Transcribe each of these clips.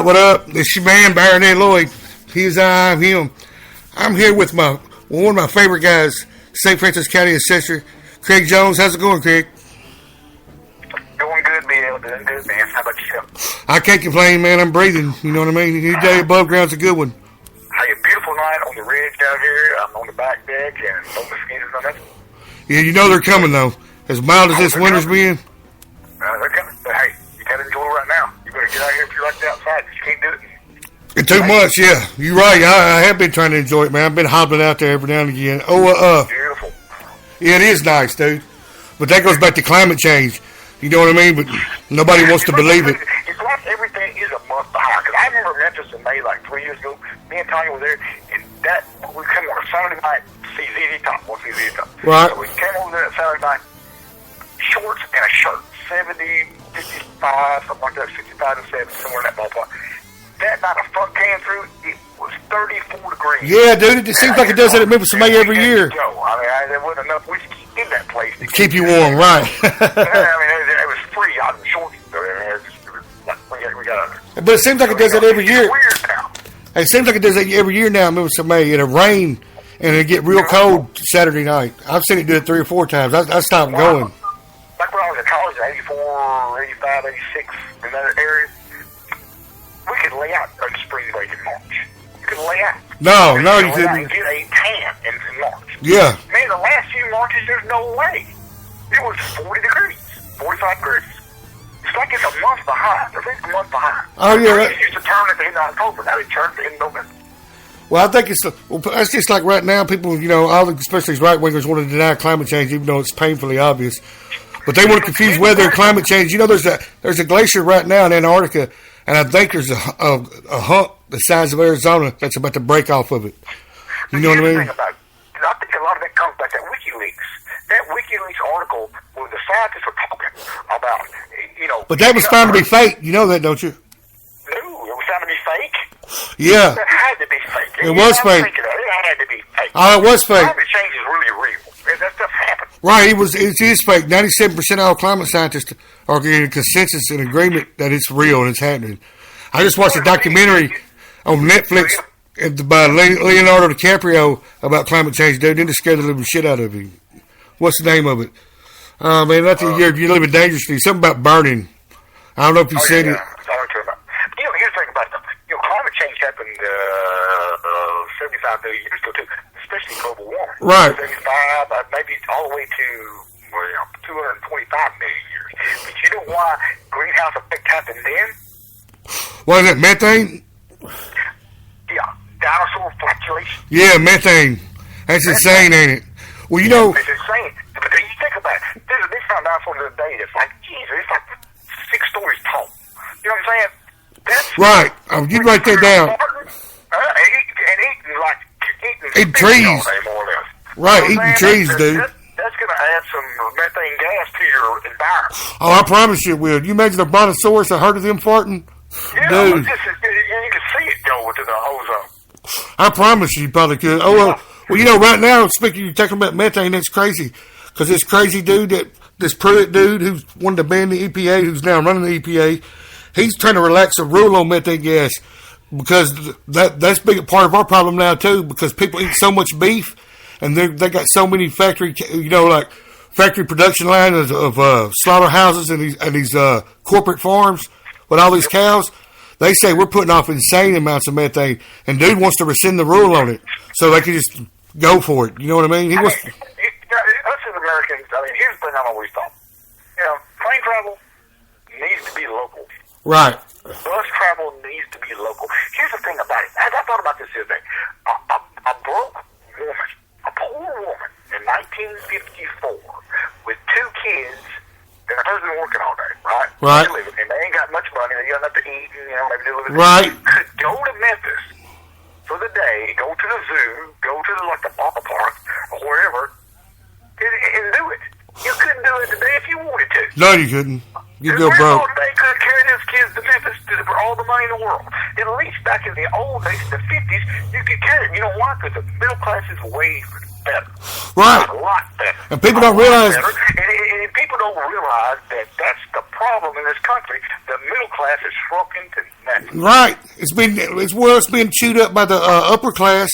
what up? It's your man, Baronet Lloyd. He's I, I'm him. I'm here with one of my favorite guys, St. Francis County Assessor, Craig Jones. How's it going, Craig? Doing good, man. Doing good, man. How about yourself? I can't complain, man. I'm breathing. You know what I mean? Any day above ground's a good one. Hey, a beautiful night on the ridge down here. I'm on the back deck and no mosquitoes on that. Yeah, you know they're coming, though. As mild as this winter's been. They're coming. But hey, you got to enjoy it right now. You better get out here if you like it outside. You can't do it. Too much, yeah. You're right. I have been trying to enjoy it, man. I've been hobbling out there every now and again. Beautiful. Yeah, it is nice, dude. But that goes back to climate change. You know what I mean? But nobody wants to believe it. It's like everything is a month behind. Because I remember Memphis in May, like 3 years ago. Me and Tanya were there, and we came on a Saturday night to see ZZ Top. We'll see ZZ Top. Right. So we came over there that Saturday night, shorts and a shirt. 70, 55, something like that, 65 to 70, somewhere in that ballpark. That night a front came through, it was 34 degrees. Yeah, dude, it seems like it does that at Memphis in May every year. There wasn't enough whiskey in that place to keep you warm, right? It was free. I was short. We got but it seems like it does that every year. Weird now. It seems like it does that every year now in Memphis in May. It'll rain, and it'll get real cold Saturday night. I've seen it do it 3 or 4 times. I stopped going. Like when I was in college, 84, 85, 86, in that area, we could lay out on spring break in March. You could lay out. No, you couldn't. couldn't. Get a tan in March. Yeah. Man, the last few Marches, there's no way. It was 40 degrees, 45 degrees. It's like it's a month behind. I think it's a month behind. Oh, yeah. It used to turn at the end of October. Now it turns at the end of November. Well, I think that's just like right now, people, especially as right-wingers, want to deny climate change, even though it's painfully obvious. But they want to confuse weather and climate change. There's a glacier right now in Antarctica, and I think there's a hump the size of Arizona that's about to break off of it. You know what I mean? I think a lot of that comes back to WikiLeaks. That WikiLeaks article where the scientists were talking about, But that was found to be fake. You know that, don't you? No, it was found to be fake? Yeah. That had to be fake. It was fake. It had to be fake. Oh, it was fake. Climate change is really real. That stuff happened. Right, it is fake. 97% of all climate scientists are in consensus and agreement that it's real and it's happening. I just watched a documentary on Netflix by Leonardo DiCaprio about climate change, dude. It just scared the living shit out of him. What's the name of it? Man, that's you're living dangerously. Something about burning. I don't know if you said it. Here's the thing about it. Climate change happened 75 million years ago, too, especially global warming. Right. 75, maybe all the way to 225 million years. But you know why greenhouse effect happened then? What is it, methane? Yeah, dinosaur flatulation. Yeah, methane. That's insane, ain't it? Well, It's insane. But then you think about it. They found dinosaurs the other day that's like, Jesus, it's like 6 stories tall. You know what I'm saying? That's right. You write that down. Eating trees. All day, more or less. Right, eating trees, dude. That's going to add some methane gas to your environment. Oh, I promise you it will. You imagine a brontosaurus, I heard of them farting? Yeah, dude. You can see it go into the ozone. I promise you probably could. Well, right now, you're talking about methane, that's crazy. Because this crazy dude, this Pruitt dude who's wanted to ban the EPA, who's now running the EPA, he's trying to relax a rule on methane gas because that's a big part of our problem now too. Because people eat so much beef, and they got so many factory production lines of slaughterhouses and these corporate farms with all these cows. They say we're putting off insane amounts of methane, and dude wants to rescind the rule on it so they can just go for it. You know what I mean? Us as Americans, here's the thing I've always thought. Plane travel needs to be local. Right. Bus travel needs to be local. Here's the thing about it. I thought about this the other day. A broke woman, a poor woman in 1954 with 2 kids and her husband working all day, right? Right. And they ain't got much money. They got nothing to eat. Maybe they live in right. Could go to Memphis for the day, go to the zoo, go to the ball park or wherever, and do it. You couldn't do it today if you wanted to. No, you couldn't. You'd go broke. They could carry those kids to Memphis for all the money in the world. At least back in the old days, in the 50s, you could carry them. You know why? Because the middle class is way better. Right. A lot better. And people don't realize. And people don't realize that that's the problem in this country. The middle class is shrunken to nothing. Right. It's being chewed up by the upper class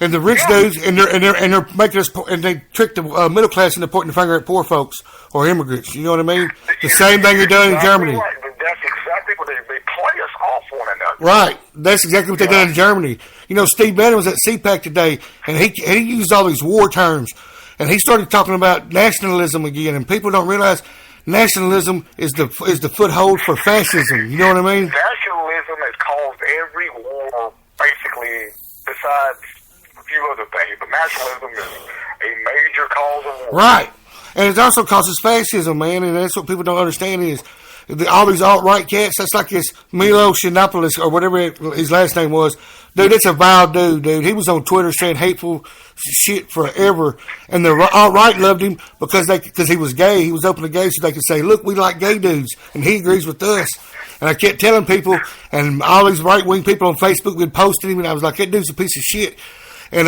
and the rich dudes, and they're making us, and they trick the middle class into pointing the finger at poor folks or immigrants. You know what I mean? The same thing you're doing in Germany. Right. That's exactly what they play us off one another. Right. That's exactly what they done in Germany. You know, Steve Bannon was at CPAC today, and he used all these war terms, and he started talking about nationalism again, and people don't realize nationalism is the foothold for fascism. You know what I mean? Nationalism has caused every war, basically, besides a few other things. But nationalism is a major cause of war. Right. And it also causes fascism, man, and that's what people don't understand is all these alt-right cats. That's like this Milo Yiannopoulos or whatever his last name was. Dude, it's a vile dude. He was on Twitter saying hateful shit forever, and the alt-right loved him because he was gay. He was open to gay, so they could say, "Look, we like gay dudes," and he agrees with us. And I kept telling people, and all these right-wing people on Facebook would posting him, and I was like, "That dude's a piece of shit." And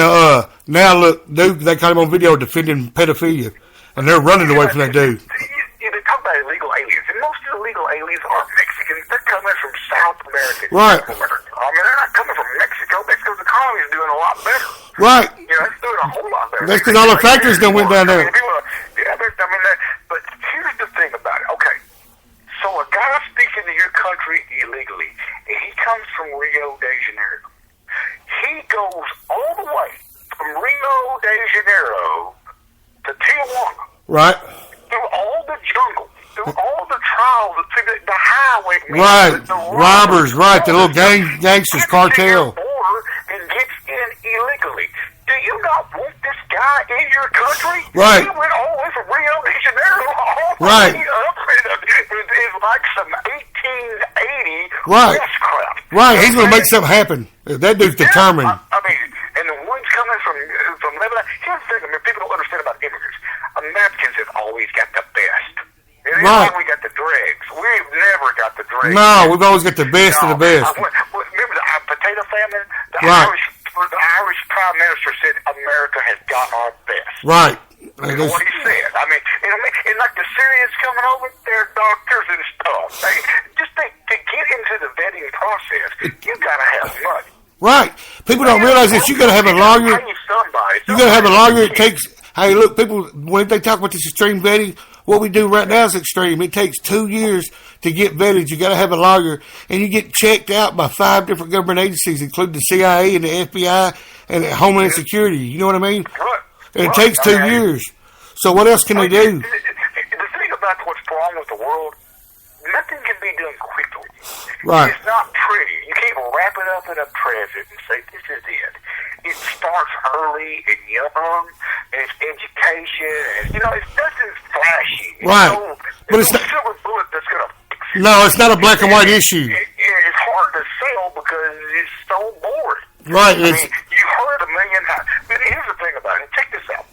now look, dude, they caught him on video defending pedophilia, and they're running away from that dude. They talk about illegal aliens, and most of the illegal aliens are Mexicans. They're coming from South America. Right. Central America. I mean, they're not coming from Mexico. Mexico's economy is doing a lot better. Right. You know, it's doing a whole lot better. That's because all the factories done went down there. But here's the thing about it. Okay, so a guy speaks into your country illegally, and he comes from Rio de Janeiro. He goes all the way from Rio de Janeiro to Tijuana. Right. Through all the jungle, through all the trials, through the highway. Right. The robbers, right. The little gangsters, cartel. Border and gets in illegally. Do you not want this guy in your country? Right. He went all the way from Rio de Janeiro all the right. way up. It's like some 1880 right. witchcraft. Right. He's going to make something happen. That dude's determined. I mean, and the ones coming from Lebanon, here's the thing, I mean, people don't understand about immigrants. Americans have always got the best. It isn't like we got the dregs. We've never got the dregs. No, we've always got the best of the best. Remember the potato famine? The right. Irish Prime Minister said America has got our best. Right. That's what he said. I mean, and like the Syrians coming over, they're doctors and stuff. To get into the vetting process, you got to have money. Right. People don't realize this. You got to have a lawyer. You got to have a lawyer that takes. Hey, look, people, when they talk about this extreme vetting, what we do right now is extreme. It takes 2 years to get vetted. You got to have a lawyer, and you get checked out by 5 different government agencies, including the CIA and the FBI and Homeland Security. You know what I mean? Right. And it takes 2 years. So what else can they do? The thing about what's wrong with the world, nothing can be done quickly. Right. It's not pretty. You can't wrap it up in a present and say, this is it. It starts early and young, and it's education, and, it's nothing flashy. Right. But it's not a silver bullet that's going to fix it. No, it's not a black and white issue. It's hard to sell because it's so boring. Right. I mean, you heard a million times. But here's the thing about it. Check this out.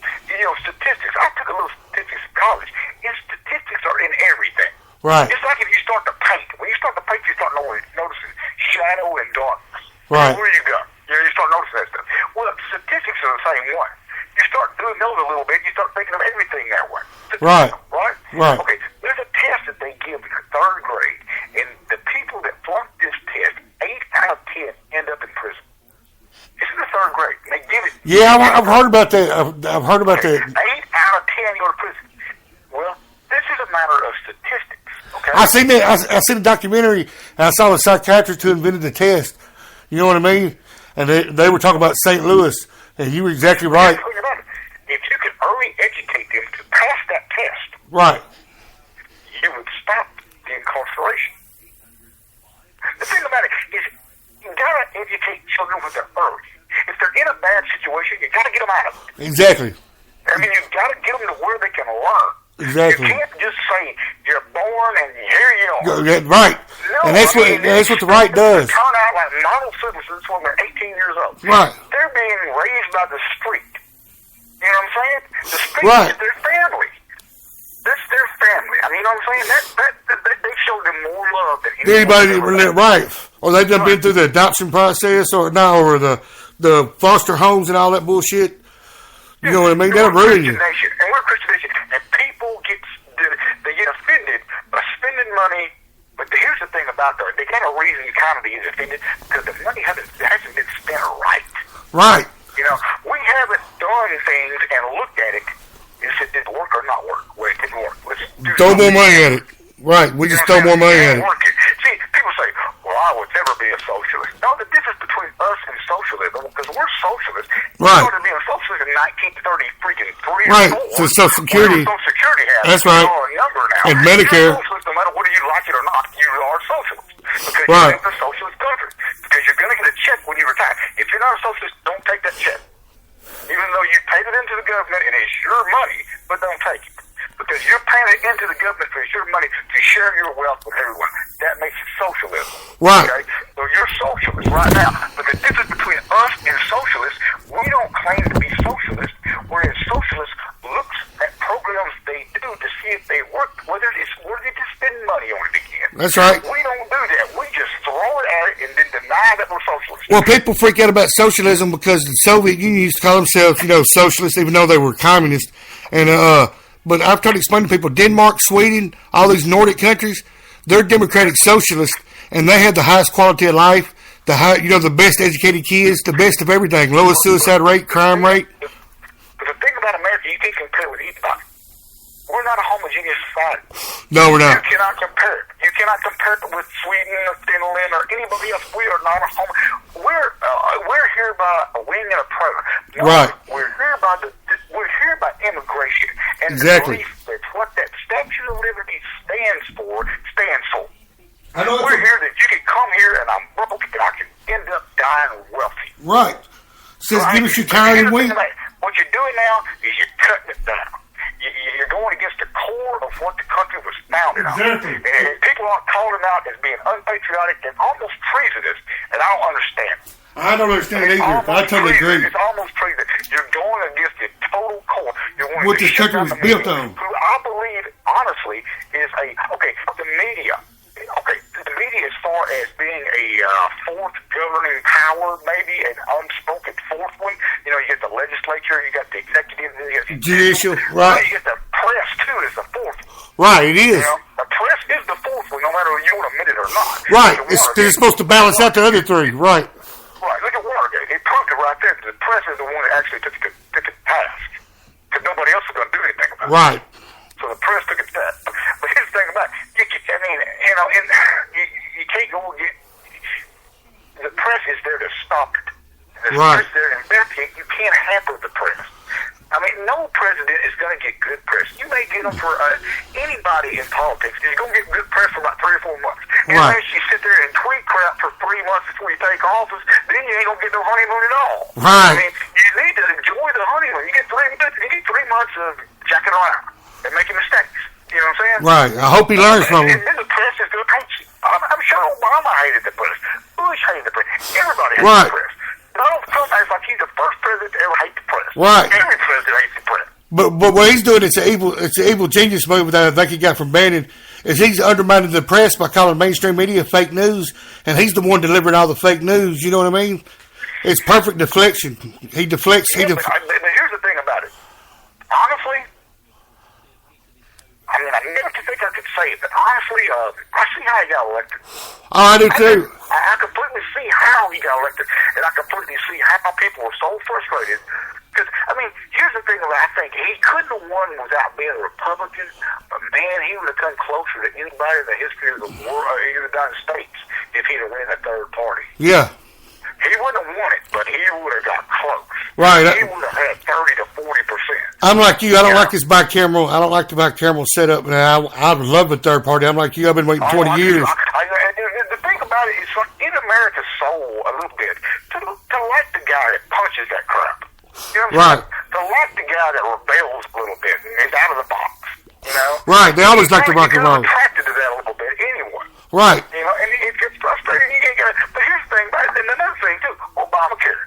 Statistics. I took a little statistics in college. And statistics are in everything. Right. It's like if you start to paint. When you start to paint, you start noticing shadow and darkness. Right. Where you go? You start noticing that stuff. Well, statistics are the same way. You start doing those a little bit, you start thinking of everything that way. Right. Right? Right. Okay, there's a test that they give in 3rd grade, and the people that flunk this test, 8 out of 10 end up in prison. It's in the 3rd grade. They give it. Yeah, I've heard about that. I've heard about that. 8 out of 10 go to prison. Well, this is a matter of statistics. Okay. I seen that. I seen a documentary, and I saw the psychiatrist who invented the test. You know what I mean? And they were talking about St. Louis, and you were exactly right. If you could early educate them to pass that test, right, you would stop the incarceration. The thing about it is, you gotta educate children when they're early. If they're in a bad situation, you gotta get them out of it. Exactly. I mean, you gotta get them to where they can learn. Exactly. You can't just say you're born and here you are. Right. No, and that's what the right does. Turn out like model citizens when they're 18 years old. Right. They're being raised by the street. You know what I'm saying? The street right. is their family. That's their family. I mean, you know what I'm saying? That they show them more love than anybody. Right. Or they've done been through the adoption process, or the foster homes and all that bullshit. You know what I mean? That'll ruin you. And we're a Christian nation. And people they spend money. But here's the thing about that. They got a reason the economy is offended because the money hasn't been spent right. Right. You know, we haven't done things and looked at it and said, did it work or not work? Well, it didn't work. Let's do Throw more money at it. Right. We just throw more money at it. See, people say, well, I would never be a socialist. No, the difference between us and socialism, because we're socialists. Right. We started being a socialist in 1930 freaking 3 right. or 4. So Social Security. Social Security has. That's right. Number now. And Medicare. You're a socialist, no matter whether you like it or not, you are a socialist. Because right. you're in a socialist country. Because you're going to get a check when you retire. If you're not a socialist, don't take that check. Even though you paid it into the government and it's your money, but don't take it. Because you're paying it into the government for your money to share your wealth with everyone. That makes it socialism. Right. Okay? So you're socialist right now. But the difference between us and socialists, we don't claim to be socialists, whereas socialists looks at programs they do to see if they work, whether it's worthy to spend money on it again. That's right. We don't do that. We just throw it at it and then deny that we're socialists. Well, people freak out about socialism because the Soviet Union used to call themselves, socialists, even though they were communist. And but I've tried to explain to people, Denmark, Sweden, all these Nordic countries, they're democratic socialists, and they have the highest quality of life, the best educated kids, the best of everything, lowest suicide rate, crime rate. But the thing about America, you can't compare with anybody. We're not a homogeneous society. No, we're not. You cannot compare it. You cannot compare it with Sweden or Finland or anybody else. We are not a we're here by a wing and a prayer. No, right. We're here by immigration. And exactly. The belief that what that Statue of Liberty stands for. I know we're here that you can come here and I'm broke and I can end up dying wealthy. Right. Says give us your time and wait. What you're doing now is you're cutting it down. You're going against the core of what the country was founded on. Exactly. And people are calling out as being unpatriotic and almost treasonous, and I don't understand. I don't understand either. I totally agree. It's almost treason. You're going against the total core. You're going what this country was built on. Who I believe, honestly, is the media. Okay, the media as far as being a fourth governing power, maybe an unspoken fourth one. You get the legislature, you got the executive, you got the judicial, right? You get the press too is the fourth one. Right, it is. The press is the fourth one, no matter if you want to admit it or not. Right, it's supposed to balance out the other three, right? Right, look at Watergate. It proved it right there. The press is the one that actually took it task. Because nobody else was going to do anything about it. Right. So the press took it task. But here's the thing about it. You can't go get... The press is there to stop it. The press is there to investigate. You can't hamper the press. I mean, no president is going to get good press. You may get them for anybody in politics. You're going to get good press for about 3 or 4 months. And right. unless you sit there and tweet crap for 3 months before you take office, then you ain't going to get no honeymoon at all. Right. I mean, you need to enjoy the honeymoon. You get 3 months of jacking around and making mistakes. You know what I'm saying? Right. I hope he learns from him. And then the press is going to hate you. I'm sure Obama hated the press. Bush hated the press. Everybody hates the press. Donald Trump acts like he's the first president to ever hate the press. Right. Every president hates the press. But what he's doing, it's an evil genius move that I think he got from Bannon, is he's undermining the press by calling mainstream media fake news, and he's the one delivering all the fake news. You know what I mean? It's perfect deflection. He deflects. But here's the thing about it. Honestly, I mean, I never think I could say it, but honestly, I see how he got elected. Oh, I do too. I completely see how he got elected, and I completely see how people were so frustrated. Because, I mean, here's the thing about I think he couldn't have won without being a Republican, but man, he would have come closer to anybody in the history of the world, the United States, if he'd have ran a third party. Yeah. He wouldn't have won it, but he would have got close. Right. He would have had 30 to 40%. I'm like you. I don't like this bicameral. I don't like the bicameral setup. I would love a third party. I'm like you. I've been waiting 20 years. The thing about it is, like, in America's soul, a little bit, to like the guy that punches that crap. You know what I'm saying? To like the guy that rebels a little bit and is out of the box. You know? Right. They always like to rock and roll. You're attracted to that a little bit anyway. Right. You know, and it gets frustrating. You can't get it. But here's the thing about it, and another thing too, Obamacare,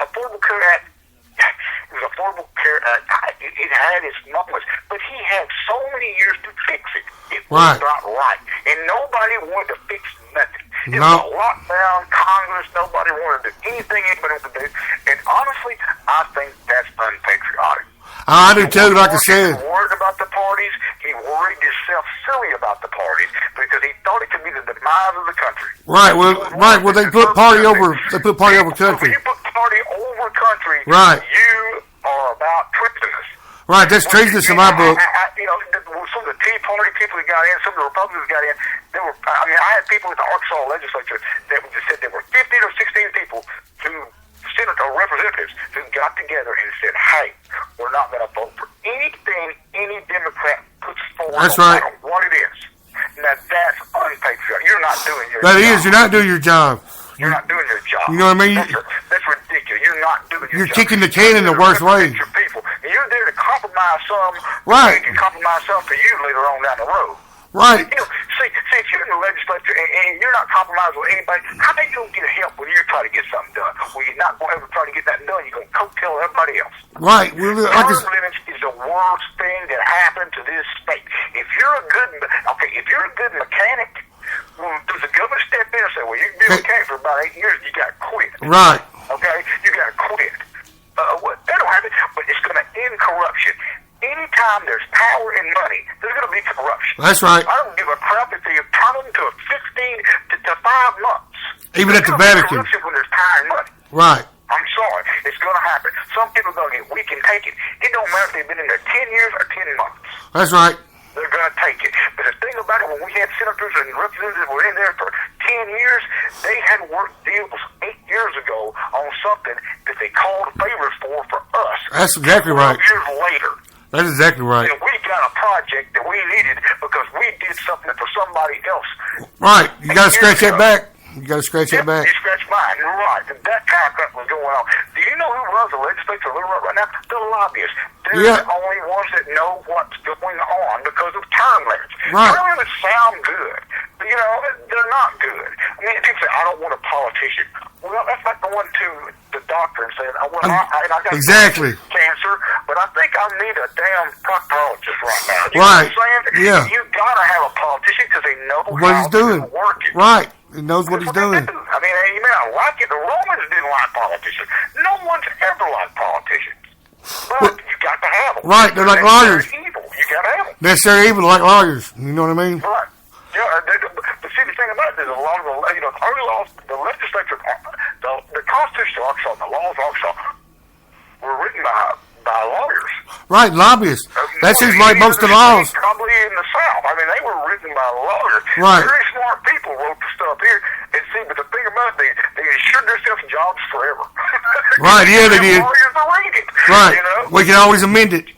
Affordable Care Act. It was Affordable Care Act. It had its moments, but he had so many years to fix it. It was not right, and nobody wanted to fix nothing. It was a lockdown Congress. Nobody wanted to do anything anybody wanted to do. And honestly, I think that's unpatriotic. I do too, like I said. He worried about the parties. He worried himself silly about the parties because he thought it could be the demise of the country. Right. Well, they put party over. They put party over country. When you put party over country, right, you are about treasonous. Right. That's treasonous in my book. Some of the Tea Party people that got in, some of the Republicans got in. They were. I mean, I had people in the Arkansas legislature that just said there were 15 or 16 people who. Senate or representatives who got together and said, "Hey, we're not going to vote for anything any Democrat puts forward. That's no right. matter what it is." Now that's unpatriotic. You're not doing your that job. Is. You're not doing your job. You're not doing your job. You know what I mean? That's ridiculous. You're not doing your job. You're kicking the can in the worst way. Your people. And you're there to compromise some. Right. You can compromise some for you later on down the road. Right. You know, see, if you're in the legislature and you're not compromising with anybody, how are you going to get help when you're trying to get something done? Well, you're not going to ever try to get that done. You're going to coattail everybody else. Right. Well, term limits is the worst thing that happened to this state. If you're a good mechanic, does the government step in and say, "Well, you can be a mechanic for about 8 years, you got to quit." Right. Okay, you got to quit. That don't happen, but it's going to end corruption. Anytime there's power and money, there's going to be corruption. That's right. I don't give a crap if you turn them to 15 to 5 months. Even at the Vatican. Corruption when there's power and money. Right. I'm sorry. It's going to happen. Some people are going to get weak and take it. It don't matter if they've been in there 10 years or 10 months. That's right. They're going to take it. But the thing about it, when we had senators and representatives that were in there for 10 years, they had worked deals 8 years ago on something that they called favors for us. That's exactly right. 12 years later. That's exactly right. And we got a project that we needed because we did something for somebody else. Right. You got to scratch that back. You got to scratch that back. You scratch mine. You're right. And that kind of stuff was going on. Do you know who runs the legislature right now? The lobbyists. They're the only ones that know what's going on because of term limits. Right. Term limits sound good. But, you know, they're not good. I mean, people say, "I don't want a politician." Well, that's like going to the doctor and saying, I got exactly. cancer, but I think I need a damn proctologist right now. You right. know what I'm saying? Yeah. You got to have a politician because they know what he's doing. Right. He knows what he's doing. I mean, you may not like it. The Romans didn't like politicians. No one's ever liked politicians. But you got to have them. Right. They're like lawyers. Evil. You got to have them. Necessary evil, like lawyers. You know what I mean? Right. Yeah, but see, the thing about it is a lot of the, early laws, the legislature, the Constitution of Arkansas, the laws of Arkansas were written by lawyers. Right, lobbyists. That's who's write most of the laws. Probably in the South. I mean, they were written by lawyers. Right. Very smart people wrote the stuff here. And see, but the thing about it, they assured themselves jobs forever. Right, yeah, they did. Lawyers to read it. Right. You know? We can always amend it.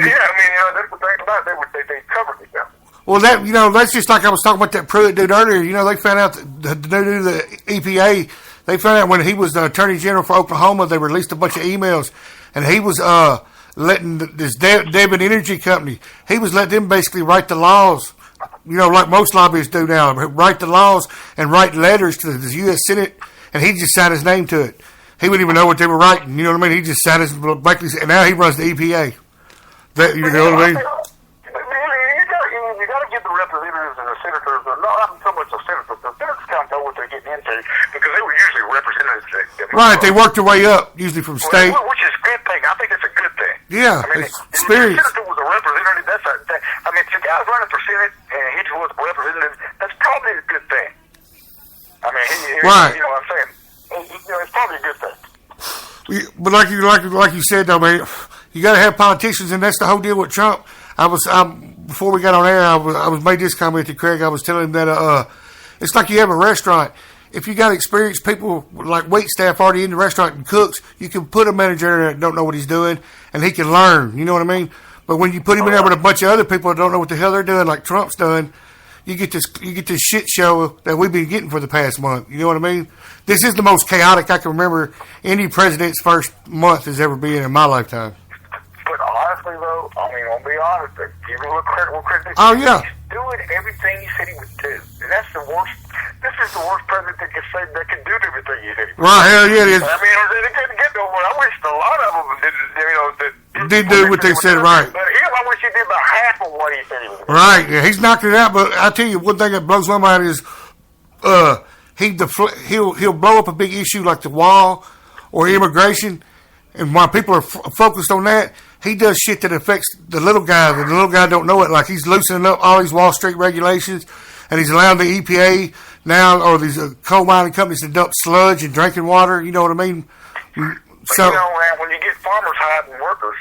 Yeah, I mean, that's the thing about it. They covered it now. Well, that's just like I was talking about that Pruitt dude earlier. You know, they found out the dude of the EPA, they found out when he was the Attorney General for Oklahoma, they released a bunch of emails, and he was letting this Devon Energy Company, he was letting them basically write the laws, you know, like most lobbyists do now, write the laws and write letters to the U.S. Senate, and he just signed his name to it. He wouldn't even know what they were writing, you know what I mean? He just signed his, and now he runs the EPA. You know what I mean? You got to give the representatives and the senators, not so much the senators, the senators kind of know what they're getting into because they were usually representatives. Right, they worked their way up, usually from state. Which is a good thing. I think it's a good thing. Yeah, I mean, it's if experience. the senator was a representative, I mean, if the guy's running for Senate and he was a representative, that's probably a good thing. I mean, right. You know what I'm saying? It's probably a good thing. But like you said, though, man, you got to have politicians, and that's the whole deal with Trump. Before we got on air, I was made this comment to Craig. I was telling him that it's like you have a restaurant. If you got experienced people like wait staff already in the restaurant and cooks, you can put a manager in there that don't know what he's doing, and he can learn. You know what I mean? But when you put him in there with a bunch of other people that don't know what the hell they're doing, like Trump's done, you get this shit show that we've been getting for the past month. You know what I mean? This is the most chaotic I can remember any president's first month has ever been in my lifetime. But honestly, though, I mean, I'll be honest, give him a little credit. Oh, yeah. He's doing everything he said he would do. And that's the worst. This is the worst president that can say that can do everything he said he would do. Right, hell yeah, it is. I mean, they couldn't get nowhere. I wish a lot of them did do what they said, right. But him, I wish he did about half of what he said he would do. Right, yeah, he's knocked it out, but I tell you, one thing that blows my mind is he'll blow up a big issue like the wall or immigration, and while people are focused on that, he does shit that affects the little guy, and the little guy don't know it. Like he's loosening up all these Wall Street regulations, and he's allowing the EPA now, or these coal mining companies to dump sludge in drinking water. You know what I mean? So, man, when you get farmers hiring workers,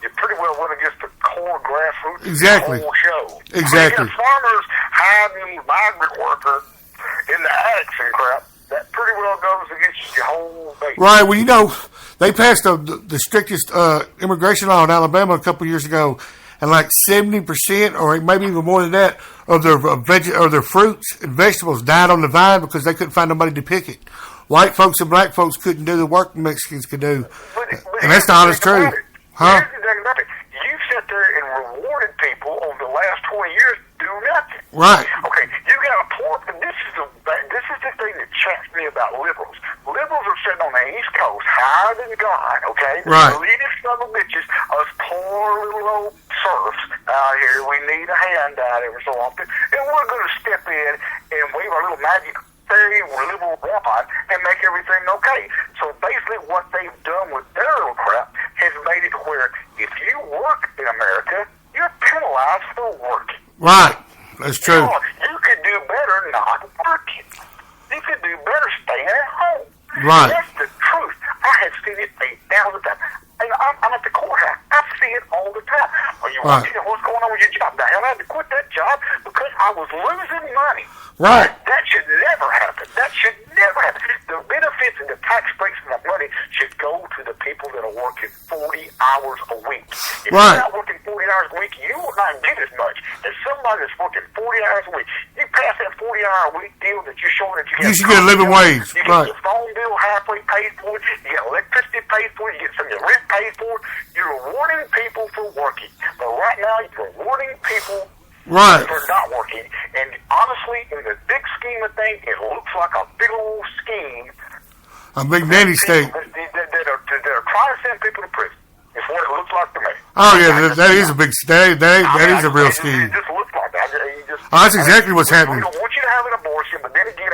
you're pretty well winning just the core grassroots exactly. of the whole show. Exactly. When you get farmers hiring migrant worker in the attics and crap, that pretty well goes against your whole base. Right. Well, they passed the strictest immigration law in Alabama a couple of years ago, and like 70%, or maybe even more than that, of their fruits and vegetables died on the vine because they couldn't find nobody to pick it. White folks and black folks couldn't do the work Mexicans could do, and that's the honest truth. Huh? Here's the thing about it. You sat there and rewarded people over the last 20 years do nothing. Right. Okay, you got a poor, and this is the thing that chaps me about liberals. Liberals are sitting on the East Coast, higher than God, okay? Right. The leading son of bitches, us poor little old serfs out here, we need a hand out every so often, and we're going to step in and wave our little magic fairy liberal wand and make everything okay. So basically what they've done with their little crap has made it where if you work in America, you're penalized for working. Right. That's true. You could do better not working. You could do better staying at home. Right. That's the truth. I have seen it 8,000 times. I'm at the courthouse. I see it all the time. Are you watching what's going on with your job? The hell, I had to quit that job because I was losing money. Right. That should never happen. That should never happen. The benefits and the tax breaks and that money should go to the people that are working 40 hours a week. If you're not working 40 hours a week, you will not get as much as somebody that's working 40 hours a week. You pass that 40-hour a week deal that you're showing that you should get a living wage. You get your phone bill halfway paid for it. You get electricity paid for it. You get some of your rent paid for it. You're rewarding people for working. But right now, you're rewarding people for not working. And honestly, in the big scheme of things, it looks like a big old scheme. A big nanny state. That are trying to send people to prison. It's what it looks like to me. Oh, yeah, that is a big state. That is a real scheme. It just looks like that. That's exactly what's happening. We don't want you to have an abortion, but then again,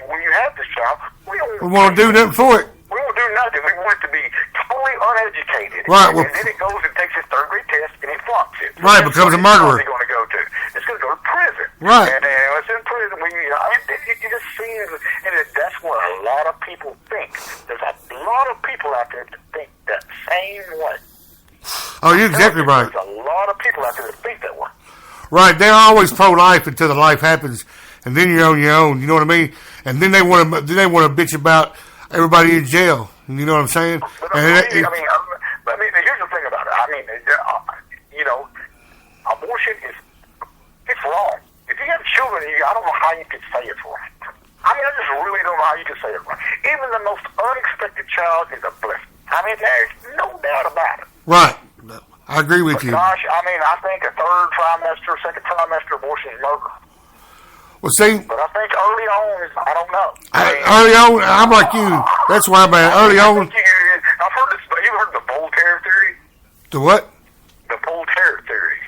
when you have this child, we won't do nothing for it. We won't do nothing. We want it to be totally uneducated. Right. And then it goes and takes its third grade test and it flunks it. Right, becomes a murderer. It's going to go to. It's going to go to prison. Right. And it's in prison. It just seems, and that's what a lot of people think. There's a lot of people out there that think that same way. Oh, you're exactly right. There's a lot of people out there that think that way. Right, they're always pro-life until the life happens, and then you're on your own. You know what I mean? And then they want to bitch about everybody in jail. You know what I'm saying? But here's the thing about it. I mean, abortion it's wrong. If you have children, I don't know how you could say it's right. I mean, I just really don't know how you could say it's right. Even the most unexpected child is a blessing. I mean, there's no doubt about it. Right. I agree with you. Gosh, I mean, I think a third trimester, second trimester abortion is murder. Well, see, but I think early on, I don't know. Early on, I'm like you. That's why I'm at early on. I've heard this. Have you heard the Voltaire theory? The what? The Voltaire theory.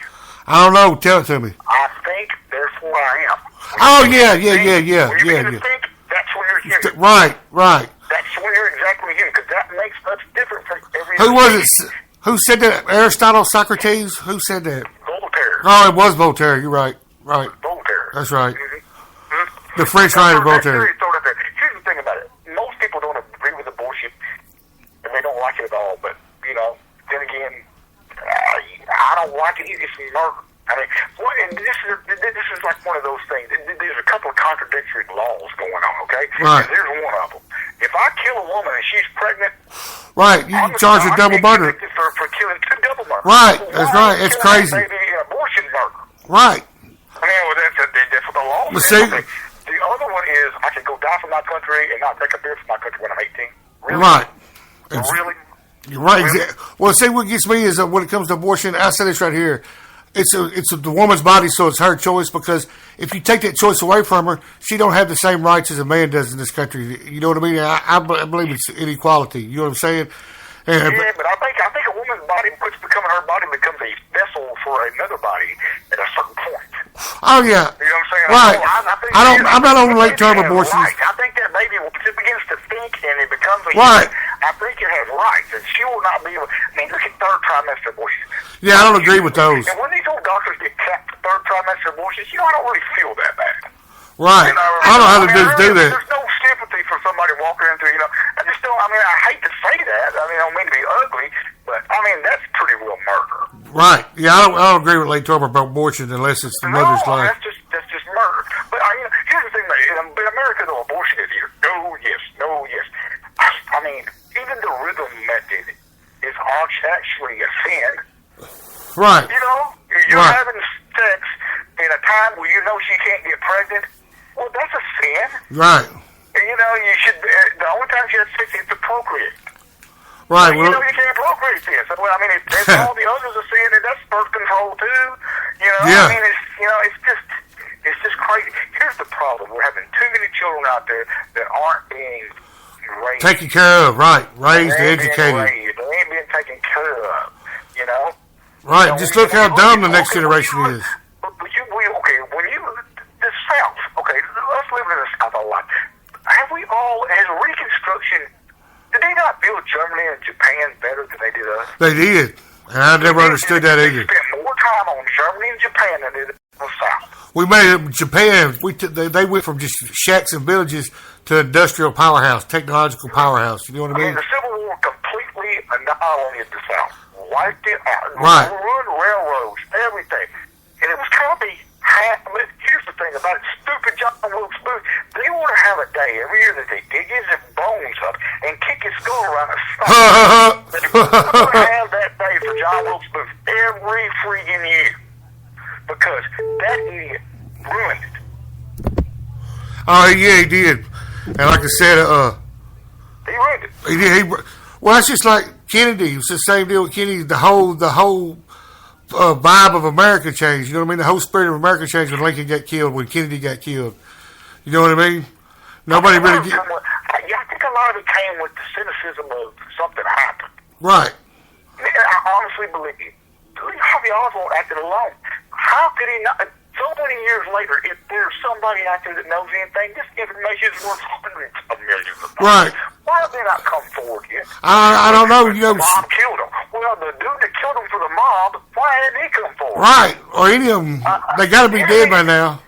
I don't know. Tell it to me. I think, therefore I am. Oh, yeah. When you think, that's when you're human. Right. That's when you're exactly human, because that makes us different from every Who was it? Who said that? Aristotle, Socrates? Who said that? Voltaire. Oh, it was Voltaire. You're right. Right. Voltaire. That's right. Mm-hmm. The French writer Voltaire. Here's the thing about it. Most people don't agree with abortion, and they don't like it at all. But, then again, I don't like it either. It's murder. I mean, and this is like one of those things. There's a couple of contradictory laws going on, okay? Right. And there's one of them. If I kill a woman and she's pregnant, right, you can charge her double murder. For killing two double murders. Right, that's right. It's crazy. Abortion murder. Right. I mean, that's what the law says. The other one is I can go die for my country and not take a beer for my country when I'm 18. Really? Right. Really? You're right. Really? Well, see, what gets me is when it comes to abortion, I said this right here. It's the woman's body, so it's her choice, because if you take that choice away from her, she don't have the same rights as a man does in this country. You know what I mean? I believe it's inequality. You know what I'm saying? But I think a woman's body her body becomes a vessel for another body at a certain point. Oh yeah. You know what I'm saying? Right. I'm not on late term abortions. Right. I think that maybe once it begins to think and it becomes a right. I think it has rights, and she will not be able. I mean, look at third trimester abortions. Yeah, I don't agree with those. And when these old doctors get capped for third trimester abortions, I don't really feel that bad. Right. I don't know how the dudes do that. There's no sympathy for somebody walking into, I just don't, I hate to say that. I don't mean to be ugly, but, that's pretty well murder. Right. Yeah, I don't agree with Lake Torber about abortion unless it's the mother's life. That's just murder. But, here's the thing, in America, though, abortion is here. No, yes. Even the rhythm method is actually a sin. Right. You're having sex in a time where she can't get pregnant. Well, that's a sin. Right. And, you should. The only time she has sex is to procreate. Right. You can't procreate this. If all the others are sin, then that's birth control too. Yeah. It's just crazy. Here's the problem: we're having too many children out there that aren't being raised, taken care of. Right. Raised, educated. They ain't being taken care of. Right. Just look how dumb the next generation is. But the South, let's live in the South a lot. Has Reconstruction, did they not build Germany and Japan better than they did us? They did. And I never understood that either. They spent more time on Germany and Japan than they did the South. We made it Japan. They went from just shacks and villages to industrial powerhouse, technological powerhouse. You know what I mean? The Civil War completely annihilated the South. Wiped it out. Right. Ruined railroads, everything. And it was kind of but here's the thing about it. Stupid John Wilkes Booth. They want to have a day every year that they dig his bones up and kick his skull around a spot. They want to have that day for John Wilkes Booth every freaking year. Because that idiot ruined it. Oh, yeah, he did. And like I said, he ruined it. He did. Well, that's just like Kennedy. It's the same deal with Kennedy. The whole vibe of America changed. You know what I mean? The whole spirit of America changed when Lincoln got killed, when Kennedy got killed. You know what I mean? Nobody really get... I think a lot of it came with the cynicism of something happened. Right. I honestly believe Harvey Oswald acted alone. How could he not? So many years later, if there's somebody out there that knows anything, this information is worth hundreds of millions of dollars. Right. Why have they not come forward yet? I don't know. The mob killed him. Well, the dude that killed him for the mob, why hadn't he come forward? Right. Or any of them. They got to be dead by now.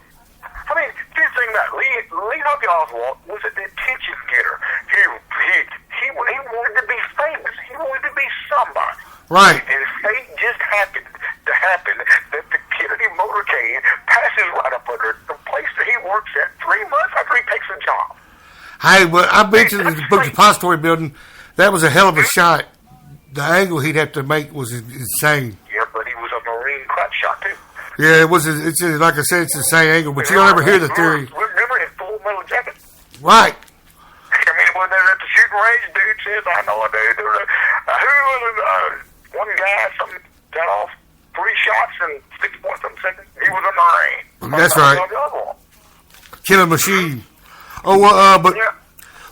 Here's the thing about Lee Harvey Oswald was an attention getter. He wanted to be famous. He wanted to be somebody. Right. And fate just happened to happen that the Kennedy motorcade passes right up under the place that he works at 3 months after he takes a job. Hey, well, I've been to the Book Depository building. That was a hell of a shot. The angle he'd have to make was insane. Yeah, but he was a Marine crotch shot, too. Yeah, it's like I said, it's the same angle, but you don't ever hear the theory. Remember his Full Metal Jacket? Right. When they're at the shooting range, dude says, I know I do. One guy got off 3 shots in 6.7 seconds. He was a Marine. That's right. Killing machine. Oh, but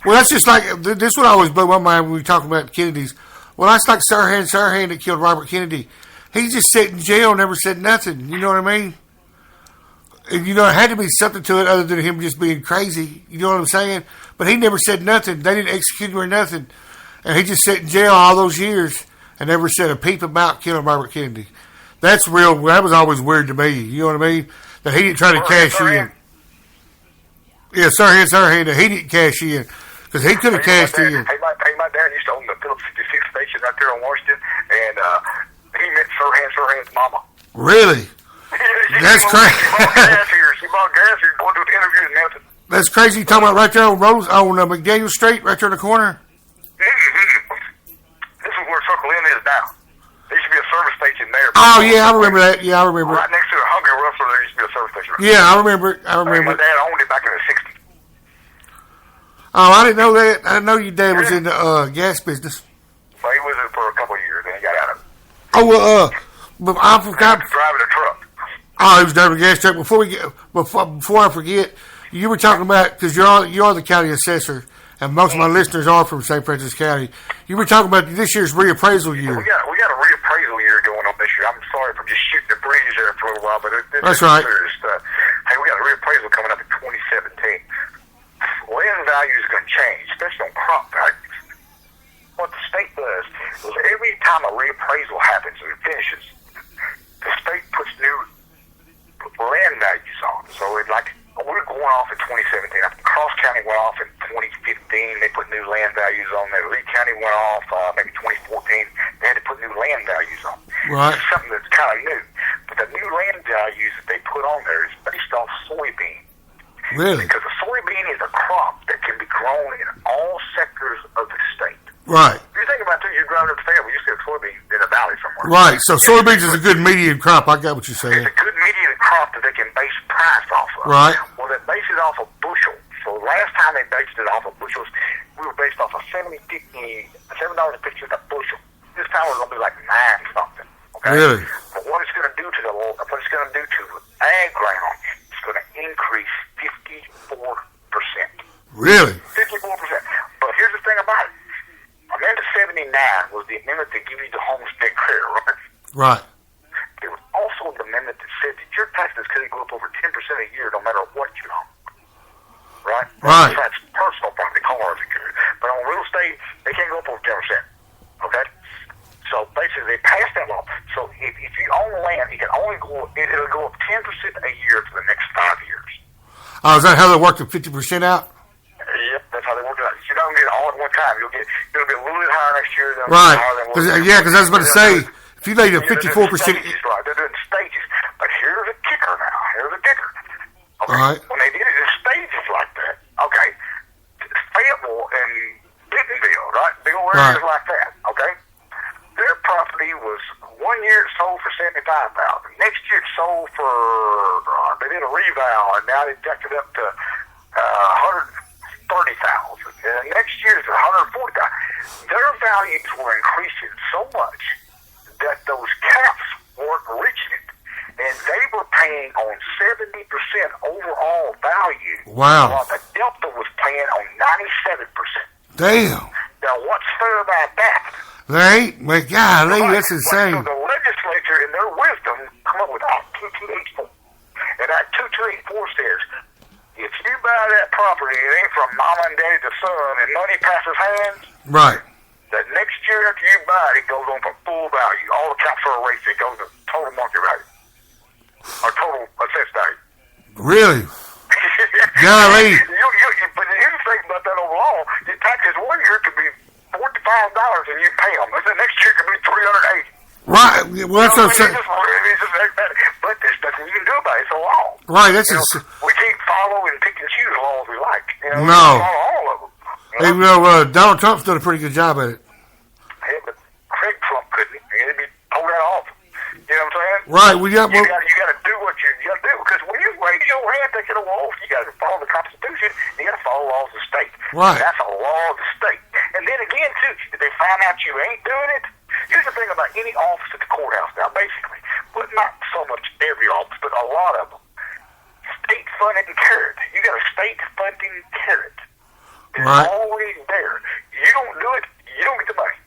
that's just like this. Would always blow my mind when we talk about Kennedys. Well, that's like Sirhan that killed Robert Kennedy. He just sat in jail, never said nothing. You know what I mean? And, it had to be something to it other than him just being crazy. You know what I'm saying? But he never said nothing. They didn't execute him or nothing. And he just sat in jail all those years and never said a peep about killing Robert Kennedy. That's real. That was always weird to me. You know what I mean? That he didn't try to cash in. Yeah, Sirhan, that he didn't cash in. Because he could have cashed in. Hey, my dad used to own the Phillips 56 station out there in Washington, and he met Sirhan's mama. Really? That's crazy. She bought gas here, going to the interview in Hampton. That's crazy. You talking about right there on McDaniel Street, right there in the corner? This is where Circle Inn is now. There used to be a service station there. Oh, yeah, I remember that. Yeah, I remember. Right next to the Hungry Rustler, there used to be a service station. Yeah, I remember it. My dad owned it back in the 60s. Oh, I didn't know that. I didn't know your dad was in the gas business. Well, he was in for a couple of years, and he got out of it. Oh, well, but I forgot. He was driving a truck. Oh, he was driving a gas truck. Before I forget, you were talking about, because you are the county assessor, and most of my listeners are from St. Francis County. You were talking about this year's reappraisal year. We got a reappraisal year going on this year. I'm sorry for just shooting the breeze there for a little while, but that's right. Serious stuff. Hey, we got a reappraisal coming up in 2017. Land values are going to change, especially on crop values. what the state does is every time a reappraisal happens and it finishes, the state puts new land values on. So it's like, we're going off in 2017. Cross County went off in 2015. They put new land values on there. Lee County went off maybe 2014. They had to put new land values on. Right. It's something that's kind of new. But the new land values that they put on there is based off soybean. Really? Because a soybean is a crop that can be grown in all sectors of the state. Right. If you think about it, you're growing up the family, you get a soybean in a valley somewhere. Right. So soybeans is a good median crop. I got what you're saying. It's a good median crop that they can base price off of. Right. Well, they base it off of bushels. So last time they based it off of bushels, we were based off of $7.50 a bushel. This time we're going to be like 9 something. Okay. Really? But what it's going to do to ag ground, it's going to increase 54%. Really? 54%. But here's the thing about it. Amendment 79 was the amendment that gave you the homestead credit, right? Right. There was also an amendment that said that your taxes could go up over 10% a year no matter what you own. Right? Right. That's personal property, cars, but on real estate, they can't go up over 10%. Okay? So basically, they passed that law. So if you own land, it can only it'll go up 10% a year for the next 5 years. Oh, is that how they worked the 50% out? Yep, that's how they work it out. You don't get it all at one time. It'll be a little bit higher next year. Right. Because I was about to say, if you laid a 54%. Right, they're doing stages. But here's a kicker now. Here's a kicker. Okay. All right. When they did it in stages like that, okay, Fayetteville and Bentonville, right, big old areas like that, okay, their property was 1 year it sold for $75,000. Next year it sold for, they did a reval, and now they jacked it up to $130,000. And next year it's $140,000. Their values were increasing so much that those caps weren't reaching it. And they were paying on 70% overall value. Wow. While the Delta was paying on 97%. Damn. Now, what's fair about that? They ain't. My golly, that's insane. So the legislature, in their wisdom, come up with Act 2284. And Act 2284 says, if you buy that property, it ain't from mama and daddy to son, and money passes hands, Right. the next year after you buy it, it goes on for full value. All the caps are erased. It goes to total market value. Or total assessed value. Really? Golly. But here's the thing about that overall. Your taxes 1 year could be $45 and you pay them. The next year could be $380. Right. Well, that's what I'm saying. But there's nothing you can do about it. It's a law. Right. That's we can't follow and pick and choose laws we like. No. We follow all of them. Hey, Donald Trump's done a pretty good job at it. Yeah, but Craig Trump couldn't. He'd be pulled that off. You know what I'm saying? Right. You got to do what you got to do, because when you raise your hand taking a wolf, you got to follow the Constitution. You got to follow laws of the state. Right. And that's a law of the state. And then again, too, if they find out you ain't doing it, here's the thing about any office at the courthouse now, basically, but not so much every office, but a lot of them. State funding carrot. You got a state funding carrot. It's Right. always there. You don't do it, you don't get the money.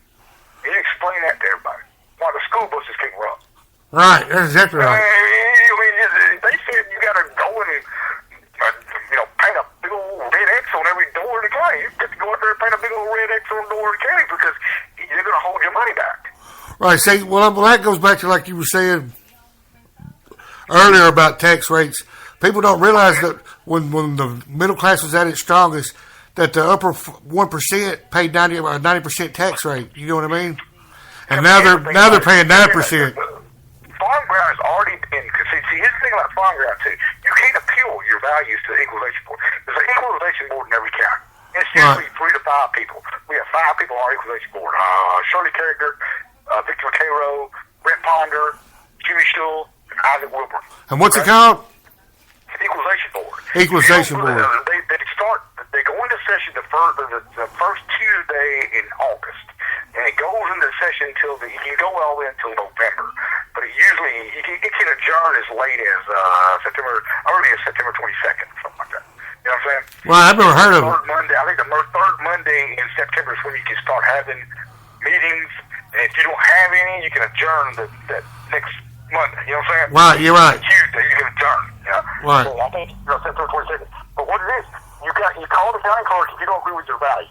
You explain that to everybody. Why the school buses can't run. Right. That's exactly right. They said you got to go and paint a big old red X on every door in the county. You got to go out there and paint a big old red X on the door in the county because they're going to hold your money back. Right. See, well, that goes back to like you were saying earlier about tax rates. People don't realize that when the middle class was at its strongest, that the upper 1% paid 90% tax rate. You know what I mean? And now they're paying 9%. Farm ground has already been. See, here's the thing about farm ground too. You can't appeal your values to the equalization board. There's an equalization board in every county. It's usually 3 to 5 people. We have 5 people on our equalization board. Shirley Carriger, Victor Cairo, Brent Ponder, Jimmy Schull, and Isaac Wilbur. And what's it called? Equalization board. Equalization board. They go into session the first Tuesday in August, and it goes into session until you can go all the way until November, but it can adjourn as late as early as September 22nd, something like that. You know what I'm saying? Well, I've never heard of it. I think the third Monday in September is when you can start having meetings, and if you don't have any, you can adjourn that next Monday. You know what I'm saying? Right, you're right. Tuesday, you can adjourn. Yeah. Right. So I think September 22nd. But what it is, you call the county clerk if you don't agree with your values.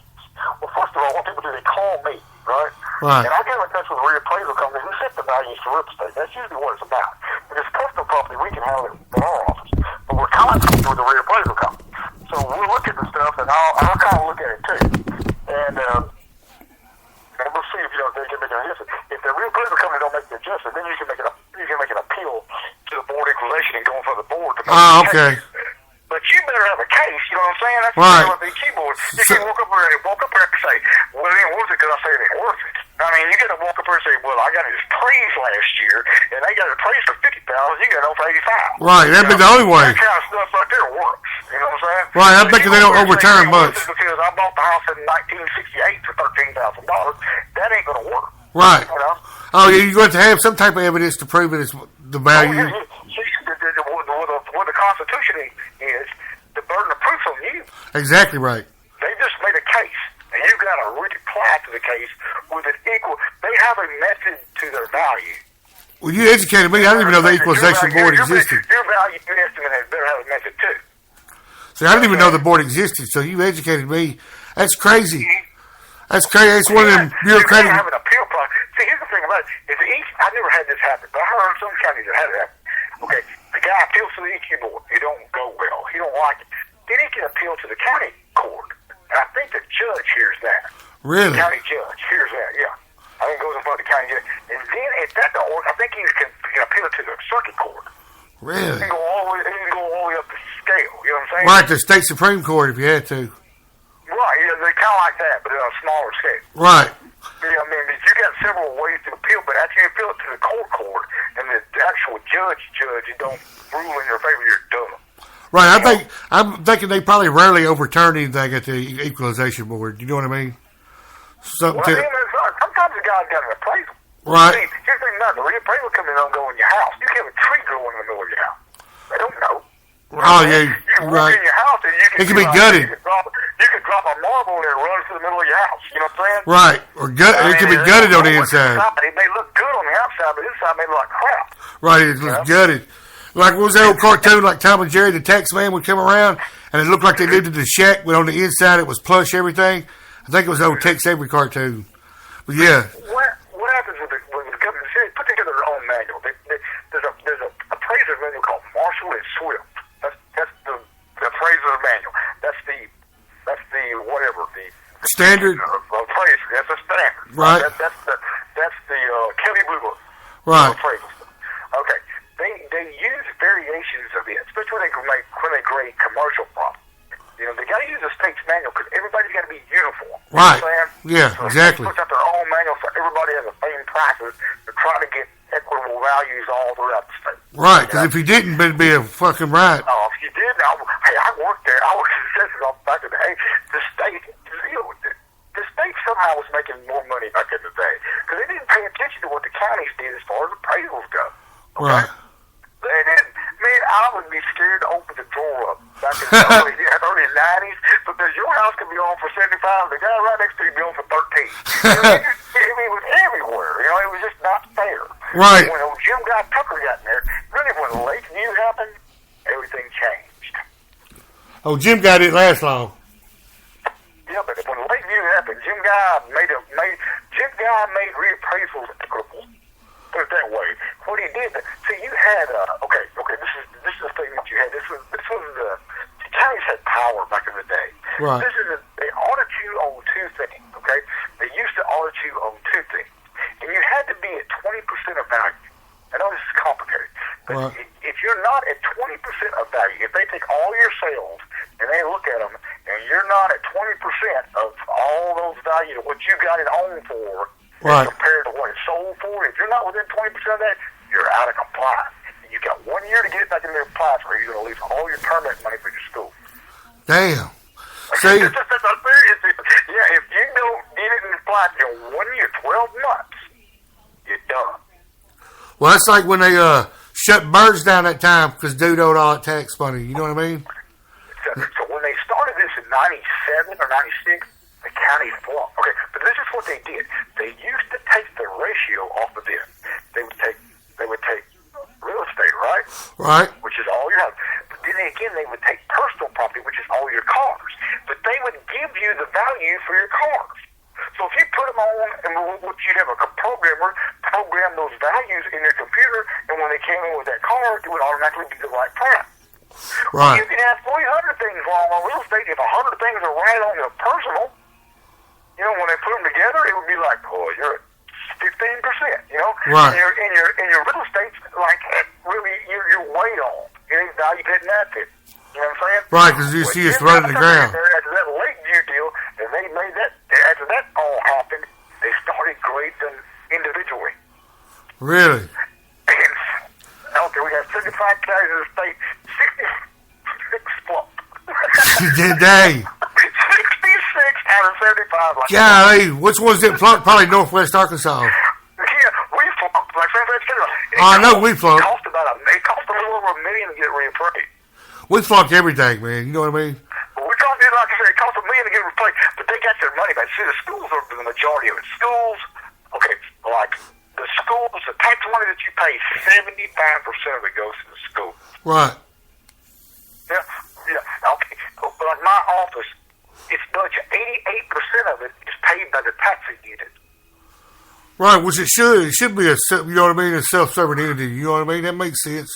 Well, first of all, what people do, they call me. right? Right. And I get like that's with reappraisal companies who set the values for real estate. That's usually what it's about. If it's custom property, we can handle it in our office. But we're contracted with the reappraisal company. So we look at the stuff, and I'll kind of look at it too. And we'll see if they can make an adjustment. If the reappraisal company don't make the adjustment, then you can make an appeal to the board equalization and go in front of the board to make Oh, okay. But you better have a case, you know what I'm saying? That's right. with the keyboard. You can walk up there and say, well, it ain't worth it because I say it ain't worth it. I mean, you got to walk up there and say, well, I got it appraised last year, and they got it appraised for $50,000. You got it for $85,000. Right, that'd be the only way. That kind of stuff right there works. You know what I'm saying? Right, I bet they don't overturn much. Because I bought the house in 1968 for $13,000. That ain't going to work. Right. You know? Oh, yeah, you're going to have some type of evidence to prove it is the value. What the Constitution is, the burden of proof's on you. Exactly right. They just made a case, and you got to reply to the case with an equal. They have a method to their value. Well, you educated me. I didn't even know the equalization board existed. Your value estimate has better have a method too. See, I didn't even know the board existed, so you educated me. That's crazy. That's crazy. It's one of them bureaucratic. You have an appeal process. See, here's the thing about it. I never had this happen, but I heard some counties that had it happen. Okay, the guy appeals to the EQ board. It don't go well. He don't like it. Then he can appeal to the county court. And I think the judge hears that. Really? The county judge hears that, yeah. I think it goes in front of the county judge. And then if that don't work, I think he can appeal it to the circuit court. Really? He can go all the way up the scale. You know what I'm saying? Right, the state Supreme Court if you had to. Right, yeah, they kind of like that, but on a smaller scale. Right. Yeah, I mean, you got several ways to appeal, but after you appeal it to the court, and the actual judge, you don't rule in your favor, you're done. Right, I'm thinking they probably rarely overturn anything at the equalization board. You know what I mean? Sometimes the guy's got an appraisal. Right. See, here's the thing about the reappraisal company don't go in your house. You can have a tree growing in the middle of your house. They don't know. Oh, yeah, you can right. walk in your house and you can it can be gutted. You can drop a marble and it runs through the middle of your house. You know what I'm saying? Right. Or it can be gutted on the inside. It may look good on the outside, but inside may look like crap. Right, it looks gutted. Like, what was that old cartoon, like Tom and Jerry, the tax man would come around, and it looked like they lived in the shack, but on the inside it was plush, everything. I think it was the old Tex Avery cartoon. But, yeah. What happens when the government put together their own manual? There's a appraiser's manual called Marshall and Swift. That's the appraiser's manual. That's the whatever, the standard appraiser. That's a standard. Right. That's the Kelly Blue Book. Right. Appraisal. Okay. They use variations of it, especially when they grade commercial property. You know, they got to use the state's manual because everybody's got to be uniform. Right. You know what I'm saying? Yeah, so exactly. They put out their own manual so everybody has the same prices. They're trying to get equitable values all throughout the state. Right, because if you didn't, it'd be a fucking riot. Oh, if you did, I worked there. I worked in the census office back in the day. The state, the state somehow was making more money back in the day because they didn't pay attention to what the counties did as far as appraisals go. Okay? Right. They didn't. Man, I would be scared to open the drawer up back in the early 90s because your house could be on for 75. The guy right next to you be on for 13. It was everywhere. You know, it was just not fair. Right. When Jim Tucker got in there, really when Lakeview happened, everything changed. Oh, Jim got it last long. Yeah, but when Lakeview happened, Jim made reappraisals equitable. Put it that way. What he did, see, you had this is the thing that you had. This was the counties had power back in the day. Right. They audit you on two things. Okay, they used to audit you on two things, and you had to be at 20% of value. I know this is complicated, but right. If you're not at 20% of value, if they take all your sales and they look at them, and you're not at 20% of all those value of what you got it owned for. Right. Compared to what it's sold for, if you're not within 20% of that, you're out of compliance. And you've got 1 year to get it back in the compliance, or you're going to lose all your permit money for your school. Damn. See? Yeah, if you don't get it in compliance in 1 year, 12 months, you're done. Well, that's like when they shut birds down that time because dude owed all that tax money. You know what I mean? So when they started this in 97 or 96, the county flopped. Okay, but this is what they did. They used to take the ratio off of this. They would take real estate, right? Right. Which is all you have. But then again, they would take personal property, which is all your cars. But they would give you the value for your cars. So So if you put them on, and you have a programmer program those values in your computer, and when they came in with that card, it would automatically be the right price. Right. You can have 300 things wrong on real estate. If 100 things are right on your personal, when they put them together, it would be like, oh, you're at 15%. Right. In your real estate, like really, you're way on. It ain't value hitting that fit. You know what I'm saying? Right, because you see it's running the ground. After that Lakeview deal, and they made that. After that all happened, they started grading them individually. Really? And, okay, we have 75 counties in the state. 66 flopped. Did they? 66 out of 75. Like Golly, which ones didn't flunk? Probably Northwest Arkansas. Yeah, we flunked. Like San Francisco. I know we flunked. It cost a little over $1 million to get reappraised. We flunked everything, man. You know what I mean? Well, we cost, like I said, it cost $1 million to get replaced, but they got their money back. See, the schools are the majority of it. Schools, okay, like the schools, the tax money that you pay, 75% of it goes to the school. Right. Yeah. Okay. But like my office, its budget, 88% of it is paid by the taxing unit. Right, which it should. It should be a self-serving entity. You know what I mean? That makes sense.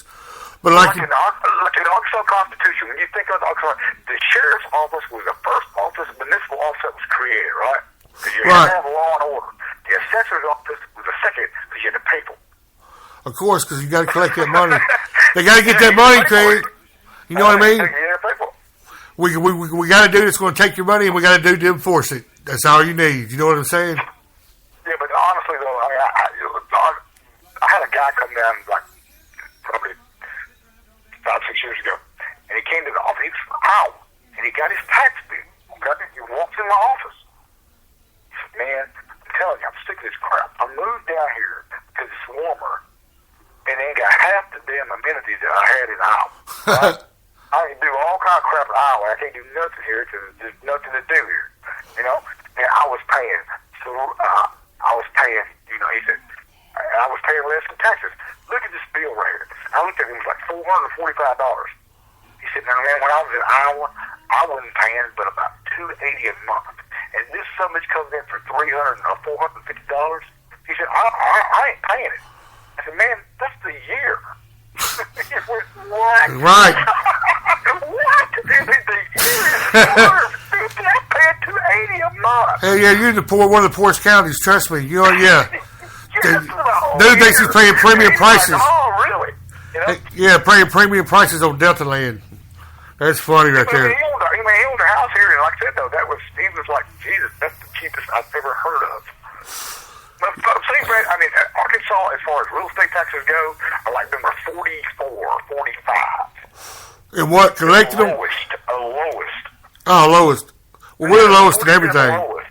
But like in the Arkansas Constitution, when you think of the Arkansas, the sheriff's office was the first office, the municipal office that was created, right? Because you had to have law and order. The assessor's office was the second because you had to pay for it. Of course, because you got to collect that money. They got to get that money, Craig. You know what I mean? Yeah, pay for it. We got to do this. Going to take your money, and we got to do to enforce it. That's all you need. You know what I'm saying? Yeah, but honestly, though, I had a guy come down like probably 5-6 years ago, and he came to the office. He was an hour, and he got his tax bill. Okay, he walks in my office. He said, "Man, I'm telling you, I'm sick of this crap. I moved down here because it's warmer, and ain't got half the damn amenities that I had in Iowa. Right? I can do all kind of crap in Iowa. I can't do nothing here because there's nothing to do here. And I was paying. So I was paying. He said I was paying less in taxes. Look at this bill right here. I looked at it. It was like $445. He said, "Now, man, when I was in Iowa, I wasn't paying but about $280 a month, and this summage comes in for $300 or $450." He said, "I ain't paying it." I said, "Man, that's the year." What? Right. What? I'm paying $280 a month. Hey, yeah, you're one of the poorest counties. Trust me. Yeah. Dude thinks he's paying premium prices. Like, oh, really? Yeah, paying premium prices on Delta land. That's funny right there. He owned a house here, and like I said, though, he was like, Jesus, that's the cheapest I've ever heard of. But see, Brad, Arkansas, as far as real estate taxes go, are like number 44, 45. And what, collected them? Lowest. Oh, lowest. Well, we're the lowest in everything. We're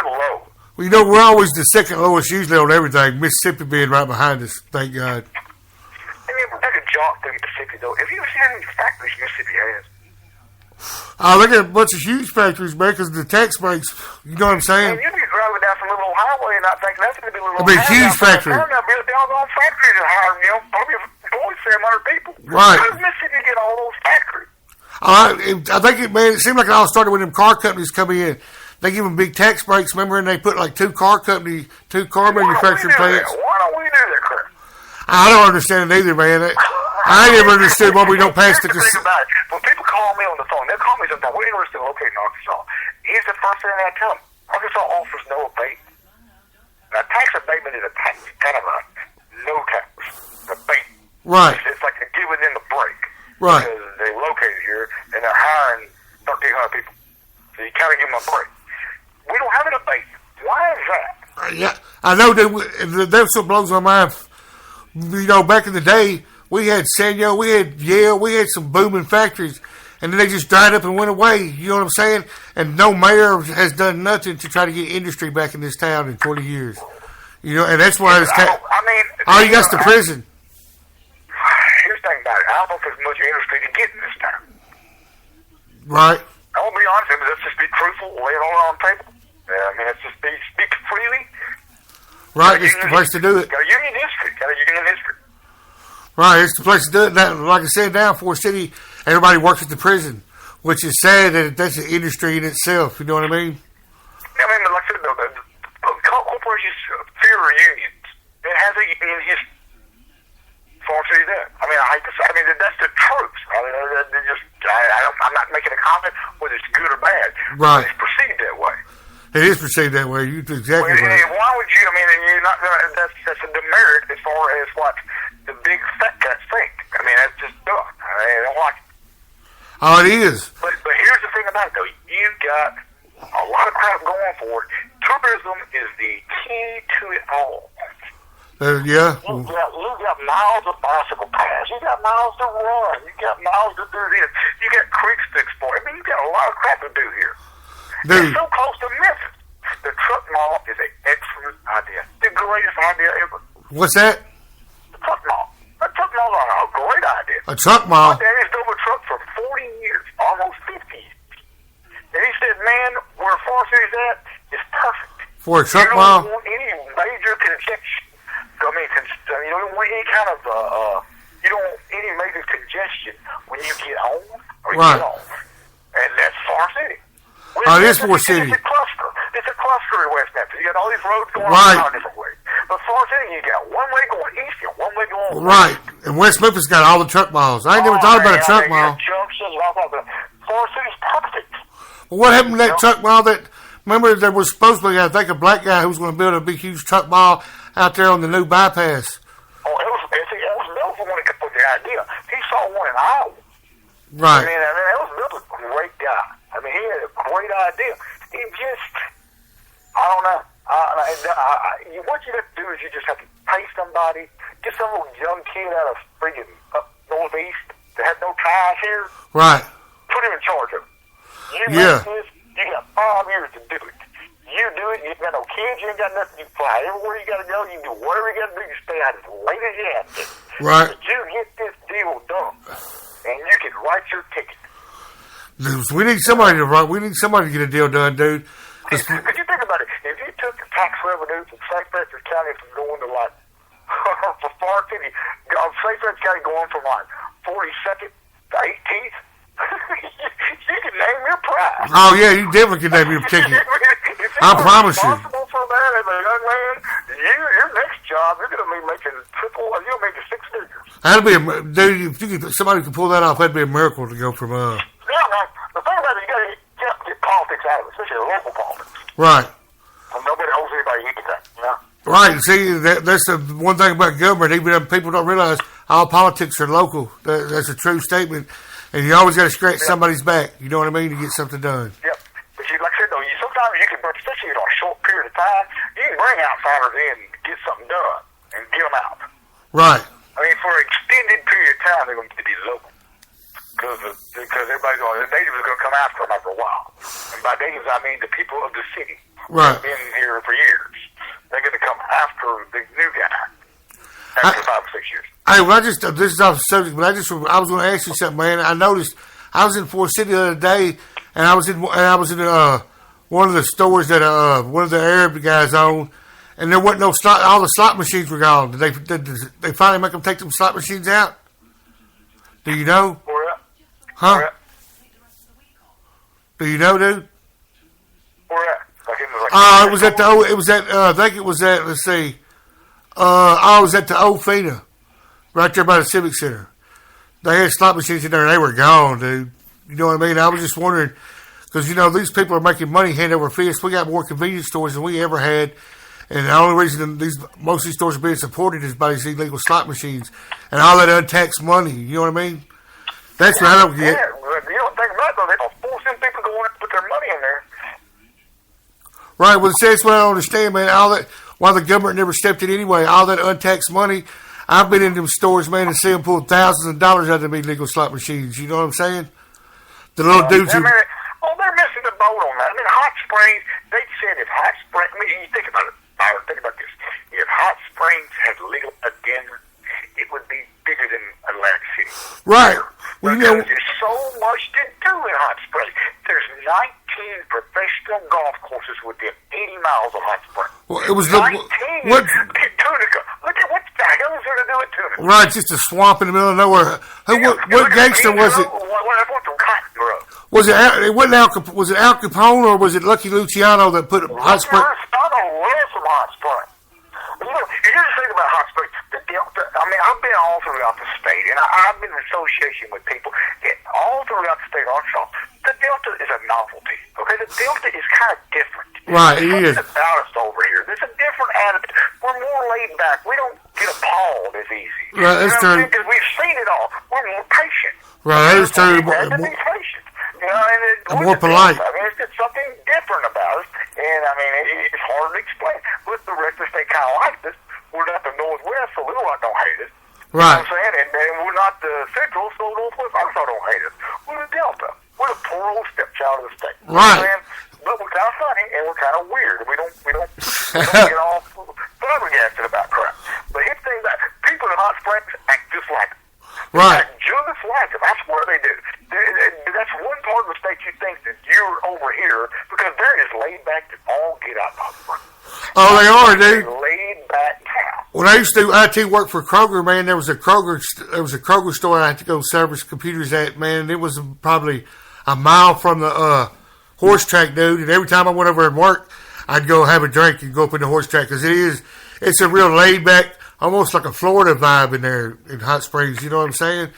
low. Well, we're always the second lowest usually on everything, Mississippi being right behind us, thank God. Take a jaunt through Mississippi, though. Have you ever seen how many factories Mississippi has? I look at a bunch of huge factories, man, because the tax breaks, you know what I'm saying? You be driving down some little highway and not think that's going to be a little huge factory. There'll be a doggone factory to hire, probably 700 people. Right. How does Mississippi get all those factories? I think it seemed like it all started when them car companies come in. They give them big tax breaks, remember, and they put like two car manufacturing plants. Why don't we do that crap? I don't understand it either, man. I ain't never understood why we don't pass the Think about it. When people call me on the phone, they'll call me sometimes. We're interested in locating Arkansas. Here's the first thing I tell them. Arkansas offers no abatement. Now, tax abatement is kind of a no tax abatement. Right. It's like they're giving them a break. Right. Because they located here and they're hiring 1,300 people. So you kind of give them a break. We don't have an abatement. Why is that? Yeah, I know that's what blows my mind. Back in the day, we had Sanyo, we had Yale, we had some booming factories, and then they just dried up and went away. You know what I'm saying? And no mayor has done nothing to try to get industry back in this town in 20 years. And that's why it's all you got's the prison. Here's the thing about it. I don't know if there's much industry to get in this town. Right. I want to be honest. Let's just be truthful. Lay it all on the table. Let's just speak freely. Right, it's the place to do it. Got a union history. Right, it's the place to do it. Now, like I said, down Forest City, everybody works at the prison, which is sad that that's an industry in itself. You know what I mean? Like I said, though, corporations fear unions. It has a in his Far City that. I mean, I hate to say. I mean, that's the truth. I mean, I'm not making a comment whether it's good or bad. Right. It's perceived that way. It is perceived that way. You're exactly right. Why would you? I mean, you're not going to. That's a demerit as far as what the big fat cats think. I mean, that's just dumb. I mean, I don't like it. Oh, it is. But here's the thing about it, though. You got a lot of crap going for it. Tourism is the key to it all. Yeah. You got miles of bicycle paths. You got miles to run. You got miles to do this. You got creeks to explore. I mean, you got a lot of crap to do here. Dude. It's so close to Memphis. The truck mall is an excellent idea. The greatest idea ever. What's that? The truck mall. A truck mall is a great idea. A truck mall? My daddy's drove a truck for 40 years, almost 50 years. And he said, man, where Far City's at is perfect. For a truck you mall? You don't want any major congestion. I mean, you don't want any kind of, you don't want any major congestion when you get home or you get off. And that's Far City. It is Far City. It's a cluster. It's a cluster in West Memphis. You got all these roads going all different ways. But Far City, you got one way going east and one way going west. Right. And West Memphis got all the truck malls. I ain't never thought about a truck mall. Junctions, Far City's perfect. Well, what happened to that truck mall that, remember, there was supposed to be, I think, a black guy who was going to build a big, huge truck mall out there on the new bypass. Oh, it was Milton when he could put the idea. He saw one in Iowa. Right. I mean, that was Milton, a great guy. I mean, he had a great idea. He just, I don't know. What you have to do is you just have to pay somebody, get some little young kid out of freaking up northeast that had no ties here. Right. Put him in charge of it. You Yeah. make this, you got 5 years to do it. You do it, you ain't got no kids, you ain't got nothing, you fly everywhere you gotta go, you do whatever you gotta do, you stay out as late as you have to. Right. But you get this deal done, and you can write your ticket. We need somebody to get a deal done, dude. Could you think about it? If you took the tax revenue from St. Francis County from going to like for Far City, St. Francis County going from like 42nd to 18th, you can name your price. Oh yeah, you definitely can name your ticket. I promise you. Responsible for that as a young man, your next job, you're going to be making you'll make 6 figures. That'll be dude. If somebody can pull that off, that'd be a miracle to go from. Yeah, man. The thing about it, you got to get politics out of it, especially local politics. Right. And nobody owes anybody anything, you know? Right. See, that's the one thing about government. Even people don't realize all politics are local. That's a true statement. And you always got to scratch somebody's back. You know what I mean? To get something done. Yep. But like I said, though, sometimes you can, especially in a short period of time, you can bring outsiders in and get something done and get them out. Right. I mean, for an extended period of time, they're going to be local. Because everybody's going, the natives are going to come after them after a while. And by natives, I mean the people of the city. Right. Who have been here for years. They're going to come after the new guy after 5 or 6 years. Hey, well, this is off the subject, but I was going to ask you something, man. I noticed I was in Fort City the other day, and I was in one of the stores that one of the Arab guys owned, and there wasn't no slot. All the slot machines were gone. Did they finally make them take them slot machines out? Do you know? Where at? Huh? Where at? Do you know, dude? Where at? It was at I think it was at, let's see. I was at the old FINA, right there by the Civic Center. They had slot machines in there, and they were gone, dude. You know what I mean? I was just wondering, because, these people are making money hand over fist. We got more convenience stores than we ever had, and the only reason most of these stores are being supported is by these illegal slot machines and all that untaxed money. You know what I mean? That's what I don't get. Yeah, you don't think about it, though. They're going to force them people to go in and put their money in there. Right, well, that's what I don't understand, man. All that, why the government never stepped in anyway, all that untaxed money. I've been in them stores, man, and see them pull thousands of dollars out of them illegal slot machines. You know what I'm saying? The little dudes who... they're missing the boat on that. I mean, Hot Springs, they said if Hot Springs... I mean, you think about it, Byron, think about this. If Hot Springs had legal again, it would be bigger than Atlantic City. Right. Well, because there's so much to do in Hot Springs. There's 19 professional golf courses within 80 miles of Hot Springs. Well, it was 19. What? Tunica. Look at what the hell is there to do at Tunica? Right, just a swamp in the middle of nowhere. What gangster was it? Was it Al Capone or was it Lucky Luciano that put Hot Springs? Luciano was from Hot Springs. mean, I've been all throughout the state, and I've been in association with people all throughout the state of Arkansas. The Delta is a novelty, okay? The Delta is kind of different. Right, it is. There's something about us over here. There's a different attitude. We're more laid back. We don't get appalled as easy. Right, that's true. Because we've seen it all. We're more patient. Right, that's true. We're patient. You know, and more polite. I mean, it's just something different about us, and I mean, it's hard to explain. But the rest of the state kind of likes us. We're not the Northwest, so Little Rock don't hate us. Right. You know what I'm saying? And we're not the Central, so Northwest Arkansas don't hate us. We're the Delta. We're the poor old stepchild of the state. You know right. what I'm saying? But we're kind of funny, and we're kind of weird. We don't get all flabbergasted about crap. But here's the thing about people in Hot Springs act just like them. Right. Just like them. That's what they do. That's one part of the state you think that you're over here because they're as laid back as all get out. Oh, they are, dude. Laid back town. When I used to do IT work for Kroger, man, there was a Kroger store I had to go service computers at, man. It was probably a mile from the horse track, dude. And every time I went over and worked, I'd go have a drink and go up in the horse track because it's a real laid back, almost like a Florida vibe in there in Hot Springs. You know what I'm saying?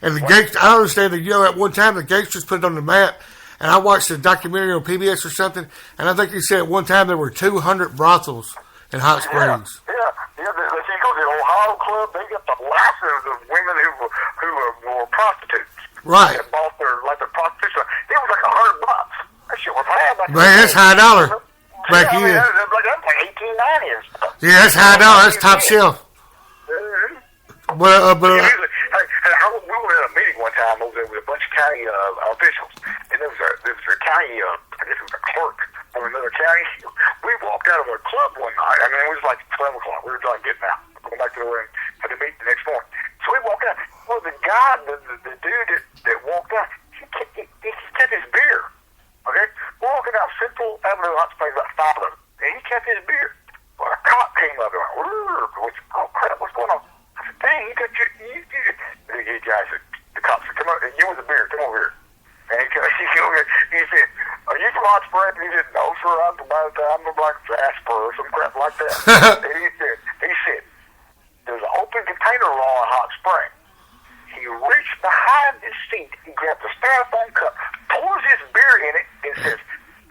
And the gangsters, I understand that, you know, at one time the gangsters put it on the map, and I watched a documentary on PBS or something, and I think they said at one time there were 200 brothals in Hot Springs. Yeah. You go to the Ohio Club, they got the lasses of women who were prostitutes. Right. They bought their prostitution. It was like $100. That shit was high back then. Man, that's high dollar back I mean, then. that was like 1890 and stuff. Yeah, that's high dollar. That's top shelf. Mm-hmm. But we were at a meeting one time over there with a bunch of county officials, and there was a county, I guess it was a clerk from another county. We walked out of a club one night. I mean, it was like 12 o'clock. We were like getting out, going back to the room, had to meet the next morning. So we walked out. Well, the guy, the dude that walked out, he kept his beer. Okay, we're walking down Central Avenue, Hot Springs, about 5 of them, and he kept his beer. Well, a cop came up and went, oh crap, what's going on? I said, dang, you got you. The guy said, the cop said, come on, you with the beer, come over here. And he said, are you from Hot Springs? And he said, no, sir, I'm from like Jasper or some crap like that. And he said, there's an open container law in Hot Springs. He reached behind his seat, he grabbed a styrofoam cup, pours his beer in it, and says,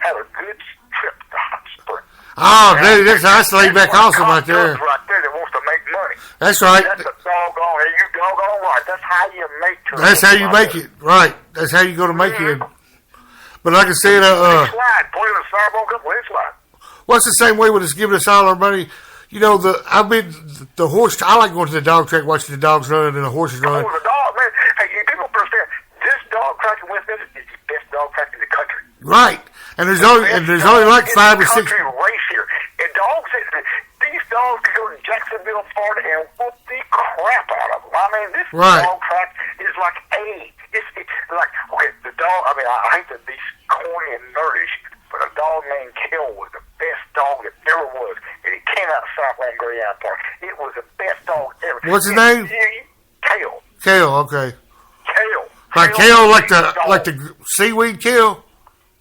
have a good trip to Hot Springs. Oh, dude, that's laid back awesome right there. Right there that wants to make money. That's right. That's a doggone, you doggone right. That's how you make it. That's how you make it, right. That's how you go to make it. But like I said, slide, put in a styrofoam cup, let it slide. What's the same way with us giving us all our money? You know, the horse. I like going to the dog track, watching the dogs run and the horses run. Oh, the dog, man. Hey, you people understand, this dog track in West Memphis is the best dog track in the country. Right. And there's only like 5 or 6. Country race here. And dogs, these dogs can go to Jacksonville, Florida, and whoop the crap out of them. I mean, this dog track is like it's like, okay, the dog, I mean, I hate to be corny and nerdish, but a dog named Kel was the best dog that ever was. And he came out of Southland Greyhound Park. It was the best dog ever. What's his name? Kale. Kale, okay. Kale. Like Kale, like the seaweed kale?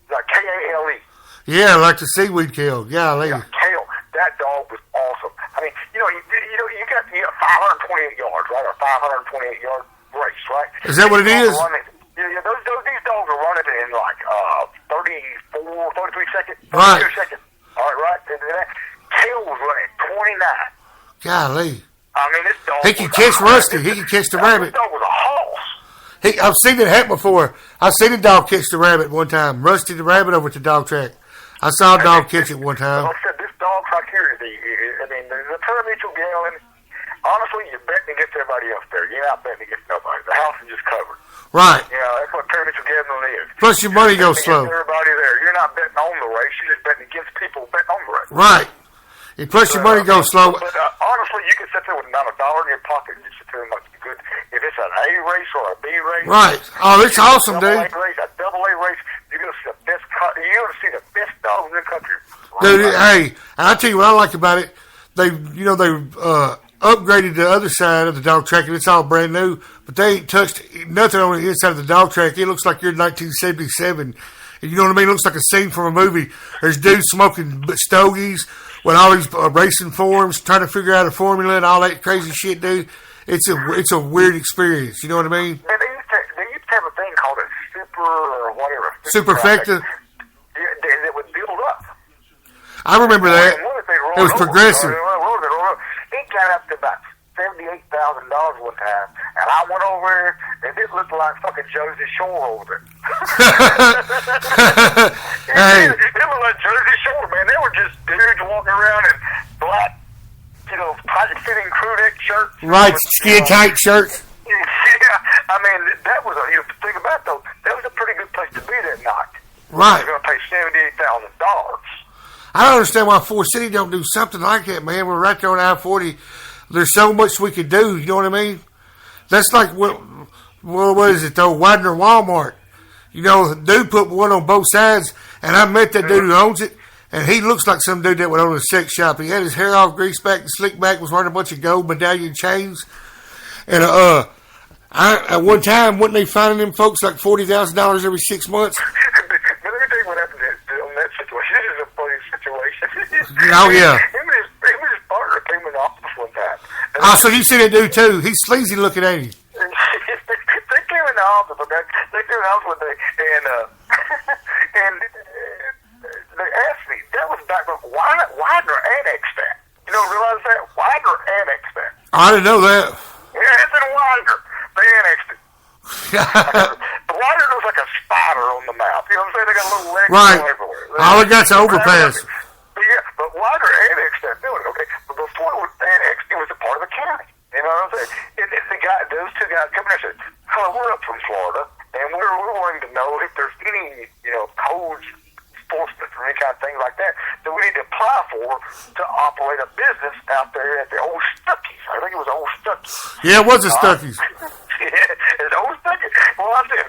Like Kale. Yeah, like the seaweed kale. Golly. Yeah, Kale. That dog was awesome. I mean, you got 528 yards, right? Or 528 yard race, right? Is that what it is? Yeah, these dogs are running in like 34, 33 seconds. 32 right. seconds. All right. And then Kale was running 29. Golly. I mean, this dog. He can catch Rusty. He can catch the rabbit. This dog was a horse. I've seen it happen before. I've seen a dog catch the rabbit one time. Rusty the rabbit over at the dog track. I saw a dog catch it one time. Like I said, this dog track here, the pari-mutuel gallon, honestly, you're betting against everybody else there. You're not betting against nobody. The house is just covered. Right. You know, that's what pari-mutuel gallon is. Plus your money goes slow. Everybody there. You're not betting on the race. You're just betting against people betting on the race. Right. And plus your money goes slow. But honestly, you can sit there with not $1 in your pocket and just sit there and look good. If it's an A race or a B race. Right. Oh, it's awesome, dude. A double A race, you're going to see the best. You're going to see the best dogs in the country. Dude, hey, I'll tell you what I like about it. They upgraded the other side of the dog track, and it's all brand new. But they ain't touched nothing on the inside of the dog track. It looks like you're in 1977. You know what I mean? It looks like a scene from a movie. There's dudes smoking stogies with all these racing forms, trying to figure out a formula and all that crazy shit, dude. it's a weird experience. You know what I mean? Man, they used to have a thing called a super or whatever. Superfecta. That would build up. I remember that. It was progressive. It got up to about $78,000 one time, and I went over there, and it looked like fucking Jersey Shore over there. Hey. It looked like Jersey Shore, man. They were just dudes walking around in black, tight-fitting crew neck shirts. Right, skin-tight shirts. Yeah, I mean, that was think about it, though, that was a pretty good place to be that night. Right. You're going to pay $78,000. I don't understand why Forest City don't do something like that, man. We're right there on I-40. There's so much we could do, you know what I mean? That's like, what is it, though? Widener Walmart. You know, the dude put one on both sides, and I met that dude who owns it, and he looks like some dude that would own a sex shop. He had his hair all greased back and slicked back, was wearing a bunch of gold medallion chains. And at one time, wasn't they finding them folks like $40,000 every 6 months? Let me tell you what happened on that situation. This is a funny situation. Oh, yeah. Him and his partner came in the office one time. Oh, so you see that dude, too. He's sleazy looking at him. They came in the office, okay? They came in the office one day, and they asked me, that was back when Widener annexed that. You don't realize that? Widener annexed that. I didn't know that. Yeah, it's in Widener. They annexed it. The Widener looks like a spider on the mouth. You know what I'm saying? They got little legs Right. everywhere. All they got's an overpass. But Widener annexed that building, okay? But before it was annexed, it was a part of the county. You know what I'm saying? And those two guys come in and said, "Hello, we're up from Florida, and we're wanting to know if there's any, codes, enforcement, or any kind of thing like that we need to apply for to operate a business out there at the Old Stuckies." I think it was Old Stuckies. Yeah, it was a Stuckies. Yeah, it's Old Stuckies. Well, I said,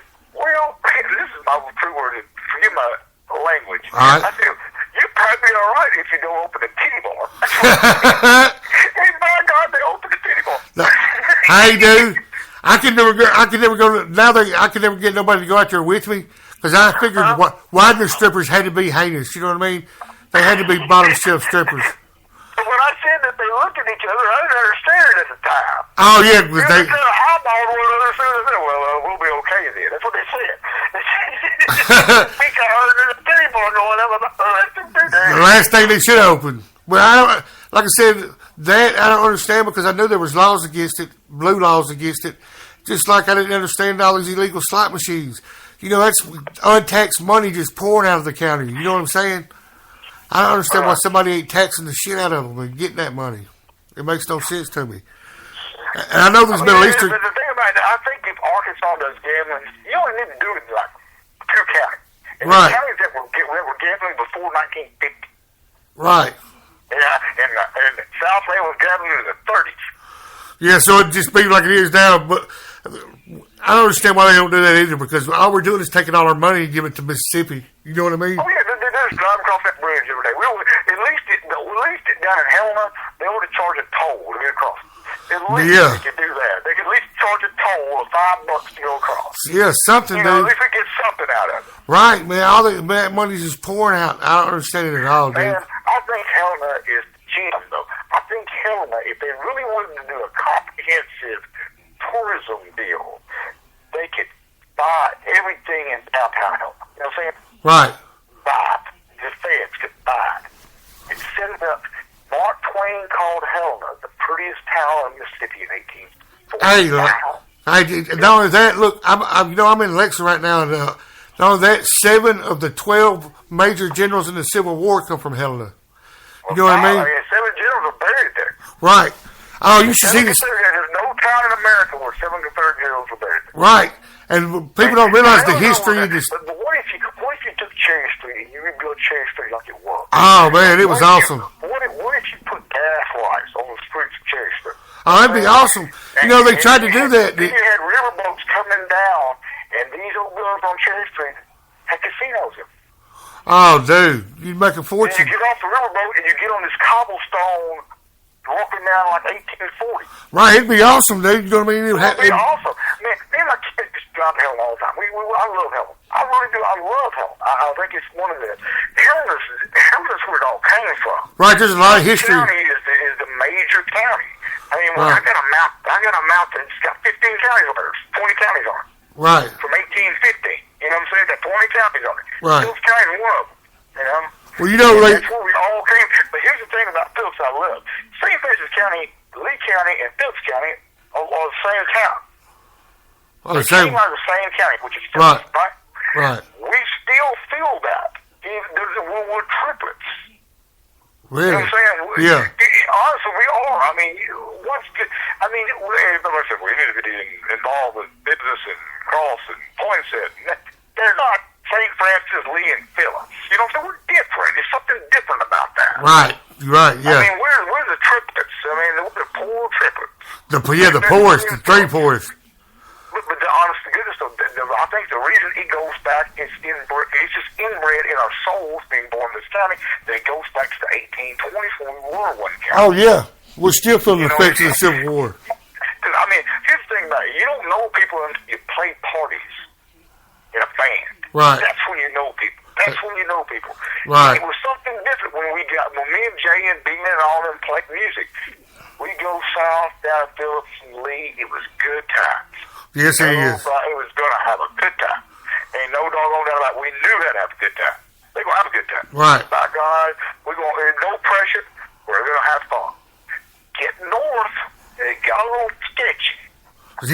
this is my true word. Forgive my language. All right. I said, you'd probably be all right if you don't open a titty bar. Hey, by God, they opened a titty bar. No. Hey, dude, I could never go. I could never get nobody to go out there with me because I figured Widener strippers had to be heinous. You know what I mean? They had to be bottom shelf strippers. But when I said that they looked at each other, I didn't understand it at the time. Oh yeah, because they kind of eyeballed one another. So they said, "Well, we'll be okay then." That's what they said. I think I heard the titty bar going up. The last thing they should open. Well, I don't. Like I said, that I don't understand because I knew there was laws against it, blue laws against it. Just like I didn't understand all these illegal slot machines. You know, that's untaxed money just pouring out of the county. You know what I'm saying? I don't understand why somebody ain't taxing the shit out of them and getting that money. It makes no sense to me. And I know these Middle Eastern. The thing about it, I think if Arkansas does gambling, you only need to do it in like 2 counties. And right. The counties that were gambling before 1950. Right. Yeah, and South Lane was gambling in the 30s. Yeah, so it'd just be like it is now. But I don't understand why they don't do that either because all we're doing is taking all our money and giving it to Mississippi. You know what I mean? Oh, yeah, they just drive across that bridge every day. At least down in Helena, they ought to charge a toll to get across. At least they could do that. They could at least charge a toll of $5 to go across. Yeah, something, dude. At least we get something out of it. Right, man. All that money's just pouring out. I don't understand it at all, dude. Man, I think Helena is cheap, though. I think Helena, if they really wanted to do a comprehensive tourism deal, they could buy everything in downtown Helena. You know what I'm saying? Right. Buy it. The feds could buy it. And set it up. Mark Twain called Helena the prettiest town in Mississippi in 1840. Hey, not only that, look, I'm in Lexa right now, and not only that, 7 of the 12 major generals in the Civil War come from Helena. You know what I mean? Yeah, 7 generals are buried there. Right. Oh, you should see this. There's no town in America where 7 Confederate generals are buried there. Right. And people don't realize the history of this. But what if you took Cherry Street and you rebuilt Cherry Street like it was? Oh, man, it was awesome. What if you put gas lights on the streets of Cherry Street? Oh, that'd be awesome. You know, they tried to do that. Then you had riverboats coming down, and these old buildings on Cherry Street had casinos in them. Oh, dude, you'd make a fortune. And you get off the riverboat and you get on this cobblestone walking down like 1840. Right, it'd be awesome, dude. You know what I mean? It'd be awesome. Man, me and my kids just drive to Helena all the time. I love Helena. I really do. I love Helena. I think it's one of the... Helena's where it all came from. Right, there's a lot of history. County is the major county. I mean, I got a map I got a map that's got 15 counties on it, 20 counties on it. Right. From 1850. You know what I'm saying? Got 20 counties on it. Right. Phillips County is one of them. You know? Well, you know, that's where we all came. But here's the thing about Phillips I love. St. Francis County, Lee County, and Phillips County are the same town. Oh, the same. They are the same county, which is Phillips, right? Right. We still feel that. Even we're triplets. Really? You know what I'm saying? Yeah. Honestly, we are. I mean, what's good? I mean, like I said, we need to be involved with business and cross and Poinsett. They're not St. Francis, Lee, and Phillips. You know what I'm saying? We're different. There's something different about that. Right. Right. Yeah. I mean, we're the triplets. I mean, we're the poor triplets. The poorest, the three poorest. But the honest to goodness, I think the reason it goes back is it's just inbred in our souls being born in this county that it goes back to the 1820s when we were one county. Oh, yeah. We're still feeling the effects of the Civil War. I mean, here's the thing about it. You don't know people until you play parties in a band. Right. That's when you know people. That's when you know people. Right. It was something different when me and Jay and Bean and all them played music. We go south down Phillips and Lee. It was good times. Yes, it is. It was going to have a good time. Ain't no doggone doubt about it. We knew how to have a good time. They're going to have a good time. Right. By God, there's no pressure. We're going to have fun. Get north, and it got a little sketchy.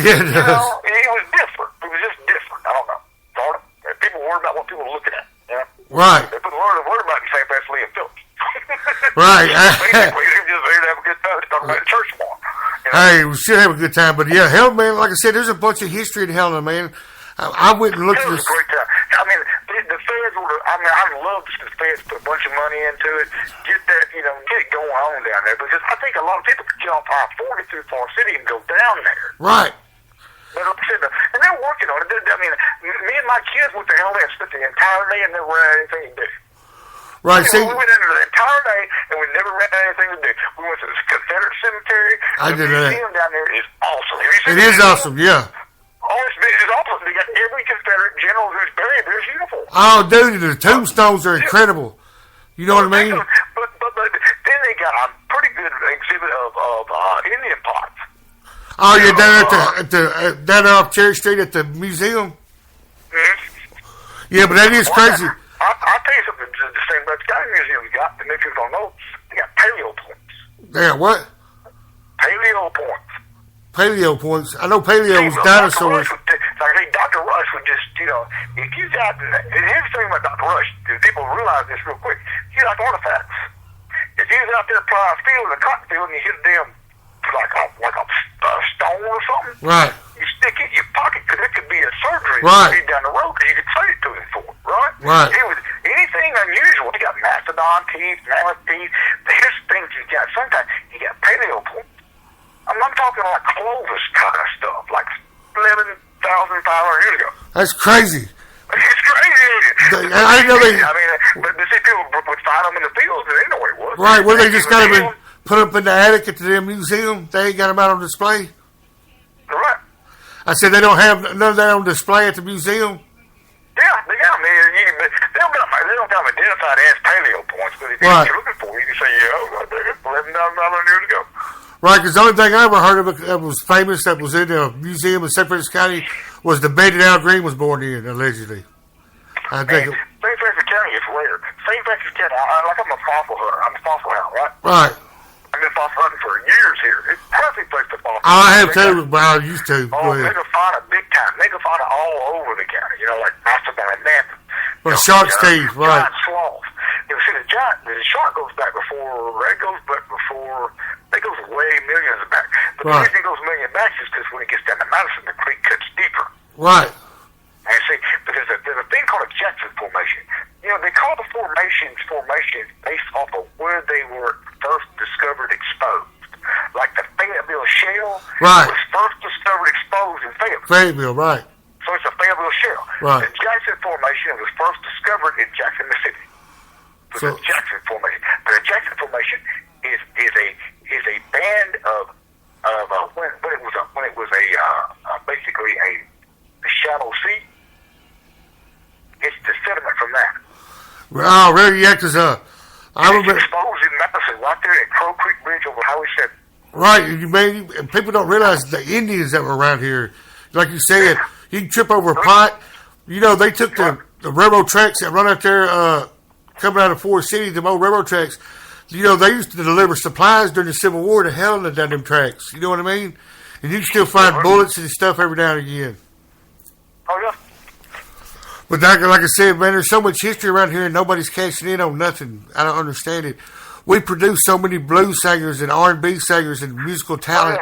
Yeah, it does. It was different. It was just different. I don't know. People worry about what people are looking at. You know? Right. They put a word about St. Francis, Lee, and Phillips. Right. Basically, they're just here to have a good time. Talk about the church more. You know? Hey, we should have a good time. But yeah, Helena, man, like I said, there's a bunch of history in Helena, man. I went and looked at this. It was a great time. I mean, the feds I'd love to see the feds put a bunch of money into it, get that, get it going on down there. Because I think a lot of people could get off I-40 through Far City and go down there. Right. But like I said, and they're working on it. I mean, me and my kids went to Helena and spent the entire day and never ran anything to do. Right. See, we went in there the entire day and we never ran anything to do. We went to the Confederate Cemetery. I did that. The museum down there is awesome. Have you seen it is awesome, yeah. Oh, it's awesome. They got every Confederate general who's buried in his uniform. Oh, dude, the tombstones are incredible. You know what I mean? But then they got a pretty good exhibit of Indian pots. Oh, yeah, down off Cherry Street at the museum. Mm-hmm. Yeah, but that is crazy. I'll tell you something. The St. Francis County Museum's got, and if you don't know, they got paleo points. They got what? Paleo points. Paleo points. I know paleo was dinosaurs. Dr. Rush would just, if you got, and here's the thing about Dr. Rush, people realize this real quick, he liked artifacts. If he was out there plowing a field in a cotton field and you hit a damn, like a stone or something, right, you stick it in your pocket because it could be a surgery right down the road because you could trade it to him for it, right? Right. It was anything unusual. He got mastodon teeth, mammoth teeth. Here's things you got. Sometimes you got paleo points. I'm talking like Clovis kind of stuff, like 11,500 years ago. That's crazy. It's crazy. I didn't know they. I mean, but see, people would find them in the fields, and they know where it was. Right, where they just got them put up in the attic at the museum. They ain't got them out on display. Right. I said they don't have none of that on display at the museum. Yeah, they got them. They don't got them identified as paleo points, but if right. you're looking for it, you can say, yeah, 11,500 years ago. Right, because the only thing I ever heard of that was famous that was in a museum in St. Francis County was the bed that Al Green was born in, allegedly. I think. St. Francis County is rare. St. Francis County, I'm a fossil hunter. I'm a fossil hound, right? Right. I've been fossil hunting for years here. It's a perfect place to fossil hunt. I have too, but I used to. Oh, they can find it big time. They can find it all over the county. Like mastodon and mammoth. Well, shark's teeth, right. Giant sloth. See, the shark goes back it goes way millions back. But the reason it goes millions back is because when it gets down to Madison, the creek cuts deeper. Right. And see, because there's a thing called a Jackson Formation. They call the formations based off of where they were first discovered exposed. Like the Fayetteville Shale was first discovered exposed in Fayetteville. Fayetteville, right. So it's a Fayetteville Shale. Right. The Jackson Formation was first discovered in Jackson, Mississippi. So the Jackson Formation. But the Jackson Formation is a band of when it was basically a shallow sea. It's the sediment from that. Oh, really? Yeah, because I remember. It's exposed in Madison, right there at Crow Creek Bridge over Highway 7. Right, and people don't realize the Indians that were around here. Like you said, you can trip over a pot. You know, they took the railroad tracks that run out there, coming out of Forest City, the old railroad tracks. You know, they used to deliver supplies during the Civil War to Helena down them tracks. You know what I mean? And you can still find bullets and stuff every now and again. Oh, yeah. But like I said, man, there's so much history around here and nobody's cashing in on nothing. I don't understand it. We produce so many blues singers and R&B singers and musical talent.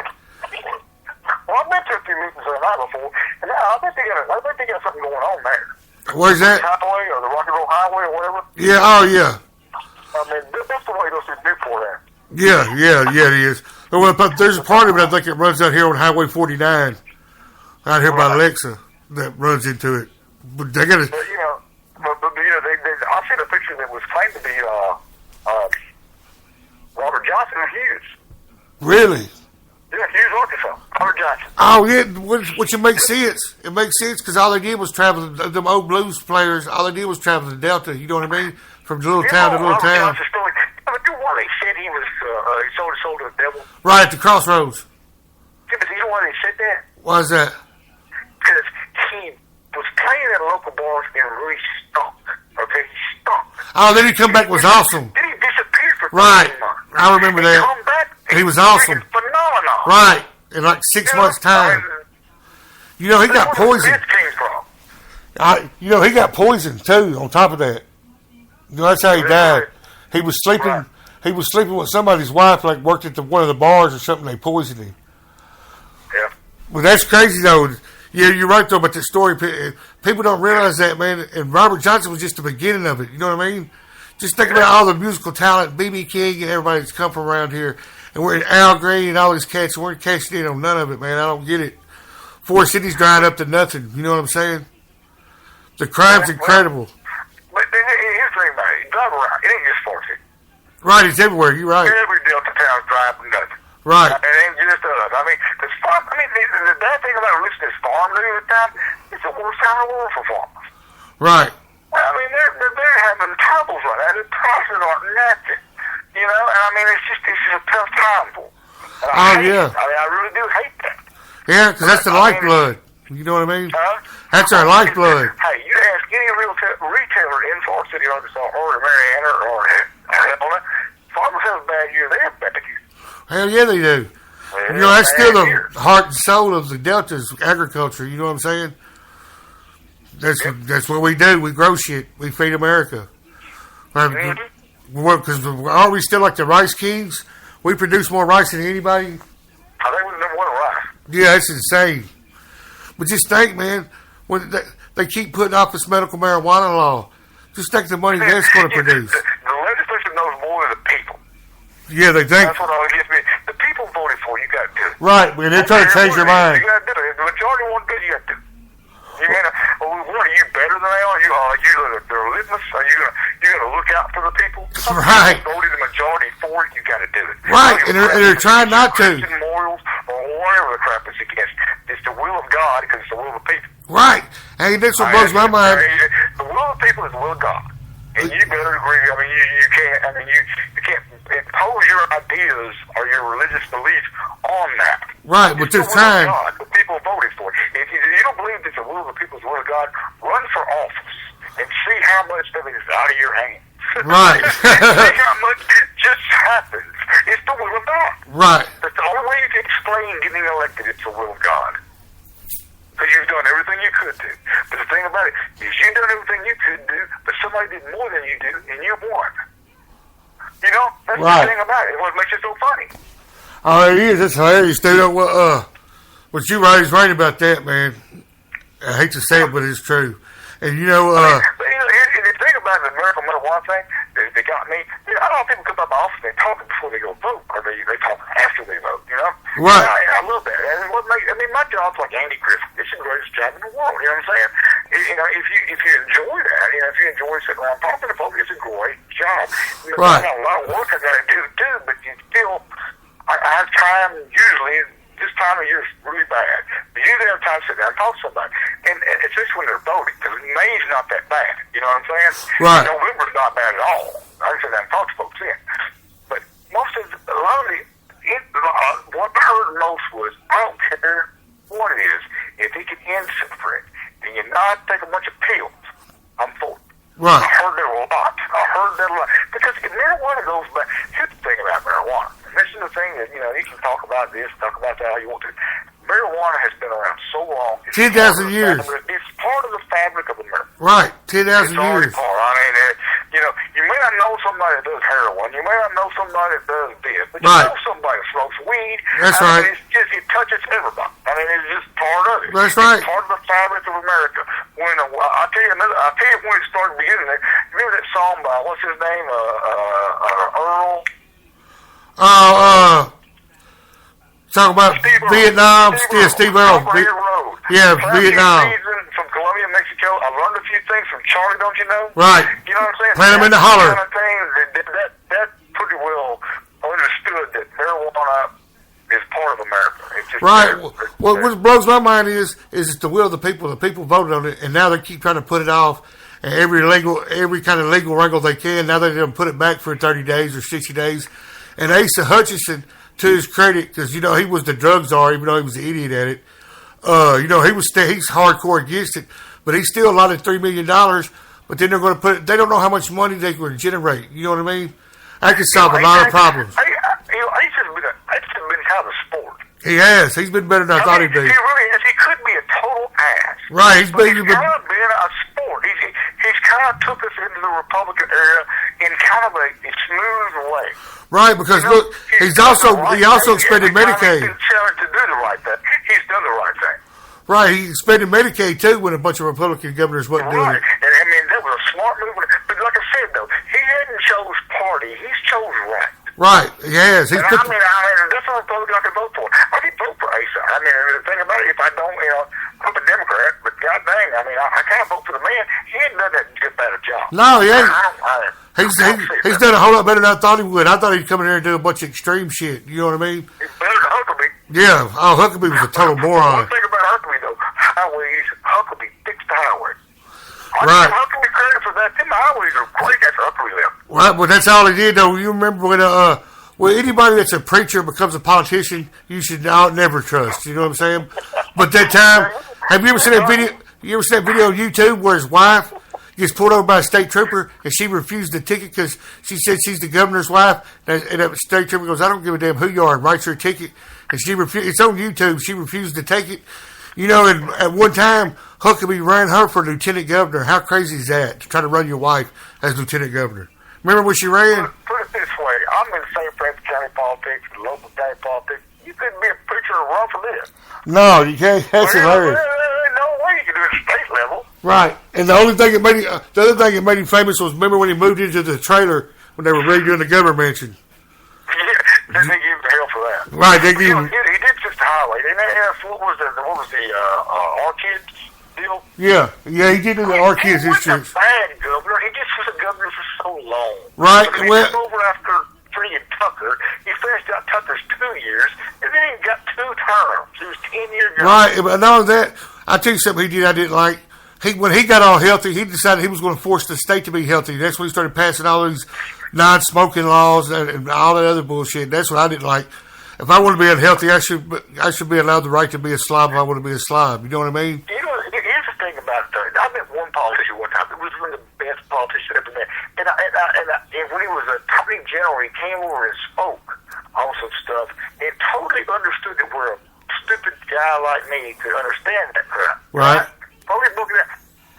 Well, I've been to a few meetings there night before, and I bet they got something going on there. Where's that? The highway or the Rock and Roll Highway or whatever. Yeah, oh yeah. I mean, that's the way those things do for there. Yeah, it is. Well, but there's a part of it I think it runs out here on Highway 49, out here by Alexa, that runs into it. But they got to. But you know, I seen a picture that was claimed to be Robert Johnson and Hughes. Really? Yeah, Hughes, Arkansas. Robert Johnson. Oh yeah, which it makes sense. It makes sense because all they did was travel. Them old blues players, all they did was travel to Delta. You know what I mean? From little town to little Robert town. Johnson's story. But you know what they said he was he sold his soul to the devil. Right at the crossroads. Yeah, but you know why they said that? Why is that? Because he was playing at local bars and really stunk. Okay, he stunk. Oh, then he come back was awesome. Then he disappeared for 3 Right. months. I remember that. Come back, He was awesome. Phenomenal. Right. In like 6 months' time. You know, he got poisoned. You know, he got poisoned too, on top of that. You know, that's how he died. He was sleeping. Right. He was sleeping with somebody's wife, like worked at one of the bars or something. They poisoned him. Yeah. Well, that's crazy though. Yeah, you're right though about the story. People don't realize that, man. And Robert Johnson was just the beginning of it. You know what I mean? Just think about all the musical talent, B.B. King and everybody that's come from around here. And we're in Al Green and all these cats. We're cashing in on none of it, man. I don't get it. Forest City's drying up to nothing. You know what I'm saying? The crime's incredible. But here's the thing about it. Drive around. It ain't just Forest City. Right, it's everywhere. You're right. Every Delta town's dry up to nothing. Right. It ain't just us. I mean, the bad thing about listening to this farm news at the time, it's the worst time in the world for farmers. Right. I mean, they're having troubles right now. The prices aren't nothing. You know, and I mean, it's just a tough time for them. Oh, yeah. I really do hate that. Yeah, because that's the lifeblood. You know what I mean? That's our lifeblood. Hey, you ask any retailer in Forest City, Arkansas, or Marietta, or Helena, farmers have a bad year. They have a bad year. Hell yeah, they do. Well, You know, that's still the heart and soul of the Delta's agriculture. You know what I'm saying? That's what we do. We grow shit. We feed America. Because aren't we still like the Rice Kings? We produce more rice than anybody. I think we're number one in rice. Yeah, that's insane. But just think, man, when they keep putting off this medical marijuana law, just think the money that's going to produce. The legislature knows more than the people. Yeah, they think. That's what always gets me. The people voted for you, got to do it. Right, when they're trying to change your mind. You got to do it. The majority want to do it, you got to do it. You mean, what, are you better than they are? Are you their litmus? Are you gonna look out for the people? Right. If you voted the majority for it, you got to do it. Right, and they're trying not to. Christian morals or whatever the crap is against. It's the will of God because it's the will of the people. Right. Hey, that's what blows my mind. The will of the people is the will of God. And you better agree. I mean, you can't. I mean, you can't impose your ideas or your religious beliefs on that. Right, but there's time. God, the people voted for it. If you don't believe that the will of the people is the will of God, run for office and see how much of it is out of your hands. Right. See how much just happens. It's the will of God. Right. That's the only way you can explain getting elected. It's the will of God. Because you've done everything you could do. But the thing about it is you've done everything you could do, but somebody did more than you do, and you won. You know? That's right. The thing about it. It's what makes it so funny. Oh, it is. It's hilarious, dude. What you is right about that, man. I hate to say it, but it's true. And, you know... but, the thing about the medical marijuana thing, they got me... You know, I don't know if people come up my office and they talk before they go vote, or they talk after they vote, you know? Right. I love that. And my job's like Andy Griffith. It's the greatest job in the world, you know what I'm saying? You know, if you enjoy that, you know, if you enjoy sitting around talking to folks, it's a great job. You know, right. I got a lot of work I got to do, too, but you still... I have time, usually... This time of year is really bad. But you usually have time to sit down and talk to somebody. And especially when they're voting, because May's not that bad. You know what I'm saying? Right. November's not bad at all. I can sit down and talk to folks then. But a lot of the heard most was, I don't care what it is, if he can end suffering, and you not take a bunch of pills, I'm for it. Right. I heard that a lot. Because if marijuana goes back, here's the thing about marijuana. And this is the thing that, you can talk about this, talk about that how you want to. Marijuana has been around so long. 10,000 years. It's part of the fabric of America. Right. 10,000 years. Part. I mean, you may not know somebody that does heroin. You may not know somebody that does this. But you know somebody that smokes weed. That's right. It touches everybody. I mean, it's just part of it. That's right. It's part of the fabric of America. I'll tell you when it started beginning. Remember that song by, what's his name? Earl? Talking about Vietnam, Steve Earle. Yeah, Vietnam. From Colombia, Mexico. I learned a few things from Charlie, don't you know? Right. You know what I'm saying? Plant them in the holler. Kind of thing that pretty well understood that marijuana is part of America. It's just right. What blows my mind is it's the will of the people. The people voted on it, and now they keep trying to put it off. And every kind of legal wrangle they can. Now they didn't put it back for 30 days or 60 days. And Asa Hutchinson, to his credit, because he was the drug czar, even though he was an idiot at it. He's hardcore against it, but he still allotted $3 million. But then they're going to put. They don't know how much money they can generate. You know what I mean? That could solve a lot of problems. Asa's been kind of a sport. He has. He's been better than I thought he'd be. He really is. He could be a total ass. Right. He's kind of been a sport. He's kind of took us into the Republican era in kind of a smooth way. Right, because look, he also expended Medicaid. To do the right thing. He's done the right thing. Right, he expended Medicaid too when a bunch of Republican governors wasn't doing it. And I mean, that was a smart move. But like I said, though, he hadn't chose party. He's chose right. Right, he has. He's that's a Republican I can vote for. I can vote for Asa. I mean, the thing about it, if I don't, I'm a Democrat, but god dang, I mean, I can't vote for the man. He ain't done that good bad a job. No, he ain't. He's done a whole lot better than I thought he would. I thought he'd come in here and do a bunch of extreme shit. You know what I mean? He's better than Huckabee. Yeah. Oh, Huckabee was a total moron. One thing about Huckabee, though, Huckabee fixed the highway. Right. Huckabee credit for that. Them highways are great after Huckabee left. Right, but that's all he did, though. You remember when anybody that's a preacher becomes a politician, you should never trust. You know what I'm saying? But that time, have you ever seen that video? You ever seen that video on YouTube where his wife gets pulled over by a state trooper and she refused the ticket because she said she's the governor's wife, and the state trooper goes, "I don't give a damn who you are," and writes her a ticket, and she refused. It's on YouTube. She refused to take it. And at one time, Huckabee ran her for lieutenant governor. How crazy is that, to try to run your wife as lieutenant governor? Remember when she ran? Put it this way. I'm in St. Francis County politics, local county politics. You couldn't be a preacher and run for this. No, you can't. That's hilarious. There's no way you can do it at state level. Right. And the other thing that made him famous was, remember when he moved into the trailer when they were redoing the governor mansion? Yeah, they gave him hell for that. Right. He did just the highway. What was the Orchids deal? Yeah, he did do the Orchids. He wasn't a bad governor. He just was a governor for so long. Right. So he took over after freaking Tucker. He finished out Tucker's 2 years, and then he got 2 terms. He was 10 years. Right, but not only that, I'll tell you something he did I didn't like. When he got all healthy, he decided he was going to force the state to be healthy. That's when he started passing all these non-smoking laws and all that other bullshit. That's what I didn't like. If I want to be unhealthy, I should be allowed the right to be a slob if I want to be a slob. You know what I mean? Here's the thing about it. I met one politician one time. It was one of the best politicians I've ever met. And when he was a attorney general, he came over and spoke on some stuff and totally understood that we're a stupid guy like me could understand that crap. Right.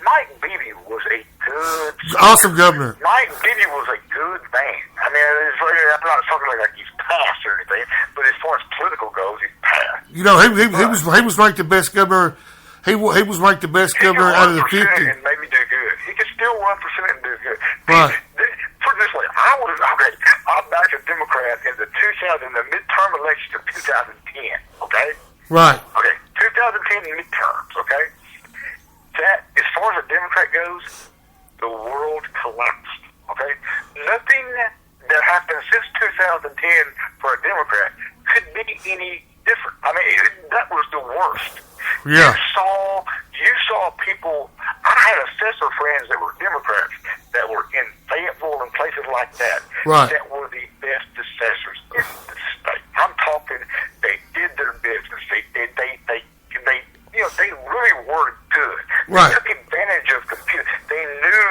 Mike Beebe was a good... Awesome governor. Mike Beebe was a good man. I mean, I'm not talking like he's passed or anything, but as far as political goes, he's passed. He was ranked the best governor. He was ranked the best governor out of the 50. And maybe do good. He could still run for Senate and do good. Right. Put it this way, I'm back a Democrat in the midterm election of 2010, okay? Right. Okay, 2010 midterms, okay? That, as far as a Democrat goes, the world collapsed, okay? Nothing that happened since 2010 for a Democrat could be any different. I mean, that was the worst. Yeah. You saw people, I had assessor friends that were Democrats that were in Fayetteville and places like that, right, that were the best assessors in the state. I'm talking, they did the Right. They took advantage of computers. They knew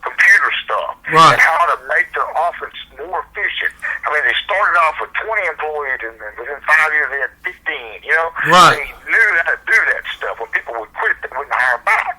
computer stuff. Right. And how to make their office more efficient. I mean, they started off with 20 employees, and then within 5 years they had 15, you know? Right. They knew how to do that stuff. When people would quit, they wouldn't hire back.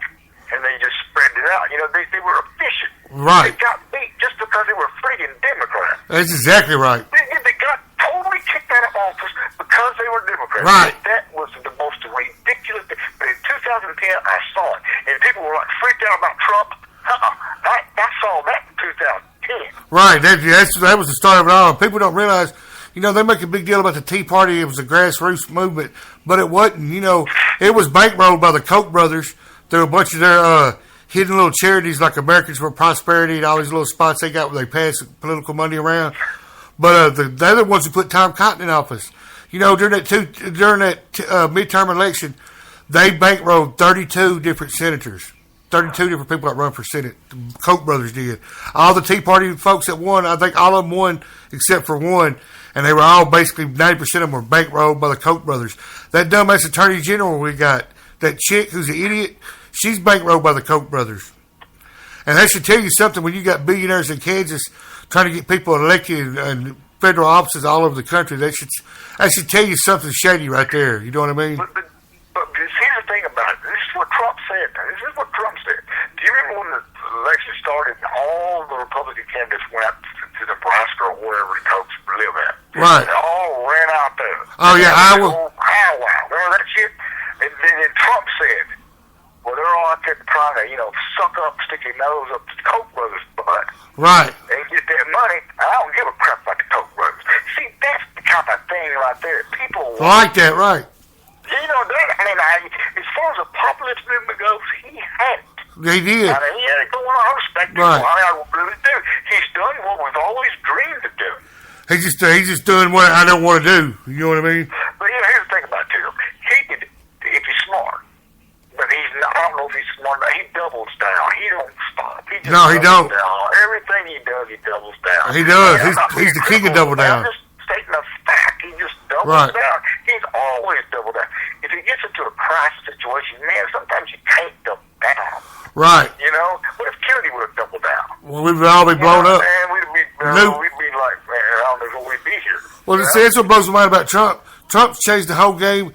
And they just spread it out. You know, they were efficient. Right. They got beat just because they were freaking Democrats. That's exactly right. They got totally kicked out of office because they were Democrats. Right. That was the most ridiculous thing. But in 2010, I saw it. And people were like freaked out about Trump. I saw that in 2010. Right. That was the start of it all. People don't realize, you know, they make a big deal about the Tea Party. It was a grassroots movement. But it wasn't, you know, it was bankrolled by the Koch brothers through a bunch of their hidden little charities like Americans for Prosperity and all these little spots they got where they pass political money around. But the other ones who put Tom Cotton in office, you know, during that midterm election, they bankrolled 32 different senators, 32 different people that run for Senate. The Koch brothers did. All the Tea Party folks that won, I think all of them won except for one, and they were all basically 90% of them were bankrolled by the Koch brothers. That dumbass attorney general we got, that chick who's an idiot, she's bankrolled by the Koch brothers. And that should tell you something when you got billionaires in Kansas trying to get people elected in federal offices all over the country. That should tell you something shady right there. You know what I mean? But here's the thing about it. This is what Trump said. Do you remember when the election started and all the Republican candidates went out to Nebraska or wherever the Kochs live at? Right. They all ran out there. Oh, yeah, Iowa. Iowa. Remember that shit? And then Trump said, well, they're all out there trying to, you know, suck up, stick their nose up the Koch brothers' butt. Right. And get that money. I don't give a crap about the Koch brothers. See, that's the kind of thing right there. People like that, right. You know, as far as the populist movement goes, he had it. He did. I mean, he had it going on. I respect him. Right. I really do. He's done what we've always dreamed of doing. He's just doing what I don't want to do. You know what I mean? But, you know, here's the thing about it, too. He could, if he's smart, but he's not, I don't know if he's smart, but he doubles down. He don't stop. He just he don't. down. Everything he does, he doubles down. He does. He's the king of double down. I'm just stating a fact. He just doubles down. He's always doubled down. If he gets into a crisis situation, man, sometimes you can't double down. Right. You know? What if Kennedy would have doubled down? Well, we would all be blown up. Man, we'd be like, man, I don't know where we'd be here. Well, that's what blows my mind about Trump. Trump's changed the whole game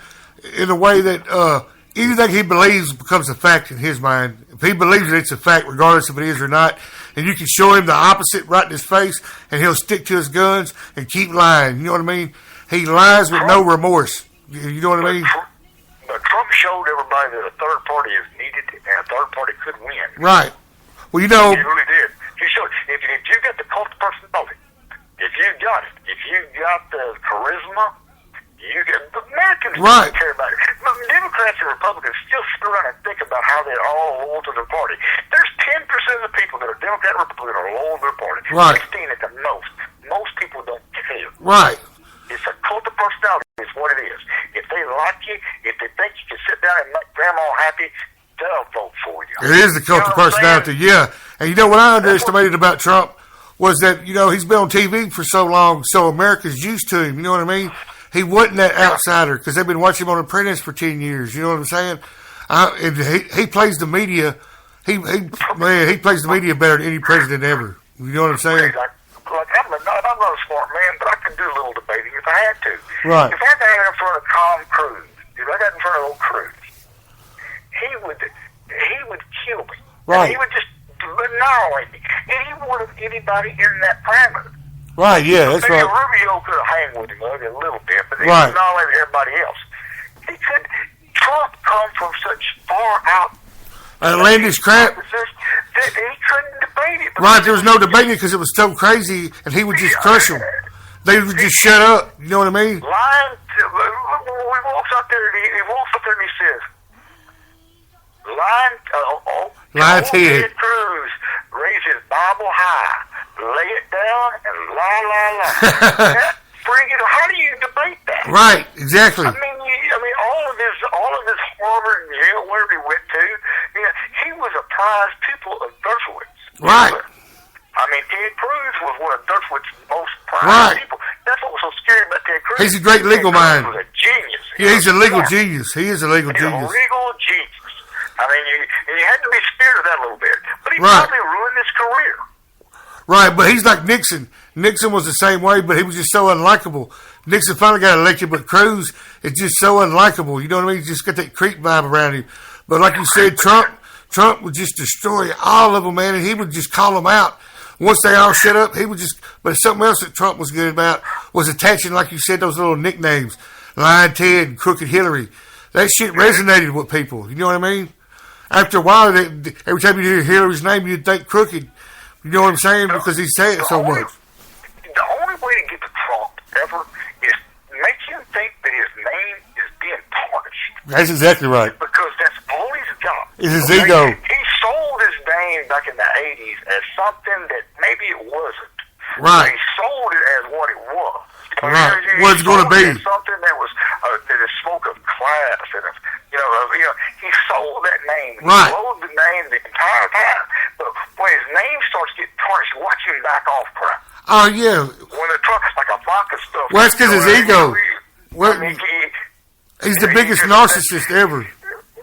in a way that anything he believes becomes a fact in his mind. If he believes it, it's a fact, regardless if it is or not. And you can show him the opposite right in his face, and he'll stick to his guns and keep lying. You know what I mean? He lies with no remorse. You know what I mean? But Trump showed everybody that a third party is needed and a third party could win. Right. Well, you know. He really did. He showed, if you got the cult of personality, if you got it, if you got the charisma, you get the Americans don't care about it. But Democrats and Republicans still sit around and think about how they're all loyal to their party. There's 10% of the people that are Democrat and Republican are loyal to their party. Right. 16 at the most. Most people don't care. Right. It's a cult of personality is what it is. If they like you, if they think you can sit down and make grandma happy, they'll vote for you. It is the cult of personality, yeah. And you know what I underestimated about Trump was that, you know, he's been on TV for so long, so America's used to him, you know what I mean? He wasn't that outsider because they've been watching him on Apprentice for 10 years, you know what I'm saying? And he plays the media, he plays the media better than any president ever. You know what I'm saying? I'm not a smart man, but I can do a little debating if I had to. Right. If I got in front of Tom Cruise, if I got in front of old Cruise, he would kill me. Right. And he would just annihilate me. And he wanted anybody in that parameter. Right, yeah, that's Maybe right. Rubio could have hanged with him a little bit, but he right. annihilated everybody else. Trump come from such far out outlandish crap. That he couldn't debate it. Right, there was no debating because it was so crazy, and he would just crush them. They would just shut up. You know what I mean? He walks out there and he says, Line Ted Cruz, raise his Bible high, lay it down, and la. How do you debate that? Right, exactly. I mean, all of this Harvard and Yale, wherever he went to, you know, he was a prize pupil of Dershowitz. Right. I mean, Ted Cruz was one of Dershowitz's most prized people. That's what was so scary about Ted Cruz. He's a great legal mind. He was a genius. Yeah, he's a legal genius. He is a legal genius. He's a legal genius. I mean, had to be scared of that a little bit. But he Right. probably ruined his career. Right, but he's like Nixon. Nixon was the same way, but he was just so unlikable. Nixon finally got elected, but Cruz is just so unlikable. You know what I mean? He's just got that creep vibe around him. But like you said, Trump would just destroy all of them, man, and he would just call them out. Once they all shut up, he would just... But something else that Trump was good about was attaching, like you said, those little nicknames. Lying Ted and Crooked Hillary. That shit resonated with people. You know what I mean? After a while, every time you hear Hillary's name, you'd think Crooked. You know what I'm saying? Because he said it so much. The only way to get to Trump ever is make him think that his name is being tarnished. That's exactly right. Because that's all he's got. It's his ego. He sold his name back in the 80s as something that maybe it wasn't. Right. He sold it as what it was. Right. What it's going to be. Something that was that is smoke of class and he sold that name. Right. He rode the name the entire time. But when his name starts getting tarnished, watch him back off crap. Oh, yeah. When the Trump, like a vodka stuff. Well, that's because his ego. Well, he's the biggest narcissist ever.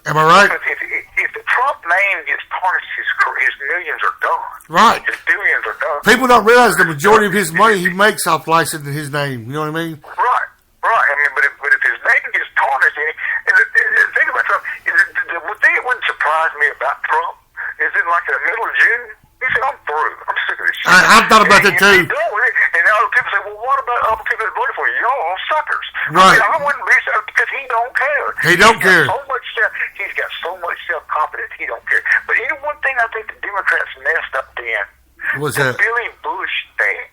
Am I right? If the Trump name gets tarnished, his millions are gone. Right. His billions are gone. People don't realize the majority of his money he makes off licensing his name. You know what I mean? Right. I mean, but if his name gets tarnished, and the thing about Trump is the thing that wouldn't surprise me about Trump is in like the middle of June, he said, "I'm through. I'm sick of this shit." I've thought about that too. And other people say, "Well, what about other people that voted for you? Y'all all suckers." Right. I wouldn't be so because he don't care. He don't care. He's got so much self-confidence. He don't care. But you know one thing I think the Democrats messed up then. What's the that? Billy Bush thing.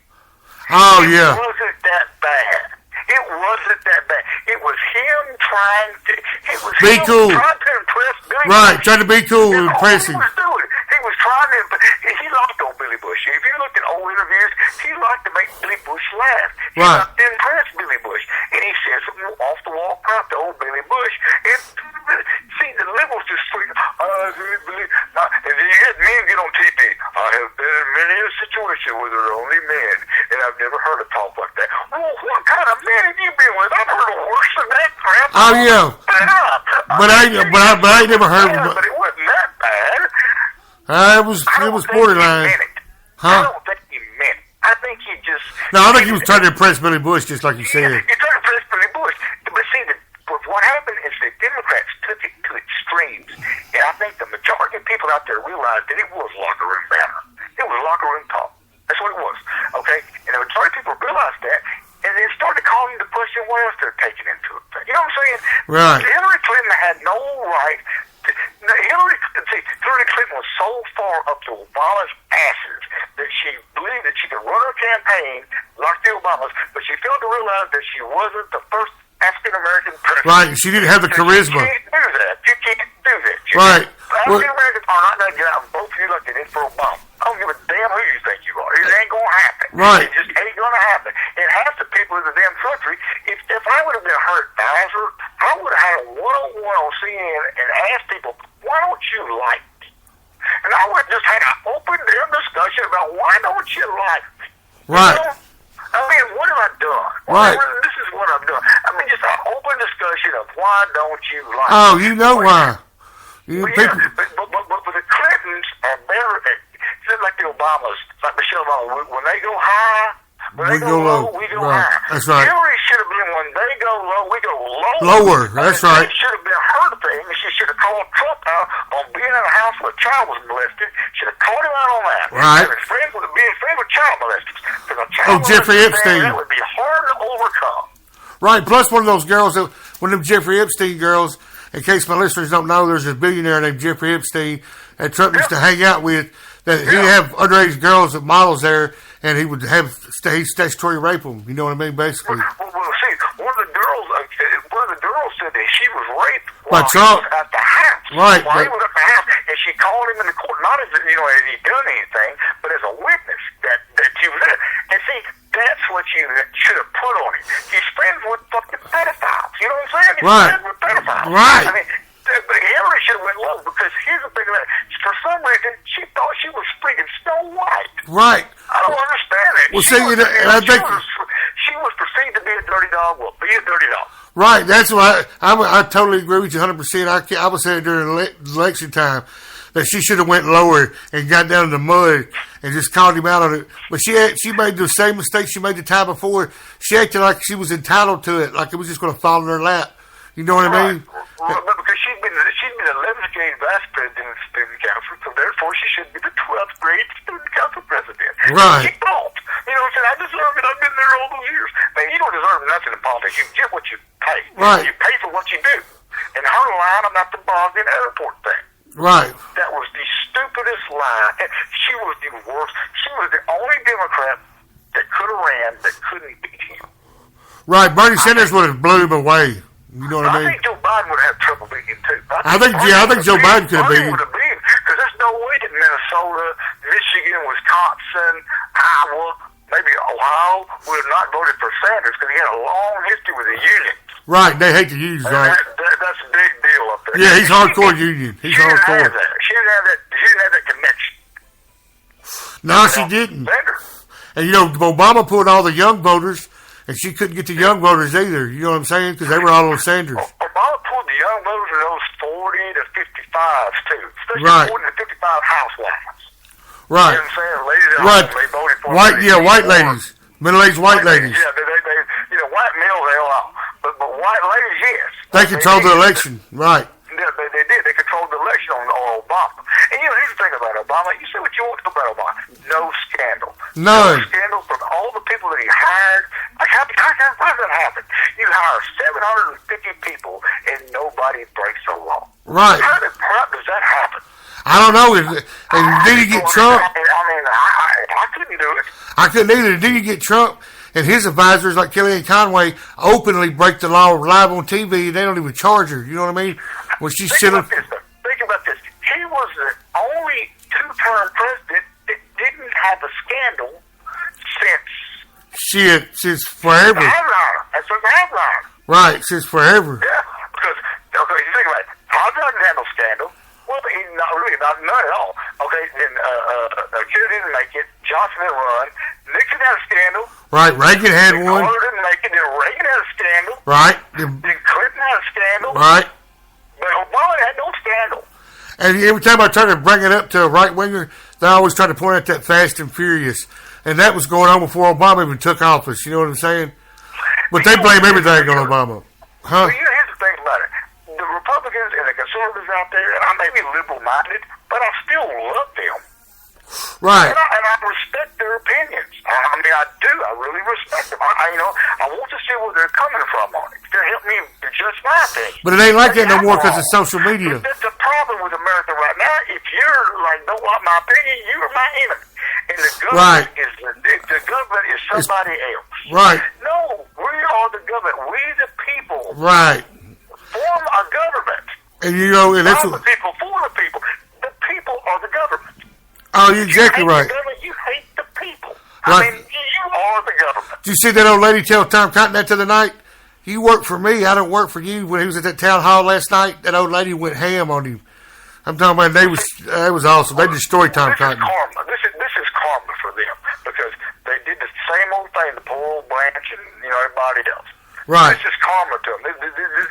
Oh, yeah. It wasn't that bad. It wasn't that bad. It was him trying to... Be cool. Trying to impress Billy Right, Bush. trying to be cool and impress him. He was trying to... He liked old Billy Bush. If you look at old interviews, he liked to make Billy Bush laugh. He Right. liked to impress Billy Bush. And he said some off-the-wall crap to old Billy Bush. And see, the liberals just freak. And then you get men get on TV. I have been in many a situation where there are only men, and I've never heard a talk like that. Well, what kind of men have you been with? I've heard of worse than that crap. Oh, yeah. But I ain't never heard of it. But it wasn't that bad. It was borderline. I don't think he meant it. I think he just... No, I think he was trying to impress Billy Bush, just like you said. Yeah, he tried to impress Billy Bush. But see, what happened is the Democrats took it to extremes. And I think the majority of people out there realized that it was locker room banner. It was locker room talk. That's what it was. Okay? And the majority of people realized that. And then started calling the question what else they're taking into it. You know what I'm saying? Right. Hillary Clinton had no right... Hillary Clinton was so far up to Obama's asses that she believed that she could run her campaign like the Obamas, but she failed to realize that she wasn't the first African-American president. Right, she didn't have the charisma. You can't do that. You can't do that. Right. African-Americans are not going to get out and vote for you like they did for Obama. I don't give a damn who you think you are. It ain't going to happen. Right. It just ain't going to happen. And half the people in the damn country, if I would have been a her advisor, I would have had a one-on-one on CNN and asked people, why don't you like me? And I would have just had an open damn discussion about why don't you like me? Right. You know? I mean, what have I done? Right. This is what I've done. I mean, just an open discussion of why don't you like me? Oh, you know why. But the Clintons are better at, just like the Obamas, like Michelle Obama, when they go high, we go low, we go right. high. That's right. Hillary should have been when they go low, we go lower. Lower, that's right. It should have been her thing. She should have called Trump out on being in a house where a child was molested. Should have called him out on that. Right. Being friends with child molesters. Jeffrey Epstein. That would be hard to overcome. Right, plus one of those girls, one of them Jeffrey Epstein girls, in case my listeners don't know, there's a billionaire named Jeffrey Epstein that Trump used to hang out with, that he'd have underage girls and models there, and he would have statutory rape them. You know what I mean, basically. Well, see, one of the girls said that she was raped By while Trump. he was at the house. Right. While he was at the house, and she called him in the court, not as as he done anything, but as a witness that you there. And see, that's what you should have put on him. He's friends with fucking pedophiles. You know what I'm saying? He's Right. friends with pedophiles. Right. I mean, but Hillary should have went low because here's the thing about it. For some reason, she thought she was freaking Snow White. Right. I don't understand it. Well, see, I think she was perceived to be a dirty dog. Well, be a dirty dog. Right. That's why I totally agree with you 100%. I was saying during election time. that she should have went lower and got down in the mud and just called him out on it. But she made the same mistake she made the time before. She acted like she was entitled to it, like it was just going to fall in her lap. You know what I mean? Well, because she's been 11th grade vice president of student council, so therefore she should be the 12th grade student council president. Right. She don't. You know what I'm saying? I deserve it. I've been there all those years. Man, you don't deserve nothing in politics. You get what you pay. Right. You pay for what you do. And her line about the Boston airport thing. Right. That was the stupidest line. And she was the worst. She was the only Democrat that could have ran that couldn't beat him. Right. Bernie Sanders would have blew him away. You know what I mean? I think Joe Biden would have trouble beating him too. I think Joe Biden could have beat him. Because there's no way that Minnesota, Michigan, Wisconsin, Iowa, maybe Ohio would have not voted for Sanders because he had a long history with the union. Right, they hate the unions, right? That's a big deal up there. Yeah, he's hardcore union. He's hardcore. She didn't have that connection. No, she didn't. Sanders. And you know, Obama pulled all the young voters, and she couldn't get the young voters either. You know what I'm saying? Because they were all on Sanders. Obama pulled the young voters of those 40 to 55s too, especially Right. 40 to 55 housewives. Right. You know what I'm saying? Ladies at Right. home, they voted for White ladies. Middle-aged white ladies. Yeah, they white males, they all. But white ladies, yes. They controlled the election. Right. Yeah, they did. They controlled the election on Obama. And you know, here's the thing about Obama. You say what you want to about Obama. No scandal. None. No scandal from all the people that he hired. Like, how does that happen? You hire 750 people and nobody breaks the law. Right. How does that happen? I don't know. And did he get Trump? I mean, I couldn't do it. I couldn't either. Did he get Trump? And his advisors, like Kellyanne Conway, openly break the law live on TV, and they don't even charge her. You know what I mean? When she's Think sitting. Think about this. He was the only two-term president that didn't have a scandal Since forever. That's what Havline. Right, since forever. Yeah, because you think about it. Havline didn't have no scandal. Well, he's not really, none at all. Okay, then Kennedy didn't make it. Johnson didn't run. Nixon had a scandal. Right, Reagan had one. Carter didn't make it. Then Reagan had a scandal. Right. Then Clinton had a scandal. Right. But Obama had no scandal. And every time I try to bring it up to a right-winger, they always try to point out that Fast and Furious. And that was going on before Obama even took office. You know what I'm saying? But they blame everything on Obama. Huh? Well, here's the thing about it. The Republicans and the conservatives out there, and I may be liberal-minded, but I still love them. Right. And I respect their opinions. I mean, I do. I really respect them. I want to see where they're coming from on it. They're helping me adjust my opinion. But it ain't like that no more because of social media. But that's the problem with America right now. If you're like, don't want my opinion, you're my enemy. And the government is somebody else. Right. No, we are the government. We the people. Right. Form a government. And you know, and that's Not the people for the people. The people are the government. Oh, you're exactly right. You hate the people. Right. I mean, you are the government. Did you see that old lady tell Tom Cotton that to the night? You work for me, I don't work for you. When he was at that town hall last night, that old lady went ham on him. I'm talking about that was awesome. They destroyed Tom Cotton. This is karma for them because they did the same old thing to poor old Branch and everybody else. Right. This is karma to them.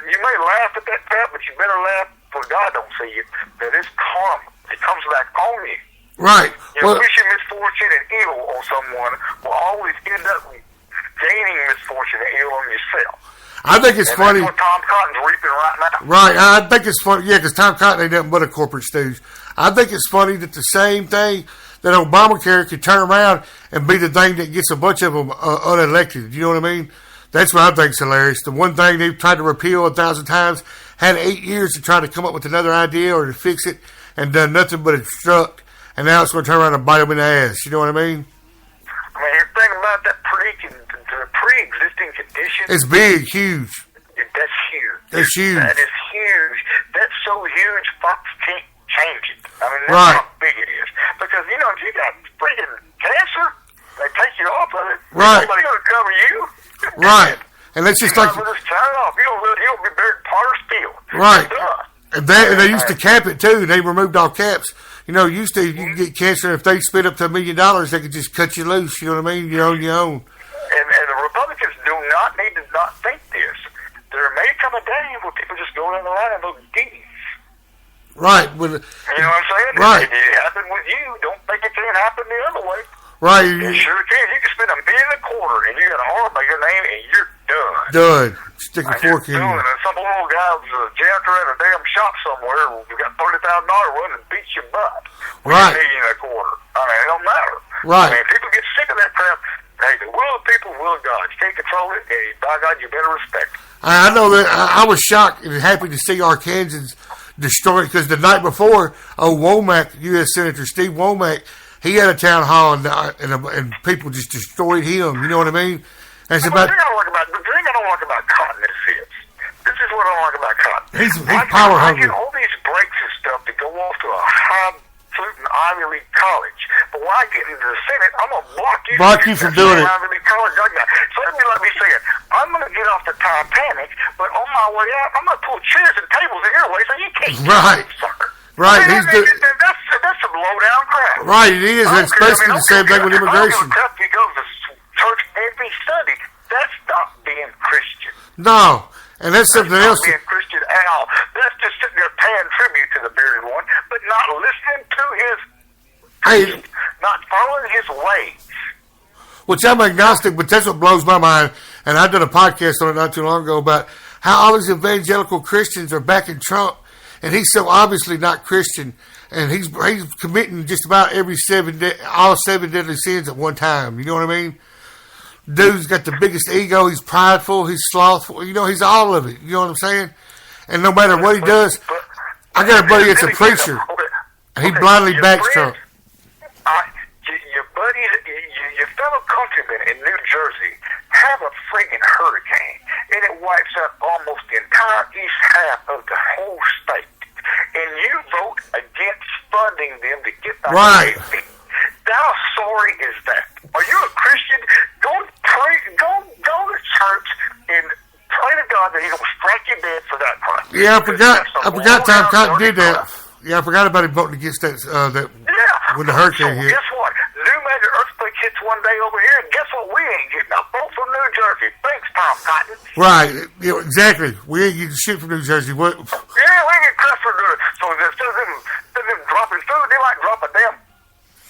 You may laugh at that crap, but you better laugh for God don't see it. That is karma. It comes back on you. Right. Wishing misfortune and ill on someone will always end up gaining misfortune and ill on yourself. I think it's funny. That's what Tom Cotton's reaping right now. Right. I think it's funny. Yeah, because Tom Cotton ain't nothing but a corporate stooge. I think it's funny that the same thing that Obamacare could turn around and be the thing that gets a bunch of them unelected. You know what I mean? That's what I think's hilarious. The one thing they've tried to repeal 1,000 times, had 8 years to try to come up with another idea or to fix it, and done nothing but obstruct. And now it's going to turn around and bite them in the ass. You know what I mean? I mean, the thing about that pre-existing condition. It's big, huge. That's huge. That's huge. That is huge. That's so huge, Fox can't change it. I mean, that's right. how big it is. Because, if you got freaking cancer, they take you off of it. Right. Nobody's going to cover you. Right. And that's just like. Just turn it off. You'll be buried in Potter's Field. Right. And they used to cap it too. They removed all caps. Used to, you could get cancer. If they spit up to $1 million, they could just cut you loose. You know what I mean? You own your own. And the Republicans do not need to not think this. There may come a day where people just go down the line and vote D's. Right. You know what I'm saying? Right. If it happened with you, don't think it can't happen the other way. Right. It sure can. You can spend $1.25 million and you got a heart by your name and you're done. Done. Stick a fork in you. And some little guy was a janitor at a damn shop somewhere who got $30,000 run and beats your butt. Right. $1.25 million. I mean, it don't matter. Right. I mean, people get sick of that crap. Hey, the will of people, will of God. You can't control it, and by God, you better respect it. I know that I was shocked and happy to see Arkansans destroy it because the night before, Womack, U.S. Senator Steve Womack, he had a town hall and people just destroyed him. You know what I mean? And it's about. The thing I don't like about Cotton is this. This is what I don't like about Cotton. He's power hungry. I get all these breaks and stuff to go off to a high-fluting Ivy League college. But when I get into the Senate, I'm going to block you from doing it. Ivy League college. So let me say it. I'm going to get off the Titanic, but on my way out, I'm going to pull chairs and tables in your way so you can't right. sucker. Right. I mean, that's some low-down crap. Right, it is. It's basically the same thing with immigration. You go to church every Sunday. That's not being Christian. No. And that's something else. Not being Christian at all. That's just sitting there paying tribute to the bearded one, but not listening to his, not following his ways. Which I'm agnostic, but that's what blows my mind. And I did a podcast on it not too long ago about how all these evangelical Christians are backing Trump, and he's so obviously not Christian, and he's committing just about all seven deadly sins at one time. You know what I mean? Dude's got the biggest ego. He's prideful. He's slothful. You know, he's all of it. You know what I'm saying? And no matter what he does, I got a buddy that's a preacher, and he blindly backs Trump. Your buddies, your fellow countrymen in New Jersey have a friggin' hurricane, and it wipes out almost the entire east half of the whole state. And you vote against funding them to get back right. to safety. How sorry is that? Are you a Christian? Go to church and pray to God that He don't strike you dead for that crime. Yeah, I forgot Tom Cotton did that. Yeah, I forgot about him voting against that. When the hurricane hit. Guess what? New major earthquake hits one day over here, and guess what? We ain't getting a boat from New Jersey. Thanks, Tom Cotton. Right. You know, exactly. We ain't getting shit from New Jersey. What? Yeah, we get cussed for good. So instead of them dropping food, they might drop a damn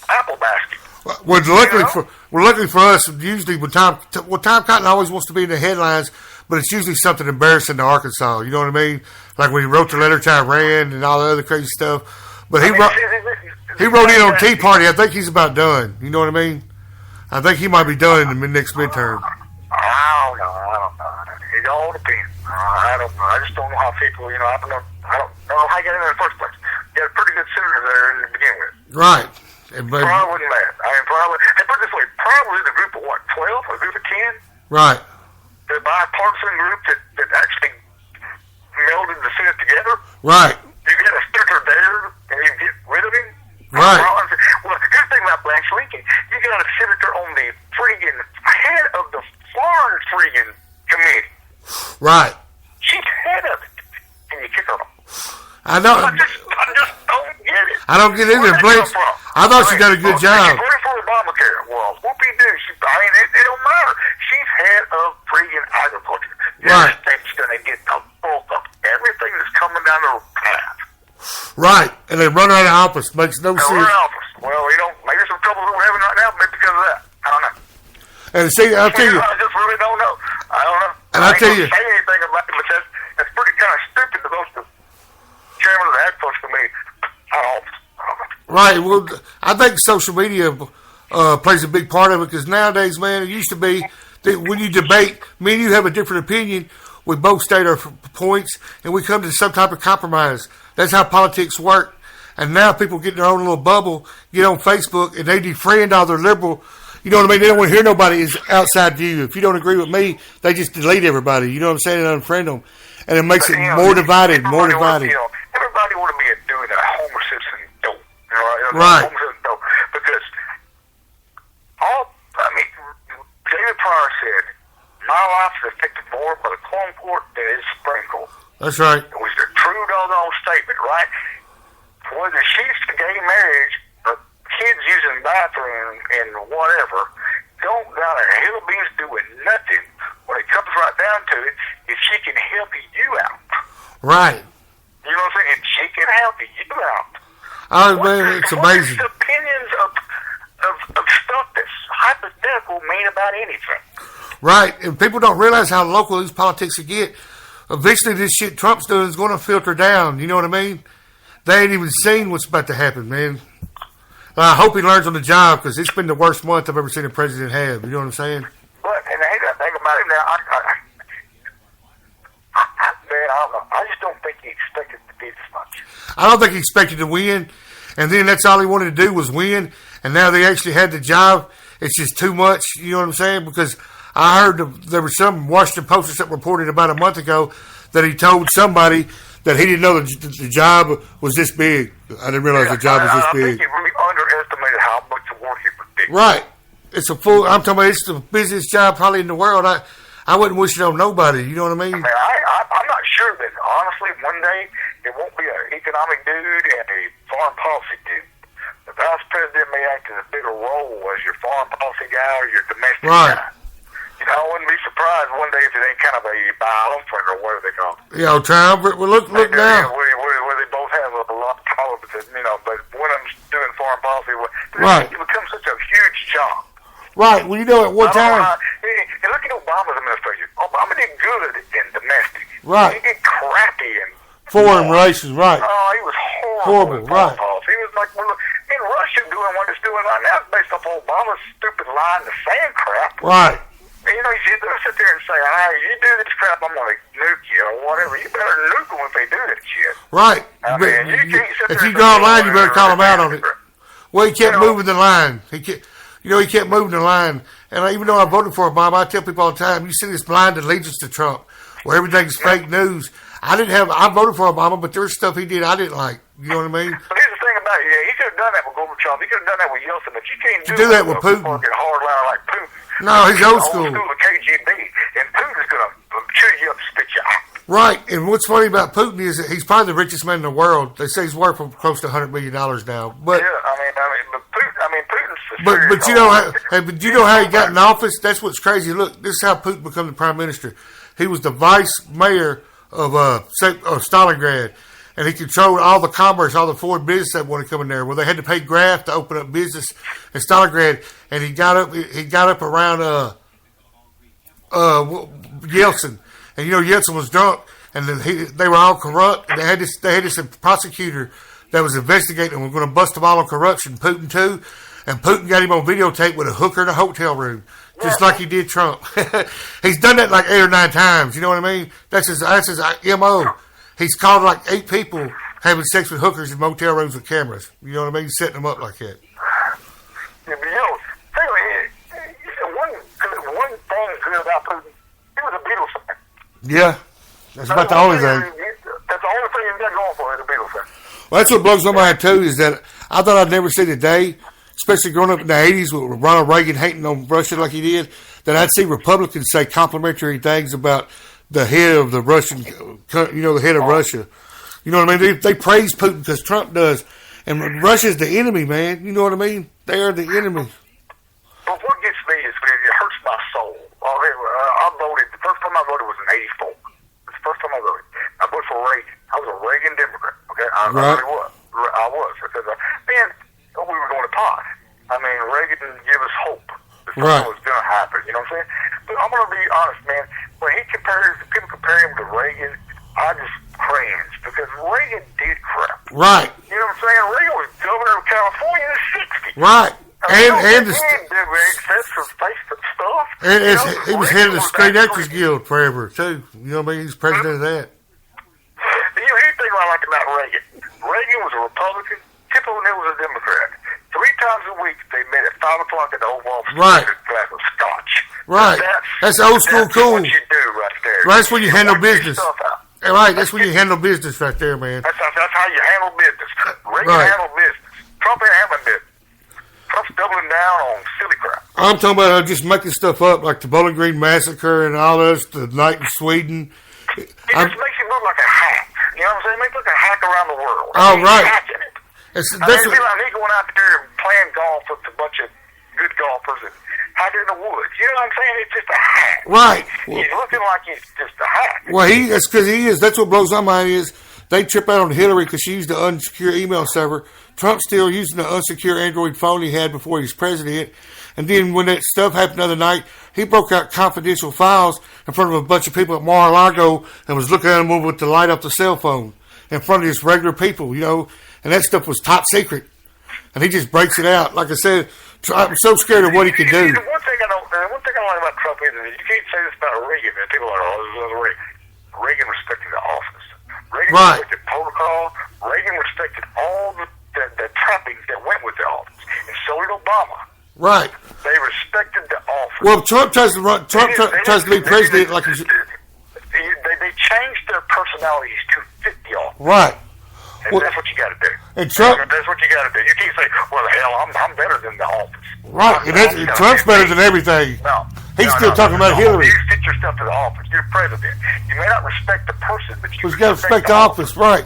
apple basket. Well, luckily for us, usually when Tom Cotton always wants to be in the headlines, but it's usually something embarrassing to Arkansas. You know what I mean? Like when he wrote the letter to Iran and all the other crazy stuff. But he wrote in on Tea Party. I think he's about done. You know what I mean? I think he might be done in the next midterm. I don't know. It all depends. I don't know. I just don't know how people, I don't know how you got in there in the first place. You got a pretty good senator there to begin with. Right. Probably wasn't bad. Hey, put it this way, probably the group of 12, a group of 10? Right. The bipartisan group that actually melded the Senate together? Right. You get a senator there, and you get rid of him? Right. Well, here's the thing about Blanche Lincoln. You got a senator on the friggin' head of the foreign friggin' committee. Right. She's head of it. And you kick her off. I know. I just don't get it. I don't get it either. Blanche, I thought she did a good job. She's running for Obamacare. Well, whoopie-doo. It don't matter. She's head of friggin' agriculture. Right. The state's going to get the bulk of everything that's coming down the path. Right. And they run out of office. Makes no sense. Run out of office. Well, maybe some trouble that we're having right now, maybe because of that. I don't know. And see, I'll tell you. I just really don't know. I don't know. And I'll tell you. I ain't say anything about it, but that's pretty kind of stupid to those chairman of the agriculture committee out of office. Right. Well, I think social media plays a big part of it because nowadays, man, it used to be that when you debate, me and you have a different opinion, we both state our points, and we come to some type of compromise. That's how politics work. And now people get in their own little bubble, get on Facebook, and they defriend all their liberal. You know what I mean? They don't want to hear nobody's outside view. If you don't agree with me, they just delete everybody. You know what I'm saying? And unfriend them. And it makes it more divided, more divided. Everybody want to be doing a Homer Simpson dope. Right. Homer Simpson dope. Because David Pryor said, my life is affected more by the corn court than it is Supreme Court. That's right. It was a true doggone statement, right? Whether she's to gay marriage or kids using the bathroom and whatever, don't got a hill of beans doing nothing. When it comes right down to it, if she can help you out. Right. You know what I'm saying? And she can help you out. Oh, man, it's amazing. What opinions of stuff that's hypothetical mean about anything? Right, and people don't realize how local these politics get. Eventually, this shit Trump's doing is going to filter down. You know what I mean? They ain't even seen what's about to happen, man. I hope he learns on the job, because it's been the worst month I've ever seen a president have. You know what I'm saying? But, and I think about it now, man, I don't know. I just don't think he expected to be this much. I don't think he expected to win, and then that's all he wanted to do was win, and now they actually had the job. It's just too much, you know what I'm saying? Because I heard there was some Washington Post that reported about a month ago that he told somebody that he didn't know the job was this big. I didn't realize the job was this big. I think he really underestimated how much work it would be. Right. I'm talking about it's the busiest job probably in the world. I wouldn't wish it on nobody. You know what I mean? I'm not sure that, honestly, one day it won't be an economic dude and a foreign policy dude. The vice president may act as a bigger role as your foreign policy guy or your domestic guy. You know, I wouldn't be surprised one day if it ain't kind of a triumvirate or whatever they call it. Yeah, triumvirate. Well, look now. Where they both have a lot of tolerance, you know, but one of them's doing foreign policy. Right. It becomes such a huge job. Right. Well, you know, at one time. And look at Obama's administration. Obama did good in domestic. Right. He did crappy in foreign relations. Right. Oh, he was horrible. Right. He was like, in Russia doing what it's doing right now is based off Obama's stupid line in the sand crap. Right. And, you know, they'll sit there and say, hey, you do this crap, I'm going to nuke you or whatever. You better nuke them if they do that shit. Right. I mean, you can't sit there if you go online, you better call them out on it. Well, he kept moving the line. He kept moving the line. And even though I voted for Obama, I tell people all the time, you see this blind allegiance to Trump, where everything's fake news. I voted for Obama, but there was stuff he did I didn't like. You know what I mean? But here's the thing about it. Yeah, he could have done that with Gorbachev. He could have done that with Yeltsin, but you can't do that with Putin. Fucking hardliner like Putin. No, he's old school. Old school of KGB. And Putin's going to chew you up and spit you out. Right. And what's funny about Putin is that he's probably the richest man in the world. They say he's worth close to $100 million now. But, yeah, Putin's but you know how he got in office? That's what's crazy. Look, this is how Putin became the prime minister. He was the vice mayor of Stalingrad, and he controlled all the commerce, all the foreign business that wanted to come in there. Well, they had to pay graft to open up business in Stalingrad, and he got up around Yeltsin, and you know Yeltsin was drunk, and then they were all corrupt, and they had this prosecutor that was investigating and was going to bust them all on corruption, Putin too, and Putin got him on videotape with a hooker in a hotel room. Just like he did Trump. He's done that like 8 or 9 times. You know what I mean? That's his M.O. He's called like 8 people having sex with hookers in motel rooms with cameras. You know what I mean? Setting them up like that. Yeah, but one thing good about Putin, he was a Beatles fan. Yeah. That's about the only thing. That's the only thing he's got going for is a Beatles fan. Well, that's what blows my mind too, is that I thought I'd never see the day, especially growing up in the 80s with Ronald Reagan hating on Russia like he did, that I'd see Republicans say complimentary things about the head of the Russian, the head of Russia. You know what I mean? They praise Putin because Trump does. And Russia's the enemy, man. You know what I mean? They are the enemy. But what gets me is it hurts my soul. I voted, the first time I voted was in 84. It's the first time I voted. I voted for Reagan. I was a Reagan Democrat. Okay? I really was. I was. Because, man, we were going to pot. I mean, Reagan didn't give us hope that something was going to happen. You know what I'm saying? But I'm going to be honest, man. When people compare him to Reagan, I just cringe because Reagan did crap. Right. You know what I'm saying? Reagan was governor of California in the 60s. Right. And he was head of the Screen Actors Guild forever, too. You know what I mean? He's president of that. You know, here's the thing I like about Reagan. Reagan was a Republican. Tip O'Neill was a Democrat. 3 times a week, they met at 5 o'clock at the Oval Office. Right. A glass of scotch. Right. That's old school cool. That's what you do right there. Right, that's when you handle business. Right, that's when you handle business right there, man. That's how you handle business. Reagan handled business. Trump ain't having business. Trump's doubling down on silly crap. I'm talking about just making stuff up, like the Bowling Green Massacre and all this, the night in Sweden. It just makes him look like a hack. You know what I'm saying? It makes him look like a hack around the world. Oh, right. Hacking it. He's going out there and playing golf with a bunch of good golfers and out there in the woods. You know what I'm saying? It's just a hack. Right. He's looking like he's just a hack. Well, that's because he is. That's what blows my mind is They trip out on Hillary because she used the unsecure email server. Trump's still using the unsecure Android phone he had before he was president. And then when that stuff happened the other night, he broke out confidential files in front of a bunch of people at Mar-a-Lago and was looking at them with the light off the cell phone in front of just regular people, And that stuff was top secret. And he just breaks it out. Like I said, I'm so scared of what he can do. One thing I like about Trump is that you can't say this about Reagan. And people are like, this is Reagan. Reagan respected the office. Reagan respected protocol. Reagan respected all the trappings that went with the office. And so did Obama. Right. They respected the office. Well, Trump tries to be president like he's... They changed their personalities to fit the office. Right. And that's what you got to do. And Trump... That's what you got to do. You can't say, well, hell, I'm better than the office. Right. And Trump's better than everything. No. He's still talking about Hillary. You fit yourself to the office. You're president. You may not respect the person, but you got to respect the office. Right.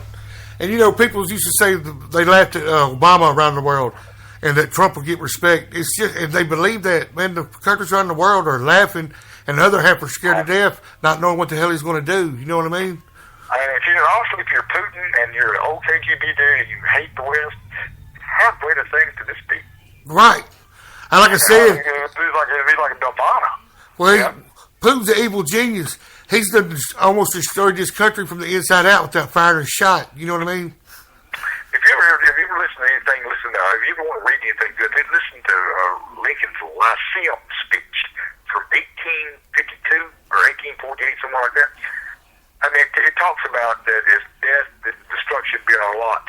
And, people used to say they laughed at Obama around the world and that Trump would get respect. It's just, and they believe that, man, the countries around the world are laughing and the other half are scared to death, not knowing what the hell he's going to do. You know what I mean? I mean, if you're Putin and you're an old KGB dude and you hate the West, how great a thing to this be? Right. And like I said... It'd be like a Nirvana. Well, Putin's an evil genius. He's almost destroyed this country from the inside out without firing a shot. You know what I mean? If you ever listen to anything, if you ever want to read anything good, listen to Lincoln's Lyceum speech from 1852 or 1848, somewhere like that. I mean, it talks about that if death, that destruction be our lot,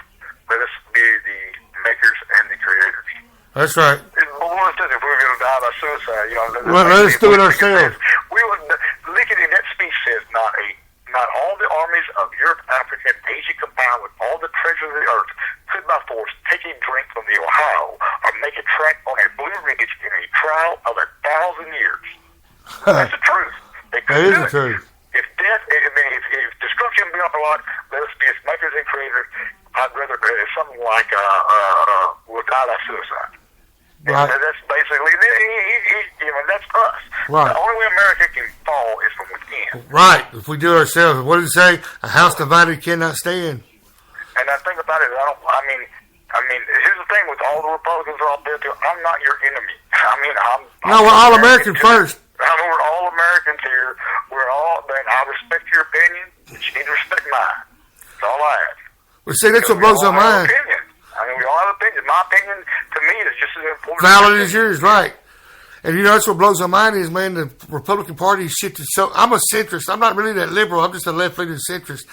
let us be the makers and the creators. That's right. One says if we were going to die by suicide, let us do it ourselves. Lincoln in that speech says, not all the armies of Europe, Africa, and Asia combined with all the treasures of the earth could by force take a drink from the Ohio or make a track on a Blue Ridge in a trial of 1,000 years. That's the truth. They couldn't do it. Truth. If destruction be our lot, let us be its makers and creators. I'd rather something like we'll die by suicide. Right. That's basically, that's us. Right. The only way America can fall is from within. Right. If we do it ourselves. What did it say? A house divided cannot stand. And I think about it, I mean, here's the thing with all the Republicans are all there too. I'm not your enemy. No, we're all American first. We're all Americans here. I respect your opinion, but you need to respect mine. That's all I ask. Well, see, that's what blows our mind. We all have opinions. My opinion, to me, is just as important. Valid as yours, right. And, that's what blows my mind is, man, the Republican Party shifted so... I'm a centrist. I'm not really that liberal. I'm just a left-leaning centrist.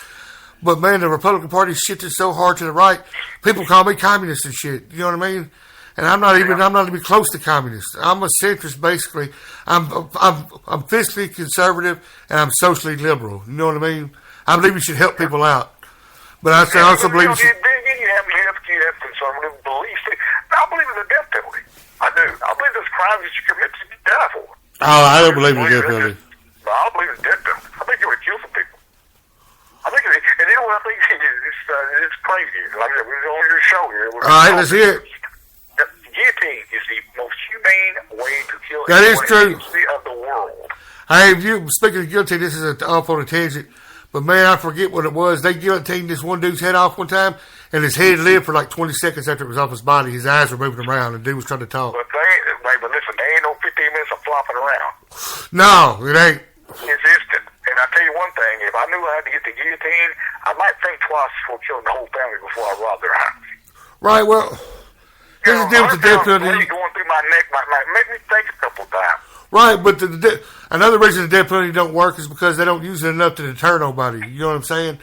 But, man, the Republican Party shifted so hard to the right. People call me communist and shit. You know what I mean? And I'm not even close to communist. I'm a centrist, basically. I'm fiscally conservative, and I'm socially liberal. You know what I mean? I believe we should help people out. But I also believe we should... You have conservative beliefs. I believe in the death penalty. I do. I believe there's crimes that you commit to die for. Oh, I don't believe in the death penalty. I believe in the death penalty. I think you would kill some people. I think, and you know what I think? It's crazy. Like I said, we're on your show here. All right, let's hear it. The guillotine is the most humane way to kill that is true. Of the world. Hey, speaking of guillotine, this is off on a tangent. But, man, I forget what it was. They guillotined this one dude's head off one time, and his head lived for like 20 seconds after it was off his body. His eyes were moving around, and the dude was trying to talk. But listen, there ain't no 15 minutes of flopping around. No, it ain't. It's instant. And I tell you one thing, if I knew I had to get the guillotine, I might think twice before killing the whole family before I rob their house. Right, well, here's the deal with the death penalty. Going through my neck might make me think a couple times. Right, but another reason the death penalty don't work is because they don't use it enough to deter nobody. You know what I'm saying?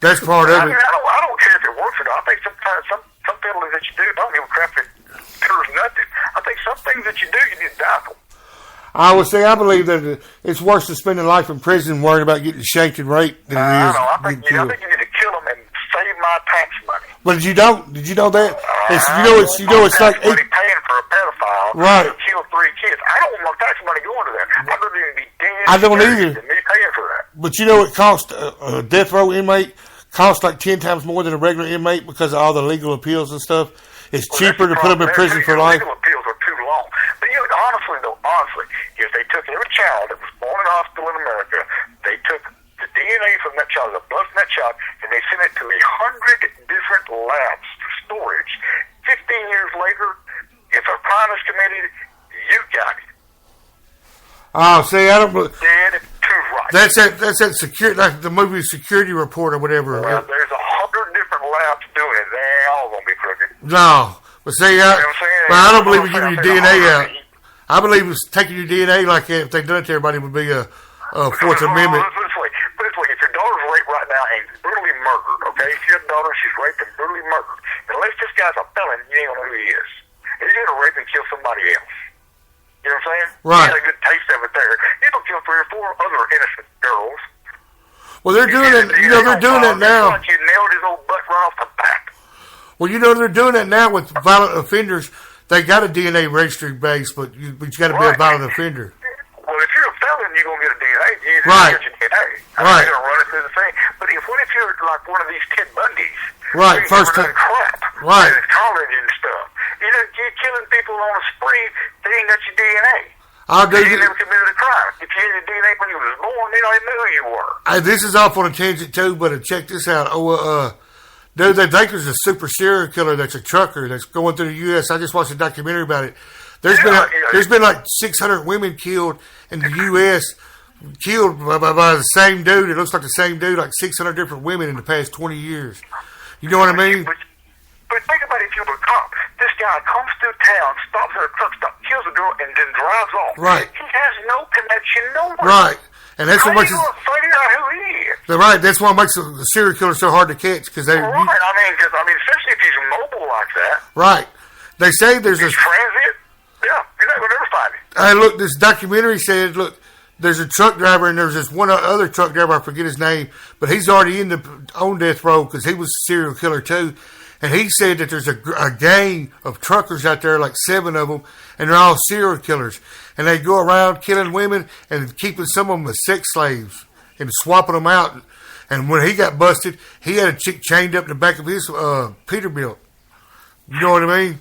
That's part of it. I don't care if it works or not. I think sometimes some penalties that you do don't give a crap if it cures nothing. I think some things that you do, you need to die for. I would say I believe that it's worse than spending life in prison worrying about getting shanked and raped than it is. I think you need to kill them and save my tax money. But did you know that? It's like money paying for a pedophile right. to kill 3 kids. I don't want my tax money going to that. I'd rather be dead. I don't either. Than me paying for that. But it costs a death row inmate costs like 10 times more than a regular inmate because of all the legal appeals and stuff. It's cheaper to put them in prison for life. Legal appeals are too long. But honestly, if they took every child that was born in a hospital in America, they took the DNA from that child, the blood from that child, and they they sent it to 100 different labs for storage. 15 years later, if a crime is committed, you got it. Oh, see, I don't. Dead to rights. That's that security, like the movie Security Report or whatever. Well, there's 100 different labs doing it. They ain't all gonna be crooked. No, but see, You know what I'm saying? I don't believe in giving your There's DNA 100. out. I believe it's taking your DNA like that. If they done it to everybody, would be a Fourth Amendment. Put it this way, if your daughter's raped right now and brutally murdered, okay? If your daughter, she's raped and brutally murdered, unless this guy's a felon, you ain't gonna know who he is. He's gonna rape and kill somebody else. You know what I'm saying? Right. He had a good taste of it there. He's gonna kill 3 or 4 other innocent girls. Well, they're doing it. You know, they're doing it now. Like you nailed his old butt right off the bat. Well, you know, they're doing it now with violent offenders. They got a DNA registry base, but you got to be a violent offender. Well, if you're a felon, you're going to get a DNA. You Right. Get your DNA. Right. You're going to run it through the thing. But what if you're like one of these Ted Bundys? Right, You've first never done time. crap. Right. And college and stuff. You're killing people on a spree. They ain't got your DNA. I'll do You this. never committed a crime. If you had your DNA when you was born, they don't even know who you were. This is off on a tangent too, but check this out. Dude, they think there's a super serial killer that's a trucker that's going through the U.S. I just watched a documentary about it. There's been like 600 women killed in the U.S. killed by the same dude. It looks like the same dude, like 600 different women in the past 20 years. You know what I mean? But think about it, if you were a cop. This guy comes through town, stops at a truck stop, kills a girl, and then drives off. Right. He has no connection nowhere. Right. And that's How what are makes you going to figure out who he is? right. That's what makes the serial killer so hard to catch because they. Right. Especially if he's mobile like that. Right. They say there's He's a. transit. Yeah, you're not going to ever find him. Hey, look, this documentary said, look, there's a truck driver and there's this one other truck driver, I forget his name, but he's already on death row because he was a serial killer too. And he said that there's a gang of truckers out there, like 7 of them, and they're all serial killers. And they go around killing women and keeping some of them as sex slaves and swapping them out. And when he got busted, he had a chick chained up in the back of his Peterbilt. You know what I mean?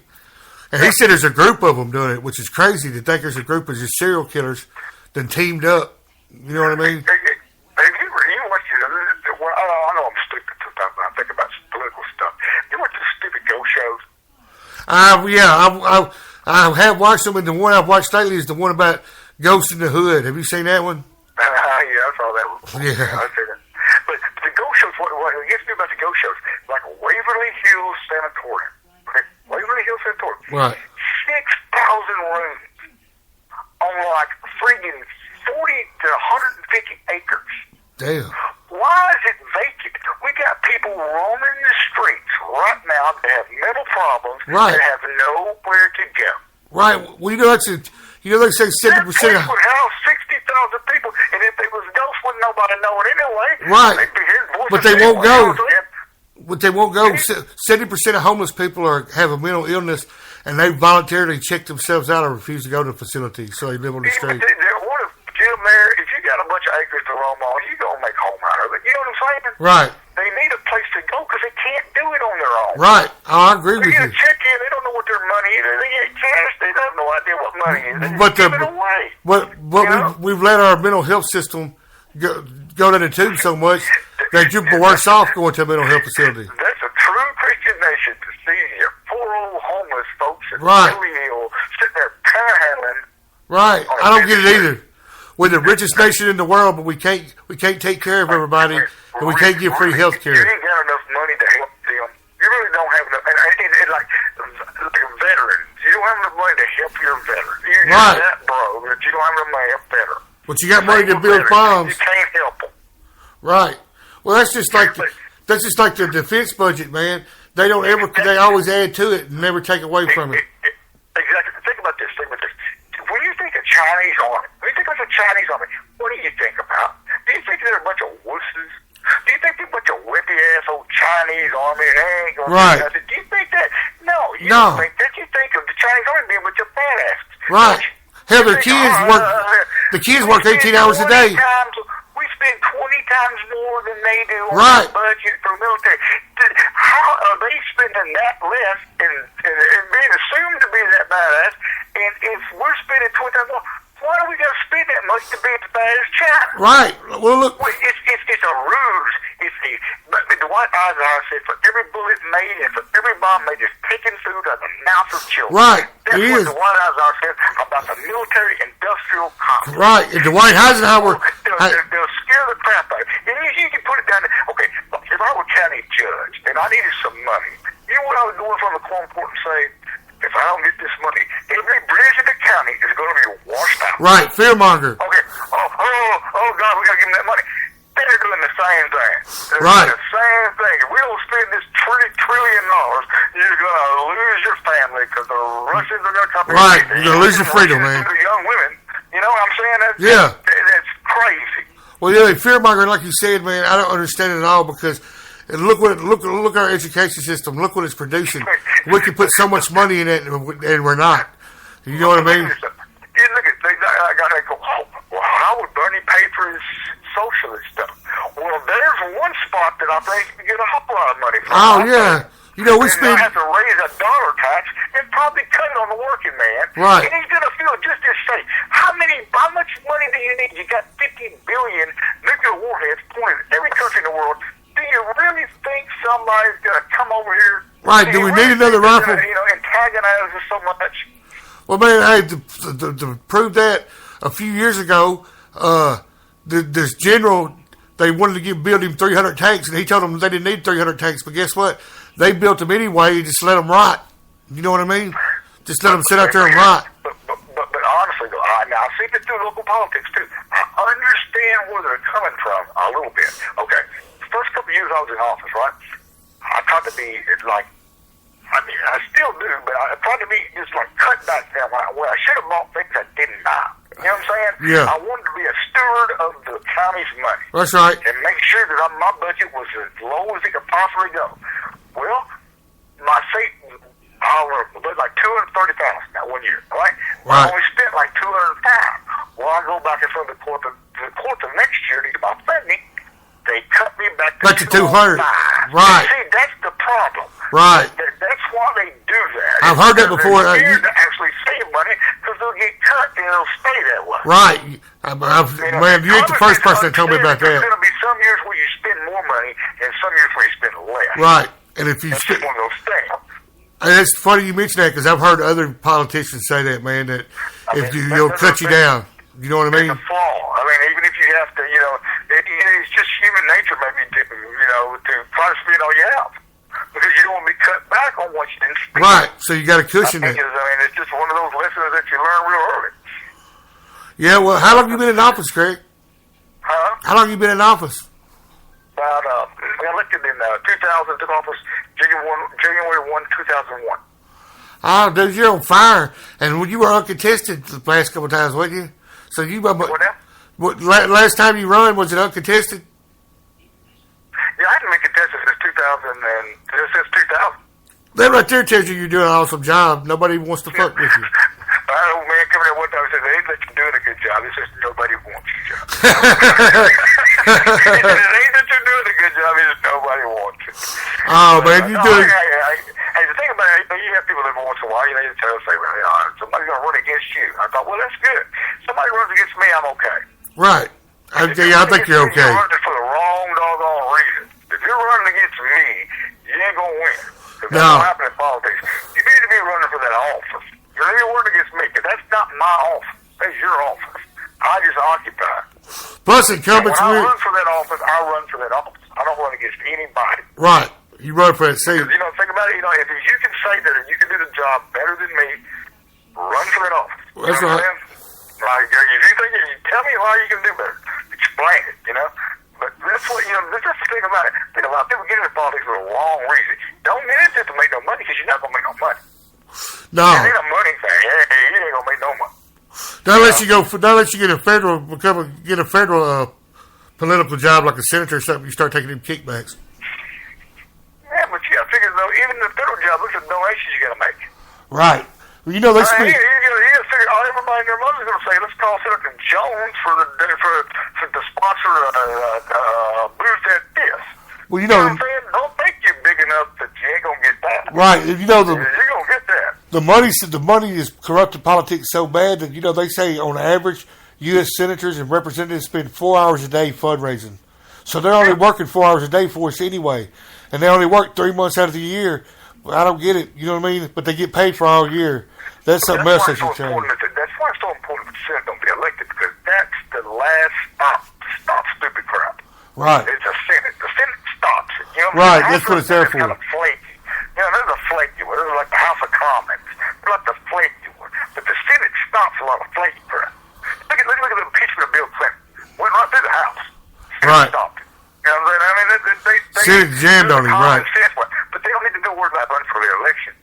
And he said there's a group of them doing it, which is crazy to think there's a group of just serial killers that teamed up. You know what I mean? Have you watched it? Well, I know I'm stupid sometimes when I think about political stuff. You watch the stupid ghost shows? I have watched them, and the one I've watched lately is the one about Ghost in the Hood. Have you seen that one? Yeah, I saw that one. Yeah. I see that. But the ghost shows, what gets me about the ghost shows, like Waverly Hills Sanatorium. Okay? Waverly Hills Sanatorium. Right. 6,000 rooms on like friggin' 40 to 150 acres. Damn. Why is it vacant? We got people roaming the streets right now that have mental problems Right. that have nowhere to go. Right. Well, you know, they say 70%. That place would house 60,000 people, and if they was ghosts, wouldn't nobody know it anyway. Right. They'd be hearing voices But they won't anyway. go. But they won't go. 70% of homeless people have a mental illness, and they voluntarily check themselves out or refuse to go to the facility, so they live on the street. What if, Jim, there, if you got a bunch of acres to roam on, you gonna make home out of it. You know what I'm saying? Right. They need a place to go because they can't do it on their own. Right. Oh, I agree They with get you. a check in, they don't know what their money is. They get cash, they have no idea what money is. They But just give it away. we've let our mental health system go down the tube so much that you're worse off going to a mental health facility. That's a true Christian nation to see your poor old homeless folks that Right. really ill sitting there panhandling. Right. I don't get it either. We're the richest nation in the world, but we can't take care of everybody, and we can't give free health care. You ain't got enough money to help them. You really don't have enough. And like veterans, you don't have enough money to help your veterans. You're Right. that broke that you don't have enough money to help veterans. But you got money to build You bombs. can't help them. Right. Well, that's just like the defense budget, man. They always add to it and never take away from it. Exactly. Think about this. When you think of Chinese army, what do you think about? Do you think they're a bunch of wusses? Do you think they're a bunch of whippy ass old Chinese army and they ain't gonna Right. do nothing? Do you think that? No, you No. don't think that. You think of the Chinese army being a bunch of badasses. Right. Hell, their You think, kids the kids work 18 hours a day. We spend 20 times more than they do on Right. the budget for military. How are they spending that less and being assumed to be that badass? And if we're spending 20 times more, why do we got to spend that much to be as bad as China? Right. Well, look. It's a ruse. But Dwight Eisenhower said, for every bullet made and for every bomb made is taking food out of the mouths of children. Right. That's It what is. Dwight Eisenhower said about the military-industrial complex. Right. And Dwight Eisenhower. They'll scare the crap out of you. And you can put it down there. Okay, if I were a county judge and I needed some money, you know what I would go in front of the court and say? If I don't get this money, every bridge in the county is going to be washed out. Right. Fearmonger. Okay. Oh, God, we got to give them that money. They're doing the same thing. They're Right. doing the same thing. If we don't spend this $20 trillion, you're going to lose your family because the Russians are going to come in. Right. You're going to lose your freedom, man. The young women. You know what I'm saying? That's crazy. Well, yeah, fearmonger, like you said, man, I don't understand it at all because look at our education system. Look what it's producing. We can put so much money in it, and we're not. You know what I mean? You look at things. I got to go. Well, how would Bernie pay for his socialist stuff? Well, there's one spot that I think you can get a whole lot of money from. Oh yeah. You know, we spend. Have to raise a dollar tax and probably cut it on the working man. Right. And he's going to feel just as safe. How much money do you need? You got 50 billion nuclear warheads pointed at every country in the world. Do you really think somebody's going to come over here? Right. Do we need another rifle? Antagonize us so much. Well, man, hey, to prove that, a few years ago, this general, they wanted to build him 300 tanks, and he told them they didn't need 300 tanks. But guess what? They built them anyway. Just let them rot. You know what I mean? Just let them sit out there and rot. But honestly, though, now I see it through local politics too. I understand where they're coming from a little bit. Okay, the first couple of years I was in office, right? I tried to be like, I mean, I still do, but I tried to be just like cut back down where I should have bought things I didn't buy. You know what I'm saying? Yeah. I wanted to be a steward of the county's money. That's right. And make sure that my budget was as low as it could possibly go. Well, my state, I was like $230,000 that 1 year, right? Right. I only spent like $205,000. Well, I go back in front of the court the next year to get my funding. They cut me back to 200. Right. See, that's the problem. Right. That's why they do that. I've heard that before. They're scared to actually save money because they'll get cut and it'll stay that way. Right. Man, you ain't the first person that told me about that. There's going to be some years where you spend more money and some years where you spend less. Right. And if you It's just one of those things. and it's funny you mention that because I've heard other politicians say that, man, that if you'll cut you down. You know what I mean? It's a flaw. I mean, even if you have to, it's just human nature maybe to try to spend all you have. Because you don't want to be cut back on what you didn't spend. Right. So you got to cushion it. It's just one of those lessons that you learn real early. Yeah, well, how long you been in office, Craig? Huh? How long you been in office? About, I elected in 2000, took office January 1, 2001. Oh, dude, you're on fire. And when you were uncontested the last couple of times, wasn't you? So you, What now? last time you run, was it uncontested? Yeah, I haven't been contested since 2000. That right there tells you you're doing an awesome job. Nobody wants to fuck with you. I had an old man come in one time and said, they ain't let you doing a good job. It's just nobody wants you, Joe. It ain't that you're doing a good job. It's just nobody wants you. Oh, man, you do it. Hey, the thing about it, you have people every once in a while, you tell them, say, well, somebody's going to run against you. I thought, well, that's good. Somebody runs against me, I'm okay. Right. I think you're okay. You're running for the wrong doggone reason. If you're running against me, you ain't going to win. Because that's what happens in politics. You need to be running for that office. You're not running against me, because that's not my office. That's your office. I just occupy. Plus, incumbents when I win. run for that office, I run for that office. I don't run against anybody. Right. You run for that seat. Think about it. If you can say that you can do the job better than me, run for that office. That's right. Like, if you think tell me how you can do better. Explain it. But that's what that's the thing about it. A lot of people get into politics for the wrong reason. Don't get into it to make no money because you're not gonna make no money. No. It ain't a money thing. Hey, you ain't gonna make no money. Don't let you get a federal political job like a senator or something. You start taking them kickbacks. Yeah, but you gotta figure though, even the federal job, look at the donations you gotta make. Right. Well, they speak. You gotta figure. Everybody and their mother's gonna say, "Let's call Senator Jones for to sponsor a booth at this." Well, You know what I'm saying? Don't think you're big enough that you ain't gonna get that. Right. You're gonna get that. The money is corrupted politics so bad that they say on average U.S. senators and representatives spend 4 hours a day fundraising. So they're only working 4 hours a day for us anyway. And they only work 3 months out of the year. I don't get it, you know what I mean? But they get paid for all year. That's something else that should change. That's why it's so important for the Senate don't be elected, because that's the last stop stupid crap. Right. It's a Senate. The Senate stops it. You know, right, that's what it's there for. Kind of flaky. You know, there's a flaky one. There's like the House of Commons. They're like the flaky one. But the Senate stops a lot of flaky crap. Look at the impeachment of Bill Clinton. Went right through the House. Senate right. stopped it. You know what I'm saying? I mean, they Senate jammed on him, right. But they don't need to go worry about running for the election.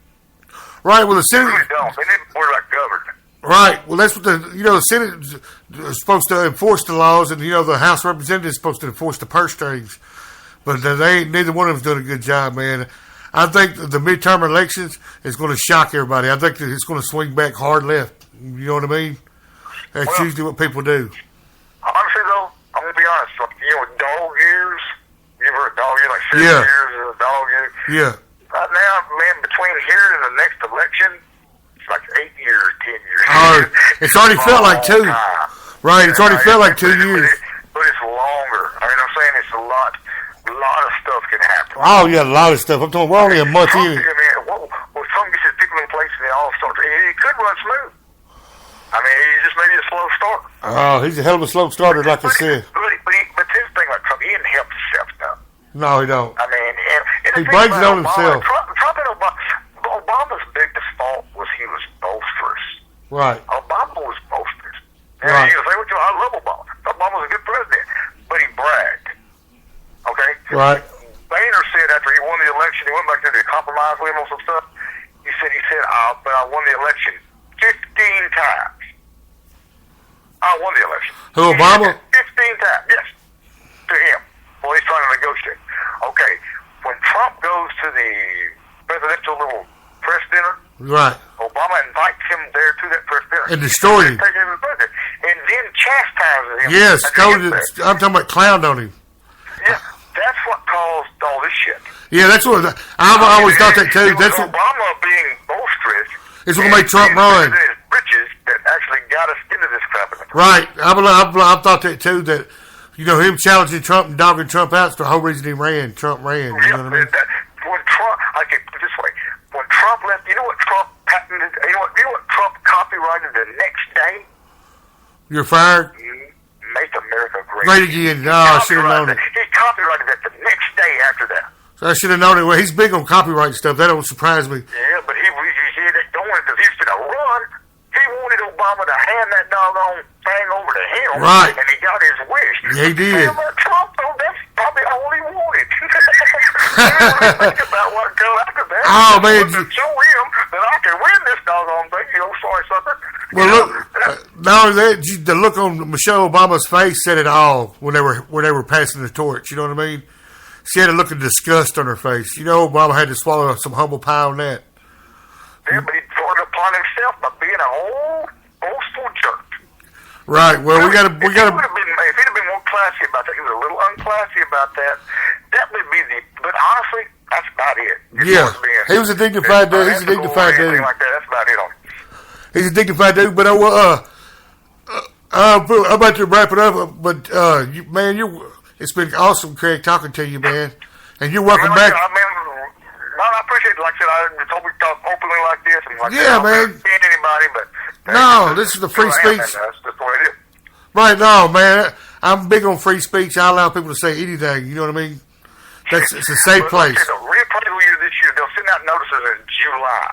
Right, well, the Senate... They really don't. They need to worry about government. Right, well, that's what the Senate is supposed to enforce the laws, and, the House of Representatives is supposed to enforce the purse strings. But neither one of them's doing a good job, man. I think the midterm elections is going to shock everybody. I think that it's going to swing back hard left. You know what I mean? That's usually what people do. Honestly, though, I'm going to be honest. Dog years, you ever heard dog years, like 7 years of dog years? Yeah. Right now, man, between here and the next election, it's like 8 years, 10 years. Oh, it's already felt like 2. Right, it's already felt like 2 years. But it's longer. I mean, I'm saying it's a lot of stuff can happen. Oh, yeah, a lot of stuff. I'm talking, we're only a month in. I mean, well, Trump gets his people in place and they all start. He could run smooth. I mean, he's just maybe a slow starter. Oh, he's a hell of a slow starter, like I said. But his thing like Trump, he didn't help himself, though. No, he don't. I mean, and he blames it on himself. Trump and Obama's big default was he was boisterous. Right. Obama was boisterous. And right. you say, I love Obama. Obama was a good president, but he bragged. Okay? Right. Boehner said after he won the election, he went back there to compromise with him on some stuff. He said, but I won the election 15 times. I won the election. Who, Obama? 15 times, yes. To him. Well, he's trying to negotiate. Okay, when Trump goes to the presidential little press dinner, right, Obama invites him there to that press dinner. And destroys him. And then chastises him. Yes, I'm talking about clowned on him. Yeah, that's what caused all this shit. Yeah, that's what I've always thought that too. That's what Obama being boisterous. It's what made Trump run. Riches that actually got us into this crap. Right, I've thought that too. That him challenging Trump and dogging Trump out is the whole reason he ran. Trump ran. You know what I mean? When Trump, I can put it this way: when Trump left, you know what Trump patented? You know what Trump copyrighted the next day? You're fired. Make America great. Great again. No, I should have known it. He copyrighted it the next day after that. So I should have known it. Well, he's big on copyright stuff. That don't surprise me. Yeah, but he didn't want it because he was going to run. He wanted Obama to hand that doggone thing over to him. Right. And he got his wish. Yeah, he did. Trump, though, that's probably all he wanted. He didn't really think about what would go after that. Oh, man. To show him that I can win this doggone thing. Sorry, sucker. Well, look, not only that, the look on Michelle Obama's face said it all when they were passing the torch. You know what I mean? She had a look of disgust on her face. Obama had to swallow some humble pie on that. Yeah, but he brought it upon himself by being an old, boastful jerk. Right. Well, we got to. If he'd have been more classy about that, he was a little unclassy about that. That would be But honestly, that's about it. He was a dignified dude. He's a dignified dude. Like that. That's about it on him. He's a dignified dude. But I'm about to wrap it up. But man, it's been awesome, Craig, talking to you, man. And you're welcome back. I appreciate it. Like I said, I hope we talk openly like this. And like yeah, man. Anybody, but no, this is the free speech. That's just the way it is. Right, no, man. I'm big on free speech. I allow people to say anything. You know what I mean? It's a safe place. The reappraisal year this year, they'll send out notices in July.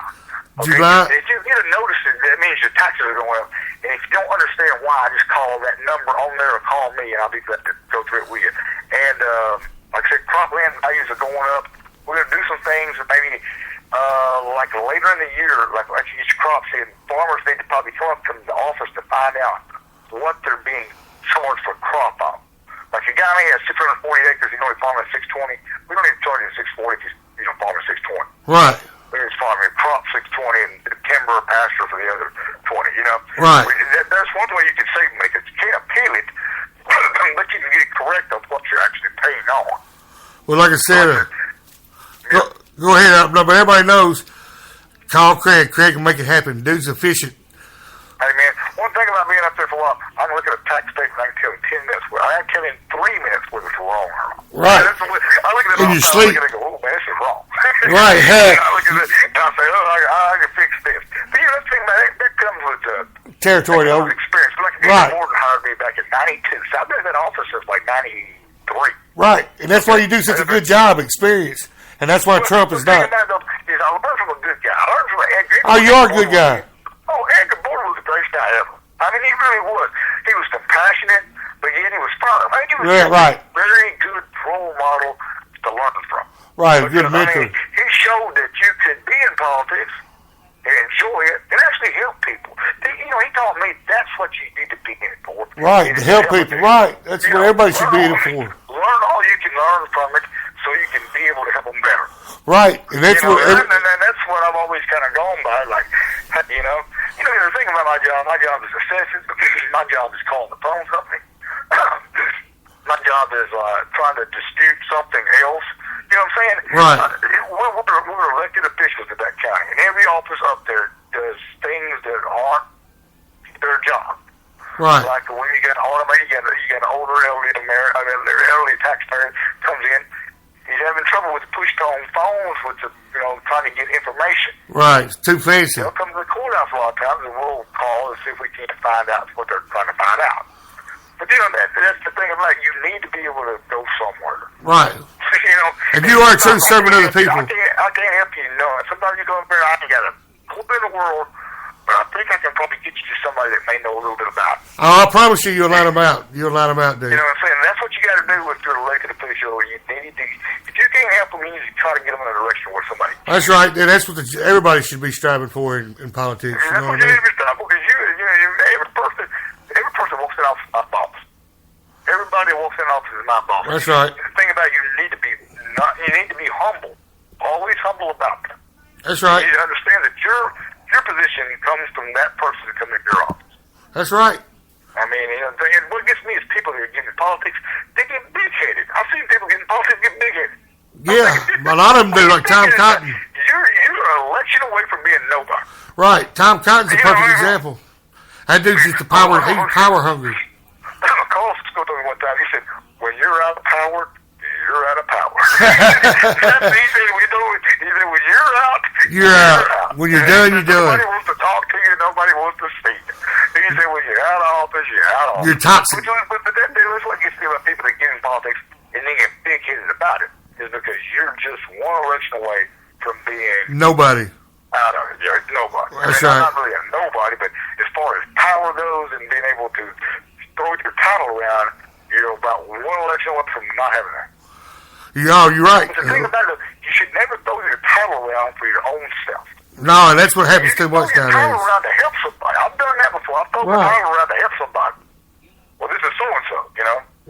Okay? July? If you get a notice, that means your taxes are going up. And if you don't understand why, just call that number on there or call me, and I'll be glad to go through it with you. And like I said, cropland values are going up. We're going to do some things that maybe like later in the year, like each crop, and farmers need to probably come up to the office to find out what they're being charged for crop on. Like a guy may have 640 acres, he's only farming 620. We don't even charge him 640 if he's farming 620. Right. We're just farming crop 620 and timber or pasture for the other 20, Right. That's one way you can save money, because you can't appeal it, but you can get it correct on what you're actually paying on. Well, like I said, go ahead. But everybody knows, call Craig. Craig can make it happen. Dude's efficient. Hey, man, one thing about being up there for a while, I can look at a tax statement and I can tell in 10 minutes. I can tell in 3 minutes whether it's wrong or not. Right. That's the way, I look at it In all your the time, sleep. I look at it and go, oh, man, this is wrong. Right. Hey. I look at it and I say, oh, I can fix this. But you know, that thing, man, that comes with Territory, though. experience. Like, Right. Gordon hired me back in 92, so I've been in that office since like 93. Right. And that's why you do such a good job, experience. And that's why Trump is not. I learned from a good guy. I learned from Edgar. Oh, you are a good guy. Oh, Edgar Gordon was the greatest guy ever. I mean, he really was. He was compassionate, but yet he was firm. I mean, he was Yeah, right. a very good role model to learn from. Right, Because, good mentor. he showed that you could be in politics and enjoy it and actually help people. You know, he taught me that's what you need to be in it for. Right, to help people. Right. That's what everybody should be in it for. Learn all you can learn from it so you can be able to help them better. Right. And that's what. And that's what I've always kind of gone by. Like, the thing about my job is assessing. My job is calling the phone company. My job is trying to dispute something else. You know what I'm saying? Right. We're elected officials in that county, and every office up there does things that aren't their job. Right. Like when you get an older elderly taxpayer comes in, he's having trouble with the push-tone phones, trying to get information. Right. It's too fancy. They'll come to the courthouse a lot of times, and we'll call and see if we can't find out what they're trying to find out. But that's the thing about it. You need to be able to go somewhere. Right. And you are a true servant of the people. I can't help you know it. Sometimes you go up there, I ain't got a whole bit of the world, but I think I can probably get you to somebody that may know a little bit about it. Oh, I promise you, you'll line them out. You'll line them out, dude. You know what I'm saying? That's what you got to do with your elected official. You need to, if you can't help them, you need to try to get them in a direction where somebody. That's right. And that's what everybody should be striving for in politics. That's what you need to be striving for, because every person walks in office is my boss. Everybody walks in office is my boss. That's right. The thing about it, you need to be humble. Always humble about that. That's right. You need to understand that your position comes from that person that comes into your office. That's right. I mean, and what gets me is people that are getting in politics, they get big-headed. I've seen people get in politics get big-headed. Yeah, a lot of them do, like Tom Cotton. You're an election away from being nobody. Right. Tom Cotton's a perfect example. That dude's just he's power hungry. Carl told me one time, he said, when you're out of power, you're out of power. He said, when you're out, you're out. When you're done, you're done. Nobody wants to talk to you, nobody wants to see you. He said, when you're out of office, you're out of office. You're toxic. But that's what gets me about people that get in politics and they get big-headed about it, is because you're just one election away from being nobody. Out of it. You're nobody. That's right. I'm not really a nobody, but as far as power goes and being able to throw your title around, you're about one election away from not having that. You're right. But the thing about it, you should never throw your title around for your own self. No, and that's what happens too much nowadays. You throw your title nowadays. around to help somebody. I've done that before. I've thrown my title around to help somebody. Well, this is so-and-so,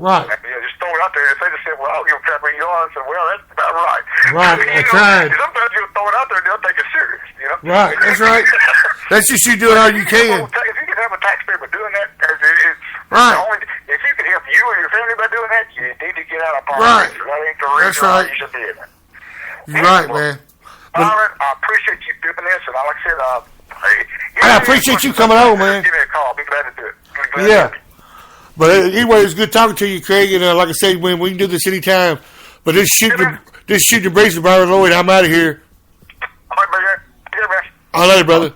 Right. And, just throw it out there. If they just say, well, I don't give a crap where you are, I said, well, that's about right. Right, I tried. Sometimes you throw it out there, they'll take it serious, Right, that's right. That's just you doing all you can. If you can help a taxpayer by doing that, it's right. If you can help you or your family by doing that, you need to get out of politics. Right. That ain't the reason That's right. you should be in it. You're right, man. All right, I appreciate you doing this, and like I said, I appreciate you coming over, man. Give me a call. I'll be glad to do it. Yeah. But anyway, it's good talking to you, Craig. And like I said, we can do this anytime. But this shooting the breeze of Byron Lloyd, I'm out of here. All right, brother. Here, man. All right, brother.